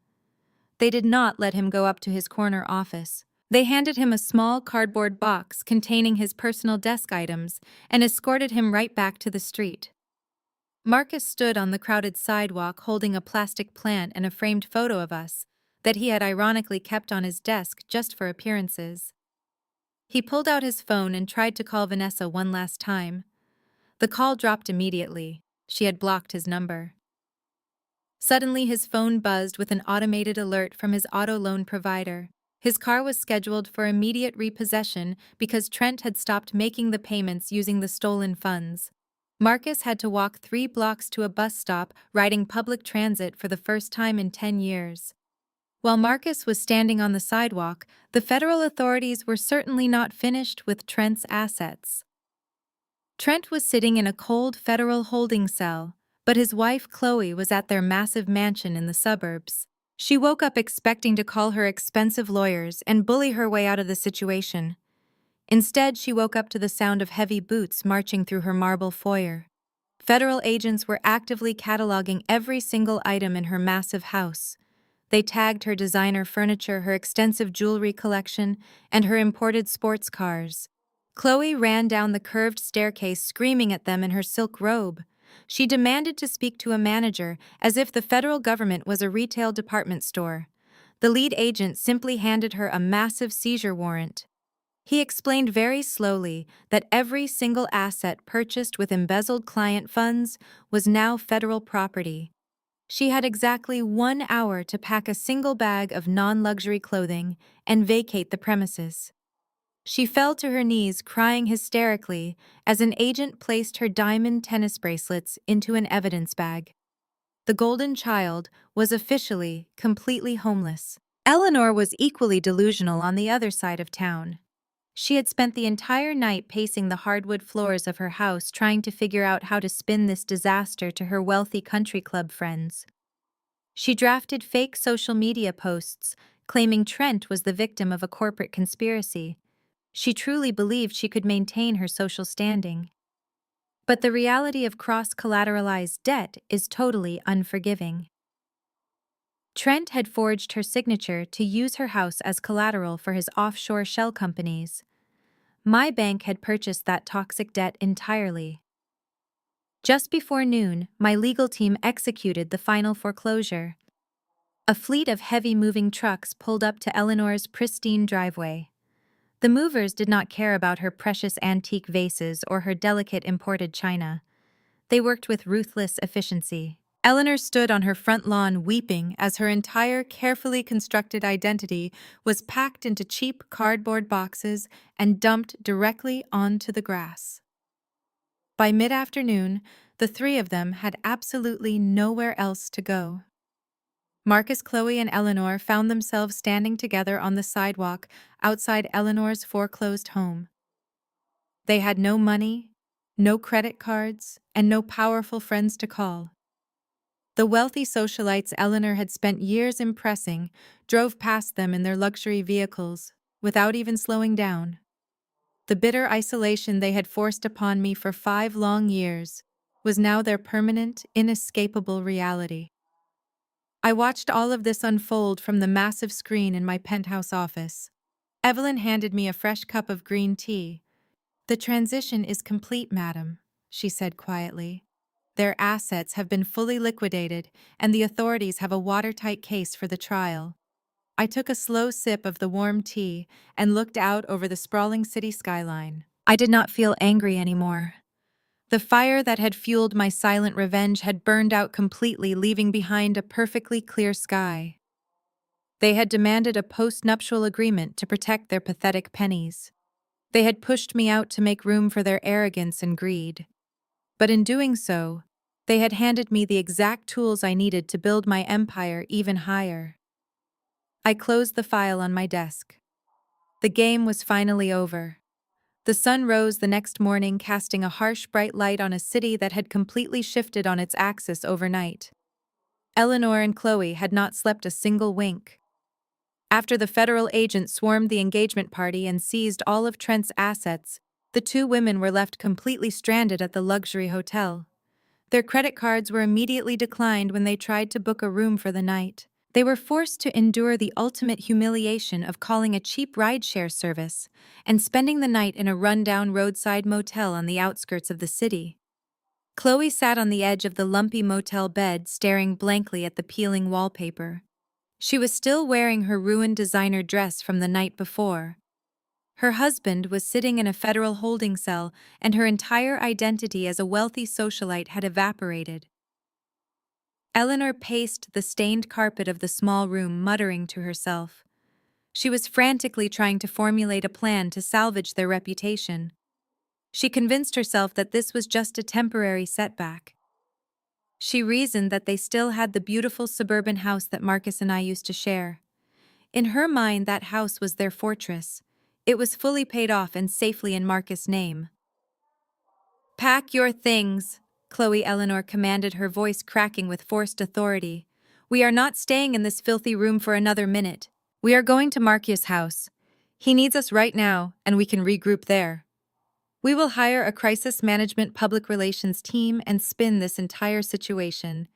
They did not let him go up to his corner office. They handed him a small cardboard box containing his personal desk items and escorted him right back to the street. Marcus stood on the crowded sidewalk holding a plastic plant and a framed photo of us that he had ironically kept on his desk just for appearances. He pulled out his phone and tried to call Vanessa one last time. The call dropped immediately. She had blocked his number. Suddenly, his phone buzzed with an automated alert from his auto loan provider. His car was scheduled for immediate repossession because Trent had stopped making the payments using the stolen funds. Marcus had to walk 3 blocks to a bus stop, riding public transit for the first time in 10 years. While Marcus was standing on the sidewalk, the federal authorities were certainly not finished with Trent's assets. Trent was sitting in a cold federal holding cell, but his wife Chloe was at their massive mansion in the suburbs. She woke up expecting to call her expensive lawyers and bully her way out of the situation. Instead, she woke up to the sound of heavy boots marching through her marble foyer. Federal agents were actively cataloging every single item in her massive house. They tagged her designer furniture, her extensive jewelry collection, and her imported sports cars. Chloe ran down the curved staircase screaming at them in her silk robe. She demanded to speak to a manager, as if the federal government was a retail department store. The lead agent simply handed her a massive seizure warrant. He explained very slowly that every single asset purchased with embezzled client funds was now federal property. She had exactly 1 hour to pack a single bag of non-luxury clothing and vacate the premises. She fell to her knees, crying hysterically, as an agent placed her diamond tennis bracelets into an evidence bag. The golden child was officially completely homeless. Eleanor was equally delusional on the other side of town. She had spent the entire night pacing the hardwood floors of her house trying to figure out how to spin this disaster to her wealthy country club friends. She drafted fake social media posts, claiming Trent was the victim of a corporate conspiracy. She truly believed she could maintain her social standing. But the reality of cross-collateralized debt is totally unforgiving. Trent had forged her signature to use her house as collateral for his offshore shell companies. My bank had purchased that toxic debt entirely. Just before noon, my legal team executed the final foreclosure. A fleet of heavy-moving trucks pulled up to Eleanor's pristine driveway. The movers did not care about her precious antique vases or her delicate imported china. They worked with ruthless efficiency. Eleanor stood on her front lawn weeping as her entire carefully constructed identity was packed into cheap cardboard boxes and dumped directly onto the grass. By mid-afternoon, the three of them had absolutely nowhere else to go. Marcus, Chloe, and Eleanor found themselves standing together on the sidewalk outside Eleanor's foreclosed home. They had no money, no credit cards, and no powerful friends to call. The wealthy socialites Eleanor had spent years impressing drove past them in their luxury vehicles, without even slowing down. The bitter isolation they had forced upon me for 5 long years was now their permanent, inescapable reality. I watched all of this unfold from the massive screen in my penthouse office. Evelyn handed me a fresh cup of green tea. "The transition is complete, madam," she said quietly. "Their assets have been fully liquidated, and the authorities have a watertight case for the trial." I took a slow sip of the warm tea and looked out over the sprawling city skyline. I did not feel angry anymore. The fire that had fueled my silent revenge had burned out completely, leaving behind a perfectly clear sky. They had demanded a post-nuptial agreement to protect their pathetic pennies. They had pushed me out to make room for their arrogance and greed. But in doing so, they had handed me the exact tools I needed to build my empire even higher. I closed the file on my desk. The game was finally over. The sun rose the next morning, casting a harsh, bright light on a city that had completely shifted on its axis overnight. Eleanor and Chloe had not slept a single wink. After the federal agent swarmed the engagement party and seized all of Trent's assets, the two women were left completely stranded at the luxury hotel. Their credit cards were immediately declined when they tried to book a room for the night. They were forced to endure the ultimate humiliation of calling a cheap rideshare service and spending the night in a rundown roadside motel on the outskirts of the city. Chloe sat on the edge of the lumpy motel bed, staring blankly at the peeling wallpaper. She was still wearing her ruined designer dress from the night before. Her husband was sitting in a federal holding cell, and her entire identity as a wealthy socialite had evaporated. Eleanor paced the stained carpet of the small room, muttering to herself. She was frantically trying to formulate a plan to salvage their reputation. She convinced herself that this was just a temporary setback. She reasoned that they still had the beautiful suburban house that Marcus and I used to share. In her mind, that house was their fortress. It was fully paid off and safely in Marcus' name. "Pack your things," Chloe Eleanor commanded, her voice cracking with forced authority. "We are not staying in this filthy room for another minute. We are going to Marcus' house. He needs us right now, and we can regroup there. We will hire a crisis management public relations team and spin this entire situation.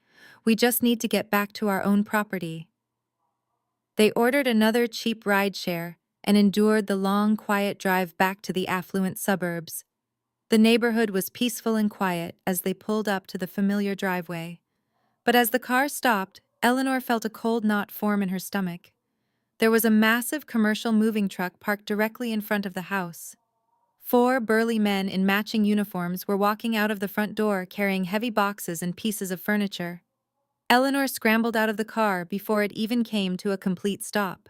We just need to get back to our own property." They ordered another cheap rideshare and endured the long, quiet drive back to the affluent suburbs. The neighborhood was peaceful and quiet as they pulled up to the familiar driveway. But as the car stopped, Eleanor felt a cold knot form in her stomach. There was a massive commercial moving truck parked directly in front of the house. 4 burly men in matching uniforms were walking out of the front door carrying heavy boxes and pieces of furniture. Eleanor scrambled out of the car before it even came to a complete stop.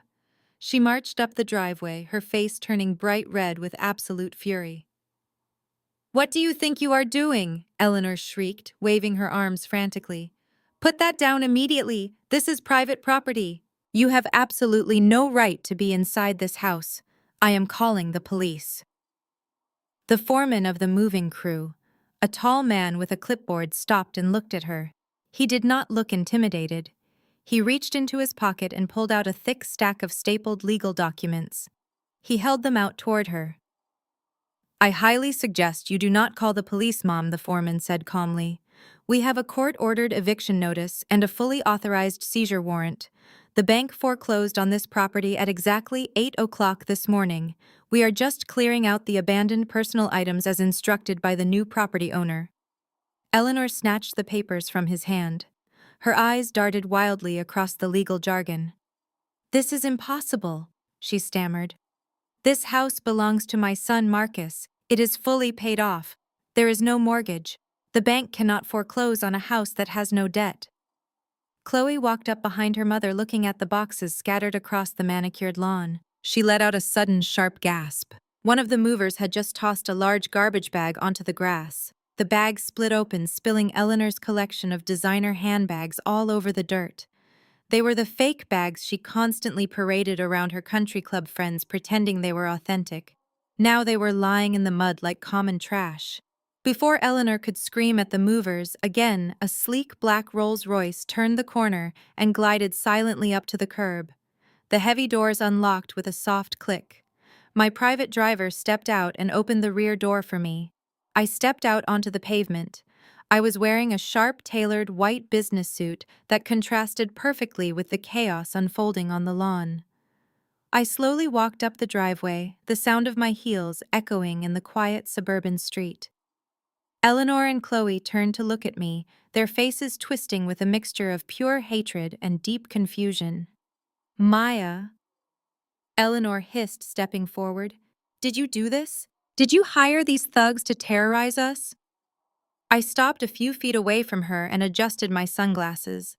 She marched up the driveway, her face turning bright red with absolute fury. "What do you think you are doing?" Eleanor shrieked, waving her arms frantically. "Put that down immediately. This is private property. You have absolutely no right to be inside this house. I am calling the police." The foreman of the moving crew, a tall man with a clipboard, stopped and looked at her. He did not look intimidated. He reached into his pocket and pulled out a thick stack of stapled legal documents. He held them out toward her. "I highly suggest you do not call the police, Mom," the foreman said calmly. "We have a court-ordered eviction notice and a fully authorized seizure warrant. The bank foreclosed on this property at exactly 8 o'clock this morning. We are just clearing out the abandoned personal items as instructed by the new property owner." Eleanor snatched the papers from his hand. Her eyes darted wildly across the legal jargon. "This is impossible," she stammered. "This house belongs to my son Marcus. It is fully paid off. There is no mortgage. The bank cannot foreclose on a house that has no debt. Chloe walked up behind her mother, looking at the boxes scattered across the manicured lawn. She let out a sudden, sharp gasp. One of the movers had just tossed a large garbage bag onto the grass. The bag split open, spilling Eleanor's collection of designer handbags all over the dirt. They were the fake bags she constantly paraded around her country club friends, pretending they were authentic. Now they were lying in the mud like common trash. Before Eleanor could scream at the movers, again, a sleek black Rolls-Royce turned the corner and glided silently up to the curb. The heavy doors unlocked with a soft click. My private driver stepped out and opened the rear door for me. I stepped out onto the pavement. I was wearing a sharp-tailored white business suit that contrasted perfectly with the chaos unfolding on the lawn. I slowly walked up the driveway, the sound of my heels echoing in the quiet suburban street. Eleanor and Chloe turned to look at me, their faces twisting with a mixture of pure hatred and deep confusion. "Maya," Eleanor hissed, stepping forward. "Did you do this? Did you hire these thugs to terrorize us?" I stopped a few feet away from her and adjusted my sunglasses.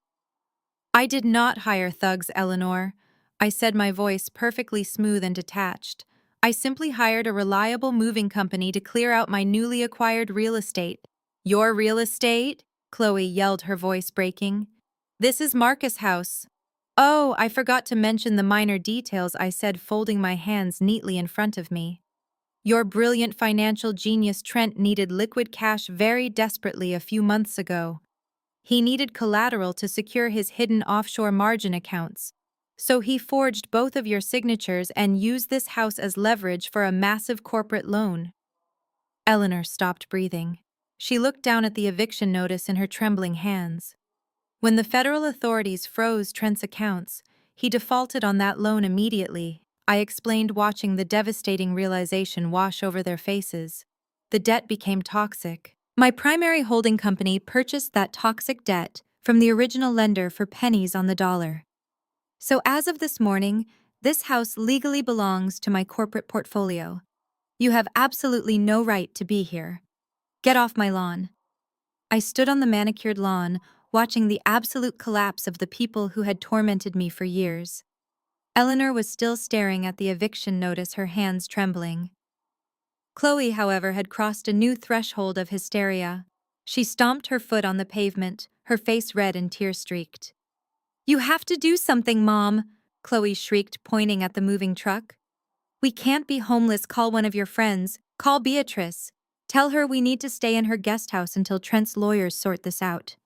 "I did not hire thugs, Eleanor," I said, my voice perfectly smooth and detached. "I simply hired a reliable moving company to clear out my newly acquired real estate." "Your real estate?" Chloe yelled, her voice breaking. "This is Marcus' house." "Oh, I forgot to mention the minor details," I said, folding my hands neatly in front of me. "Your brilliant financial genius Trent needed liquid cash very desperately a few months ago. He needed collateral to secure his hidden offshore margin accounts. So he forged both of your signatures and used this house as leverage for a massive corporate loan." Eleanor stopped breathing. She looked down at the eviction notice in her trembling hands. When the federal authorities froze Trent's accounts, he defaulted on that loan immediately, I explained, watching the devastating realization wash over their faces. The debt became toxic. My primary holding company purchased that toxic debt from the original lender for pennies on the dollar. So as of this morning, this house legally belongs to my corporate portfolio. You have absolutely no right to be here. Get off my lawn. I stood on the manicured lawn, watching the absolute collapse of the people who had tormented me for years. Eleanor was still staring at the eviction notice, her hands trembling. Chloe, however, had crossed a new threshold of hysteria. She stomped her foot on the pavement, her face red and tear-streaked. "You have to do something, Mom," Chloe shrieked, pointing at the moving truck. "We can't be homeless. Call one of your friends. Call Beatrice. Tell her we need to stay in her guest house until Trent's lawyers sort this out."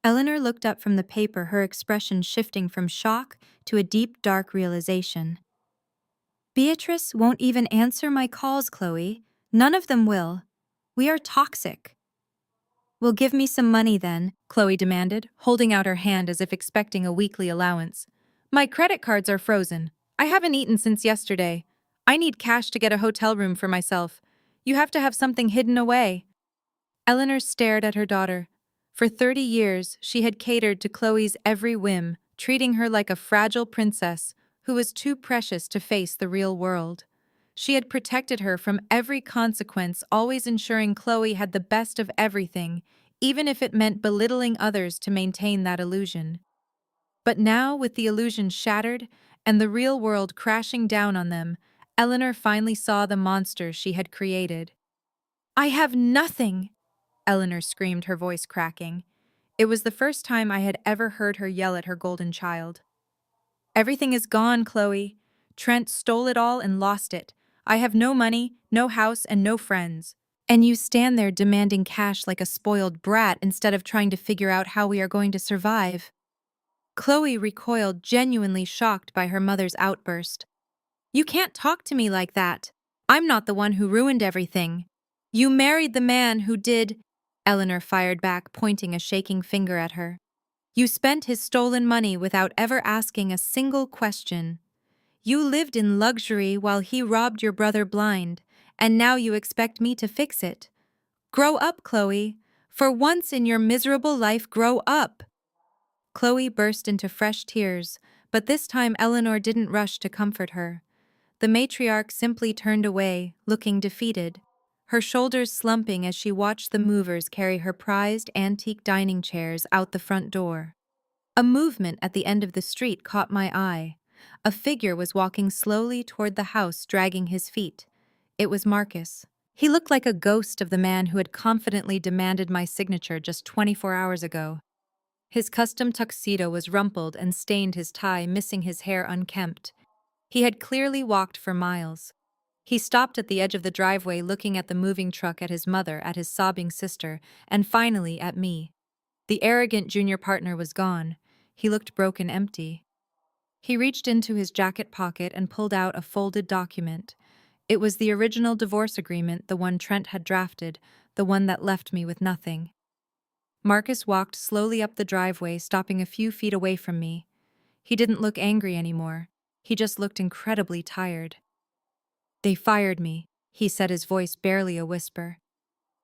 Eleanor looked up from the paper, her expression shifting from shock to a deep, dark realization. "Beatrice won't even answer my calls, Chloe. None of them will. We are toxic." "Well, give me some money then," Chloe demanded, holding out her hand as if expecting a weekly allowance. "My credit cards are frozen. I haven't eaten since yesterday. I need cash to get a hotel room for myself. You have to have something hidden away." Eleanor stared at her daughter. For 30 years, she had catered to Chloe's every whim, treating her like a fragile princess who was too precious to face the real world. She had protected her from every consequence, always ensuring Chloe had the best of everything, even if it meant belittling others to maintain that illusion. But now, with the illusion shattered and the real world crashing down on them, Eleanor finally saw the monster she had created. "I have nothing!" Eleanor screamed, her voice cracking. It was the first time I had ever heard her yell at her golden child. "Everything is gone, Chloe. Trent stole it all and lost it. I have no money, no house, and no friends. And you stand there demanding cash like a spoiled brat instead of trying to figure out how we are going to survive." Chloe recoiled, genuinely shocked by her mother's outburst. "You can't talk to me like that. I'm not the one who ruined everything. You married the man who did," Eleanor fired back, pointing a shaking finger at her. "You spent his stolen money without ever asking a single question. You lived in luxury while he robbed your brother blind, and now you expect me to fix it. Grow up, Chloe. For once in your miserable life, grow up." Chloe burst into fresh tears, but this time Eleanor didn't rush to comfort her. The matriarch simply turned away, looking defeated. her shoulders slumping as she watched the movers carry her prized antique dining chairs out the front door. A movement at the end of the street caught my eye. A figure was walking slowly toward the house, dragging his feet. It was Marcus. He looked like a ghost of the man who had confidently demanded my signature just 24 hours ago. His custom tuxedo was rumpled and stained his tie, missing his hair unkempt. He had clearly walked for miles. He stopped at the edge of the driveway, looking at the moving truck, at his mother, at his sobbing sister, and finally at me. The arrogant junior partner was gone. He looked broken, empty. He reached into his jacket pocket and pulled out a folded document. It was the original divorce agreement, the one Trent had drafted, the one that left me with nothing. Marcus walked slowly up the driveway, stopping a few feet away from me. He didn't look angry anymore. He just looked incredibly tired. "They fired me," he said, his voice barely a whisper.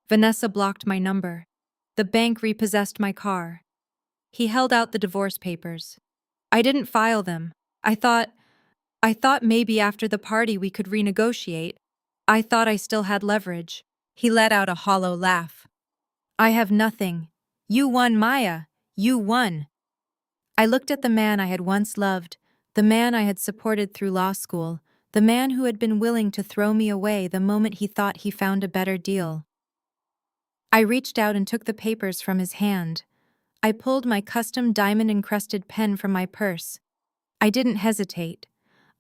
"Vanessa blocked my number. The bank repossessed my car." He held out the divorce papers. "I didn't file them. I thought maybe after the party we could renegotiate. I thought I still had leverage." He let out a hollow laugh. "I have nothing. You won, Maya. You won." I looked at the man I had once loved, the man I had supported through law school, the man who had been willing to throw me away the moment he thought he found a better deal. I reached out and took the papers from his hand. I pulled my custom diamond-encrusted pen from my purse. I didn't hesitate.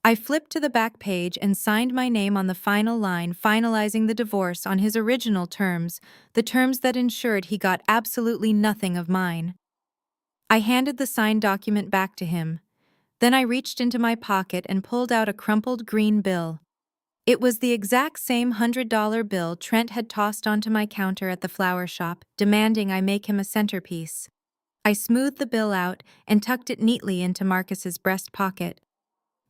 I flipped to the back page and signed my name on the final line, finalizing the divorce on his original terms, the terms that ensured he got absolutely nothing of mine. I handed the signed document back to him. Then I reached into my pocket and pulled out a crumpled green bill. It was the exact same $100 bill Trent had tossed onto my counter at the flower shop, demanding I make him a centerpiece. I smoothed the bill out and tucked it neatly into Marcus's breast pocket.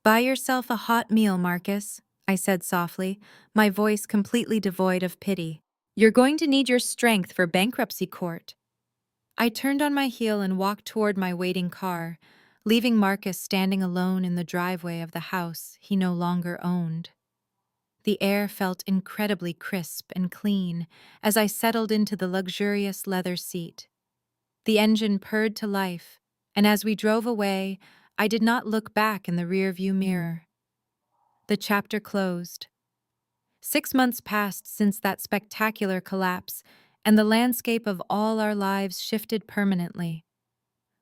"Buy yourself a hot meal, Marcus," I said softly, my voice completely devoid of pity. "You're going to need your strength for bankruptcy court." I turned on my heel and walked toward my waiting car, leaving Marcus standing alone in the driveway of the house he no longer owned. The air felt incredibly crisp and clean as I settled into the luxurious leather seat. The engine purred to life, and as we drove away, I did not look back in the rearview mirror. The chapter closed. 6 months passed since that spectacular collapse, and the landscape of all our lives shifted permanently.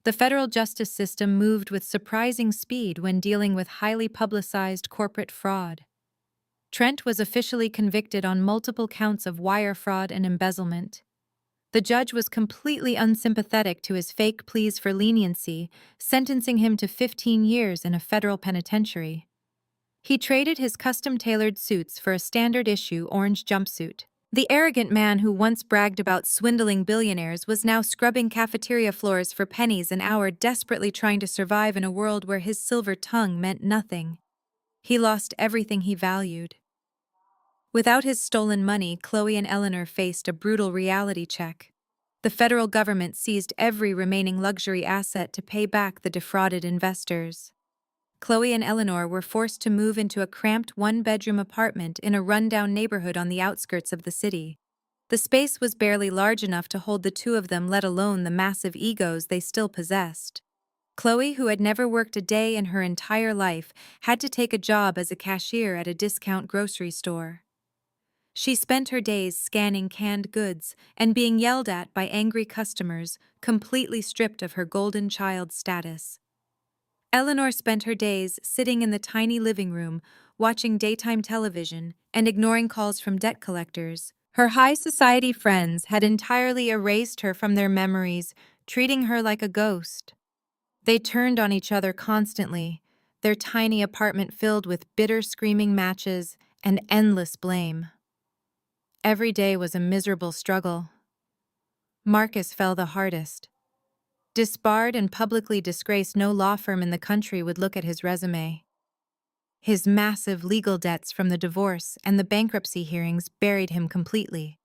The federal justice system moved with surprising speed when dealing with highly publicized corporate fraud. Trent was officially convicted on multiple counts of wire fraud and embezzlement. The judge was completely unsympathetic to his fake pleas for leniency, sentencing him to 15 years in a federal penitentiary. He traded his custom-tailored suits for a standard-issue orange jumpsuit. The arrogant man who once bragged about swindling billionaires was now scrubbing cafeteria floors for pennies an hour, desperately trying to survive in a world where his silver tongue meant nothing. He lost everything he valued. Without his stolen money, Chloe and Eleanor faced a brutal reality check. The federal government seized every remaining luxury asset to pay back the defrauded investors. Chloe and Eleanor were forced to move into a cramped one-bedroom apartment in a rundown neighborhood on the outskirts of the city. The space was barely large enough to hold the two of them, let alone the massive egos they still possessed. Chloe, who had never worked a day in her entire life, had to take a job as a cashier at a discount grocery store. She spent her days scanning canned goods and being yelled at by angry customers, completely stripped of her golden child status. Eleanor spent her days sitting in the tiny living room, watching daytime television and ignoring calls from debt collectors. Her high society friends had entirely erased her from their memories, treating her like a ghost. They turned on each other constantly, their tiny apartment filled with bitter screaming matches and endless blame. Every day was a miserable struggle. Marcus fell the hardest. Disbarred and publicly disgraced, no law firm in the country would look at his resume. His massive legal debts from the divorce and the bankruptcy hearings buried him completely.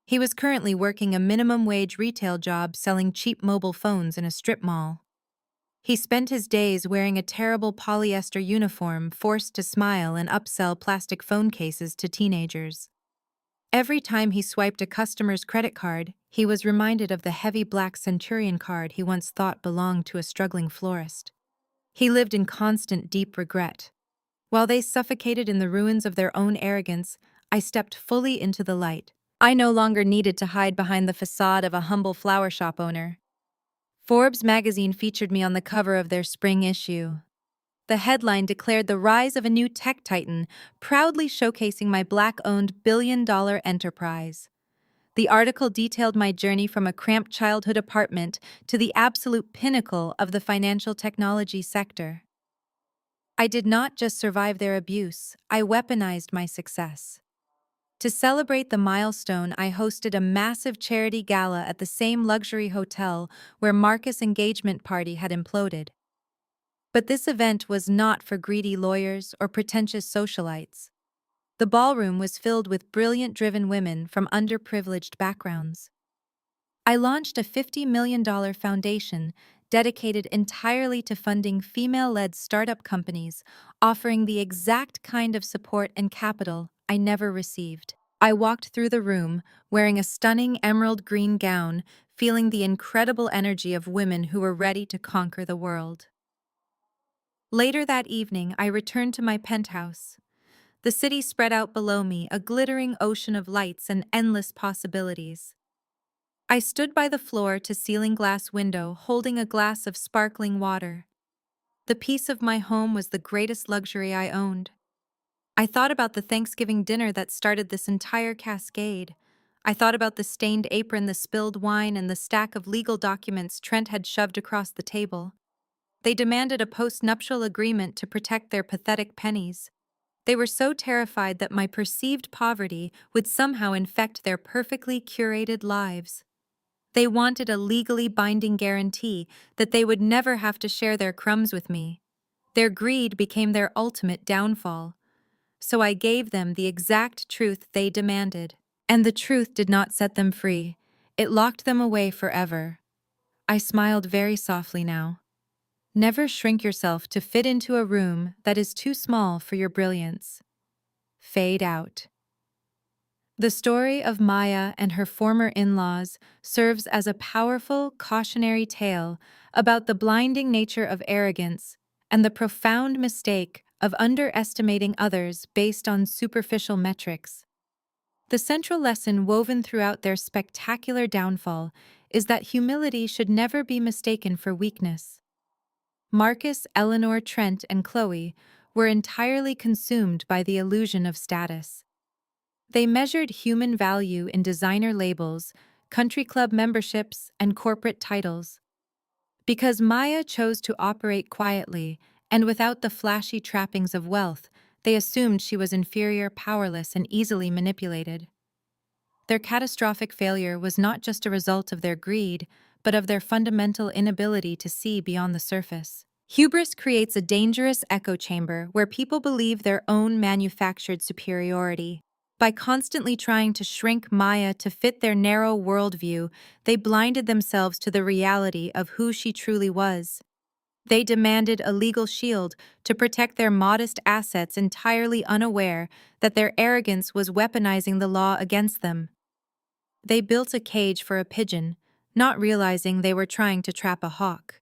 He was currently working a minimum-wage retail job selling cheap mobile phones in a strip mall. He spent his days wearing a terrible polyester uniform, forced to smile and upsell plastic phone cases to teenagers. Every time he swiped a customer's credit card, he was reminded of the heavy black Centurion card he once thought belonged to a struggling florist. He lived in constant deep regret. While they suffocated in the ruins of their own arrogance, I stepped fully into the light. I no longer needed to hide behind the facade of a humble flower shop owner. Forbes magazine featured me on the cover of their spring issue. The headline declared the rise of a new tech titan, proudly showcasing my Black-owned billion-dollar enterprise. The article detailed my journey from a cramped childhood apartment to the absolute pinnacle of the financial technology sector. I did not just survive their abuse, I weaponized my success. To celebrate the milestone, I hosted a massive charity gala at the same luxury hotel where Marcus' engagement party had imploded. But this event was not for greedy lawyers or pretentious socialites. The ballroom was filled with brilliant driven women from underprivileged backgrounds. I launched a $50 million foundation dedicated entirely to funding female-led startup companies, offering the exact kind of support and capital I never received. I walked through the room, wearing a stunning emerald green gown, feeling the incredible energy of women who were ready to conquer the world. Later that evening, I returned to my penthouse. The city spread out below me, a glittering ocean of lights and endless possibilities. I stood by the floor-to-ceiling glass window, holding a glass of sparkling water. The peace of my home was the greatest luxury I owned. I thought about the Thanksgiving dinner that started this entire cascade. I thought about the stained apron, the spilled wine, and the stack of legal documents Trent had shoved across the table. They demanded a postnuptial agreement to protect their pathetic pennies. They were so terrified that my perceived poverty would somehow infect their perfectly curated lives. They wanted a legally binding guarantee that they would never have to share their crumbs with me. Their greed became their ultimate downfall. So I gave them the exact truth they demanded. And the truth did not set them free. It locked them away forever. I smiled very softly now. Never shrink yourself to fit into a room that is too small for your brilliance. Fade out. The story of Maya and her former in-laws serves as a powerful, cautionary tale about the blinding nature of arrogance and the profound mistake of underestimating others based on superficial metrics. The central lesson woven throughout their spectacular downfall is that humility should never be mistaken for weakness. Marcus, Eleanor, Trent, and Chloe were entirely consumed by the illusion of status. They measured human value in designer labels, country club memberships, and corporate titles. Because Maya chose to operate quietly and without the flashy trappings of wealth, they assumed she was inferior, powerless, and easily manipulated. Their catastrophic failure was not just a result of their greed, but of their fundamental inability to see beyond the surface. Hubris creates a dangerous echo chamber where people believe their own manufactured superiority. By constantly trying to shrink Maya to fit their narrow worldview, they blinded themselves to the reality of who she truly was. They demanded a legal shield to protect their modest assets, entirely unaware that their arrogance was weaponizing the law against them. They built a cage for a pigeon, not realizing they were trying to trap a hawk.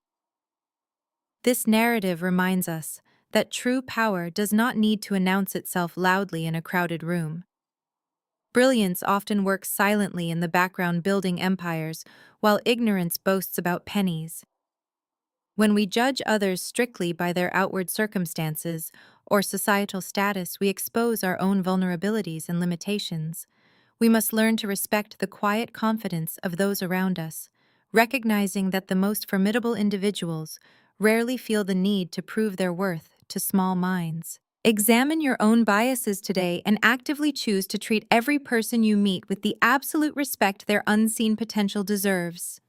This narrative reminds us that true power does not need to announce itself loudly in a crowded room. Brilliance often works silently in the background, building empires, while ignorance boasts about pennies. When we judge others strictly by their outward circumstances or societal status, we expose our own vulnerabilities and limitations. We must learn to respect the quiet confidence of those around us, recognizing that the most formidable individuals rarely feel the need to prove their worth to small minds. Examine your own biases today and actively choose to treat every person you meet with the absolute respect their unseen potential deserves.